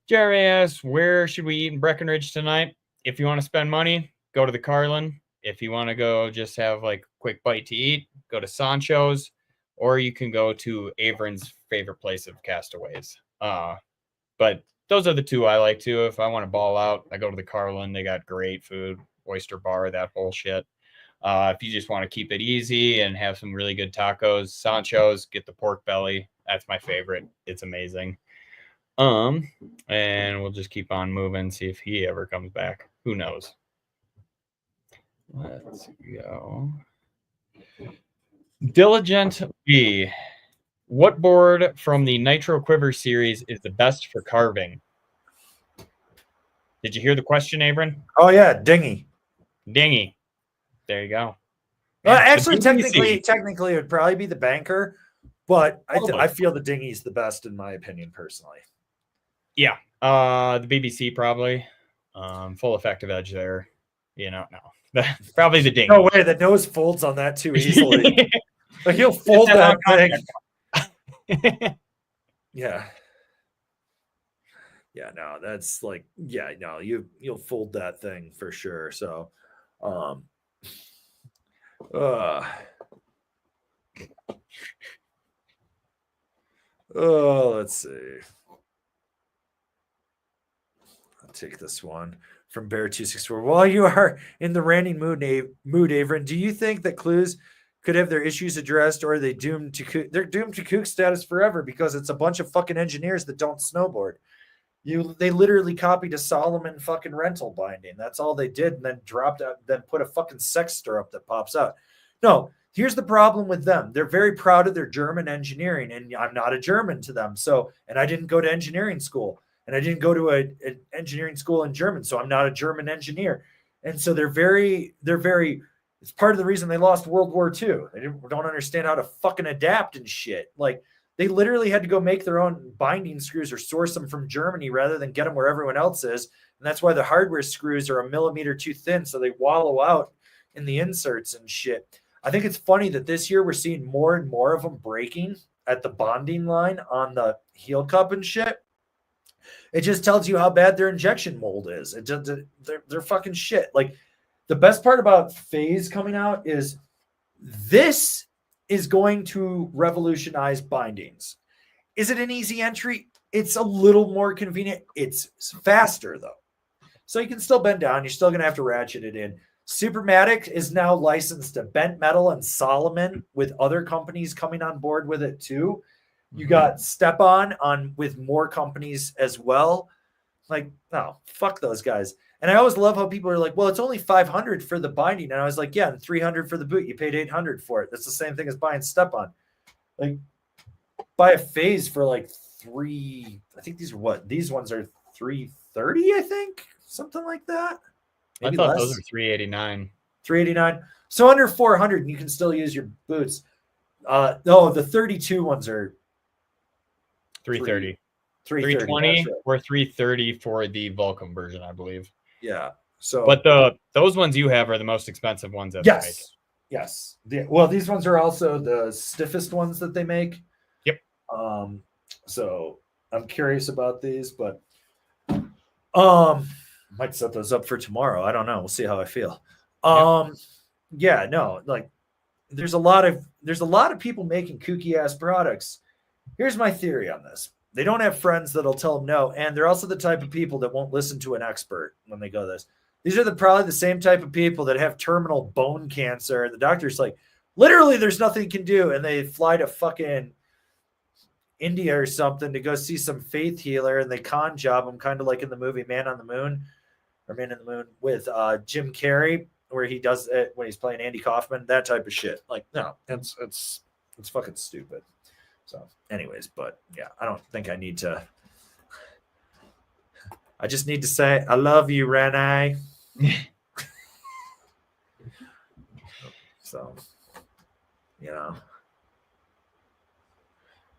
Jeremy asks, where should we eat in Breckenridge tonight? If you want to spend money, go to the Carlin. If you want to go just have like a quick bite to eat, go to Sancho's, or you can go to Averin's favorite place of Castaways. But those are the two I like to. If I want to ball out, I go to the Carlin. They got great food, oyster bar, that whole shit. If you just want to keep it easy and have some really good tacos, Sancho's, get the pork belly. That's my favorite. It's amazing. And we'll just keep on moving, see if he ever comes back. Who knows? Let's go. Diligent B. What board from the Nitro Quiver series is the best for carving? Did you hear the question, Abram? Oh yeah, dinghy. Dinghy. There you go. Well, actually, technically, it would probably be the banker, but I feel the dinghy's the best in my opinion, personally. Yeah. The BBC probably. Full effective edge there. No. Probably the dinghy. No way, the nose folds on that too easily. Like he'll fold that thing. Yeah. Yeah, no, that's like, yeah, no, you'll fold that thing for sure. So let's see. I'll take this one from Bear264. While you are in the ranting mood, Averin, do you think that Clues could have their issues addressed, or are they doomed to they're doomed to kook status forever because it's a bunch of fucking engineers that don't snowboard? They literally copied a Solomon fucking rental binding. That's all they did, and then dropped out, then put a fucking sex stirrup that pops out. No, here's the problem with them. They're very proud of their German engineering, and I'm not a German to them. So, and I didn't go to engineering school, and I didn't go to an engineering school in German, so I'm not a German engineer. And so they're very, it's part of the reason they lost World War II. They don't understand how to fucking adapt and shit. Like, They literally had to go make their own binding screws or source them from Germany rather than get them where everyone else is. And that's why the hardware screws are a millimeter too thin, so they wallow out in the inserts and shit. I think it's funny that this year we're seeing more and more of them breaking at the bonding line on the heel cup and shit. It just tells you how bad their injection mold is. They're fucking shit. Like, the best part about Phase coming out is this is going to revolutionize bindings. Is it an easy entry? It's a little more convenient. It's faster, though. So you can still bend down. You're still going to have to ratchet it in. Supermatic is now licensed to Bent Metal and Solomon, with other companies coming on board with it too. You got Step-On with more companies as well. Like, no, fuck those guys. And I always love how people are like, well, it's only $500 for the binding. And I was like, yeah, and $300 for the boot. You paid $800 for it. That's the same thing as buying Step-On. Like, buy a Phase for like I think these are what? These ones are $330, I think. Something like that. Maybe I thought less. those are $389. $389. So under $400, and you can still use your boots. No, the 32 ones are $330. $330. $320 or $330 for the Vulcan version, I believe. Yeah. So, but those ones you have are the most expensive ones that yes, they make. yes. Well, these ones are also the stiffest ones that they make. Yep. So I'm curious about these, but might set those up for tomorrow. I don't know. We'll see how I feel. Yeah, no, like there's a lot of people making kooky ass products. Here's my theory on this. They don't have friends that'll tell them no, and they're also the type of people that won't listen to an expert when they go this. These are probably the same type of people that have terminal bone cancer, and the doctor's like, literally, there's nothing you can do, and they fly to fucking India or something to go see some faith healer, and they con job them, kind of like in the movie Man in the Moon with Jim Carrey, where he does it when he's playing Andy Kaufman, that type of shit. Like, no, it's fucking stupid. So anyways, but yeah, I don't think I need to. I just need to say, I love you, Renee. So, you know,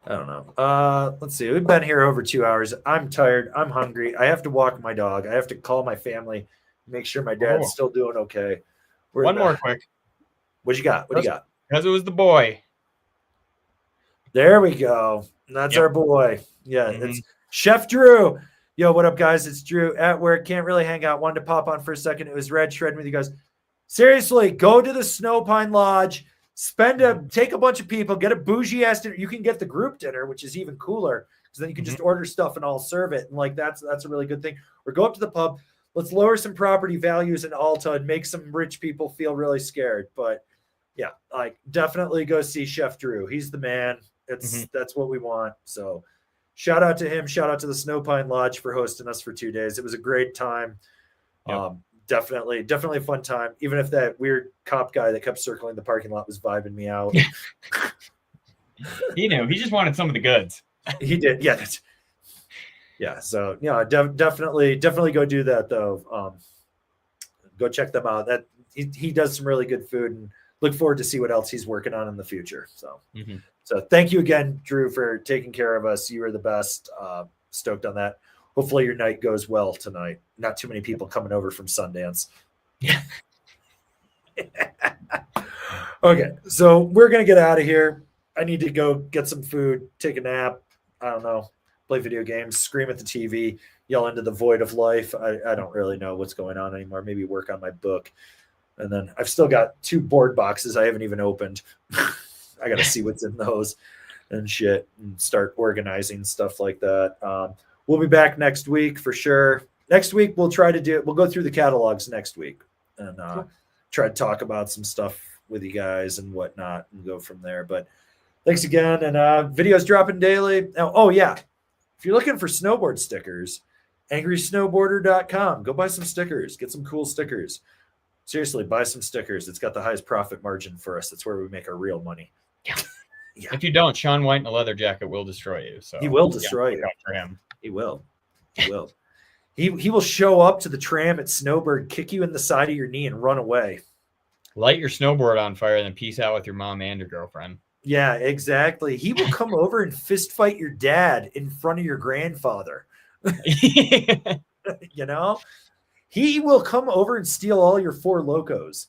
I don't know. Let's see. We've been here over 2 hours. I'm tired. I'm hungry. I have to walk my dog. I have to call my family, make sure my dad's still doing okay. One more quick. What you got? What do you got? Because it was the boy. There we go. That's our boy. Yeah, it's Chef Drew. Yo, what up, guys? It's Drew at work. Can't really hang out. Wanted to pop on for a second. It was Red shredding with you guys. Seriously, go to the Snowpine Lodge. Take a bunch of people. Get a bougie ass dinner. You can get the group dinner, which is even cooler, because then you can just order stuff and I'll serve it. And like that's a really good thing. Or go up to the pub. Let's lower some property values in Alta and make some rich people feel really scared. But yeah, like definitely go see Chef Drew. He's the man. That's what we want. So shout out to him. Shout out to the Snowpine Lodge for hosting us for 2 days. It was a great time. Yep. Definitely a fun time. Even if that weird cop guy that kept circling the parking lot was vibing me out. He knew. He just wanted some of the goods. He did. Yeah. Yeah. So yeah, definitely go do that though. Go check them out. That he does some really good food, and look forward to see what else he's working on in the future. So. So thank you again, Drew, for taking care of us. You were the best. Stoked on that. Hopefully your night goes well tonight. Not too many people coming over from Sundance. Yeah. Okay, so we're going to get out of here. I need to go get some food, take a nap. I don't know. Play video games, scream at the TV, yell into the void of life. I don't really know what's going on anymore. Maybe work on my book. And then I've still got 2 board boxes I haven't even opened. I got to see what's in those and shit and start organizing stuff like that. We'll be back next week for sure. Next week, we'll go through the catalogs next week and try to talk about some stuff with you guys and whatnot and go from there. But thanks again. And videos dropping daily. Now, oh yeah. If you're looking for snowboard stickers, angrysnowboarder.com. Go buy some stickers. Get some cool stickers. Seriously, buy some stickers. It's got the highest profit margin for us. That's where we make our real money. Yeah. If you don't, Sean White in a leather jacket will destroy you. So he will destroy you. For him. He will. He will. He will show up to the tram at Snowbird, kick you in the side of your knee, and run away. Light your snowboard on fire, and then peace out with your mom and your girlfriend. Yeah, exactly. He will come over and fist fight your dad in front of your grandfather. You know, he will come over and steal all your Four Locos.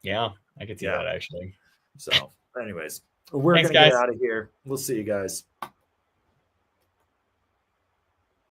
Yeah, I could see Yeah. that actually. So, anyways, we're Thanks, going to get guys. out of here. We'll see you guys.